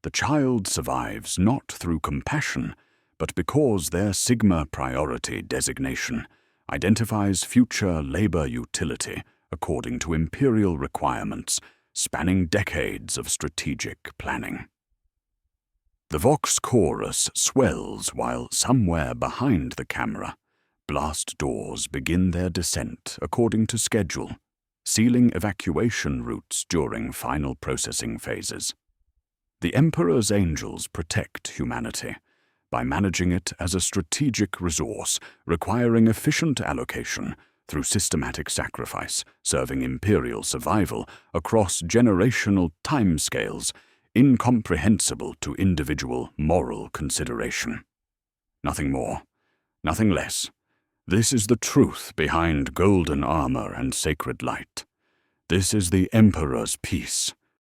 S1: The child survives not through compassion, but because their Sigma priority designation identifies future labor utility according to Imperial requirements spanning decades of strategic planning. The Vox chorus swells while somewhere behind the camera, blast doors begin their descent according to schedule, sealing evacuation routes during final processing phases. The Emperor's angels protect humanity by managing it as a strategic resource requiring efficient allocation through systematic sacrifice, serving Imperial survival across generational timescales incomprehensible to individual moral consideration. Nothing more, nothing less. This is the truth behind golden armor and sacred light. This is the Emperor's peace,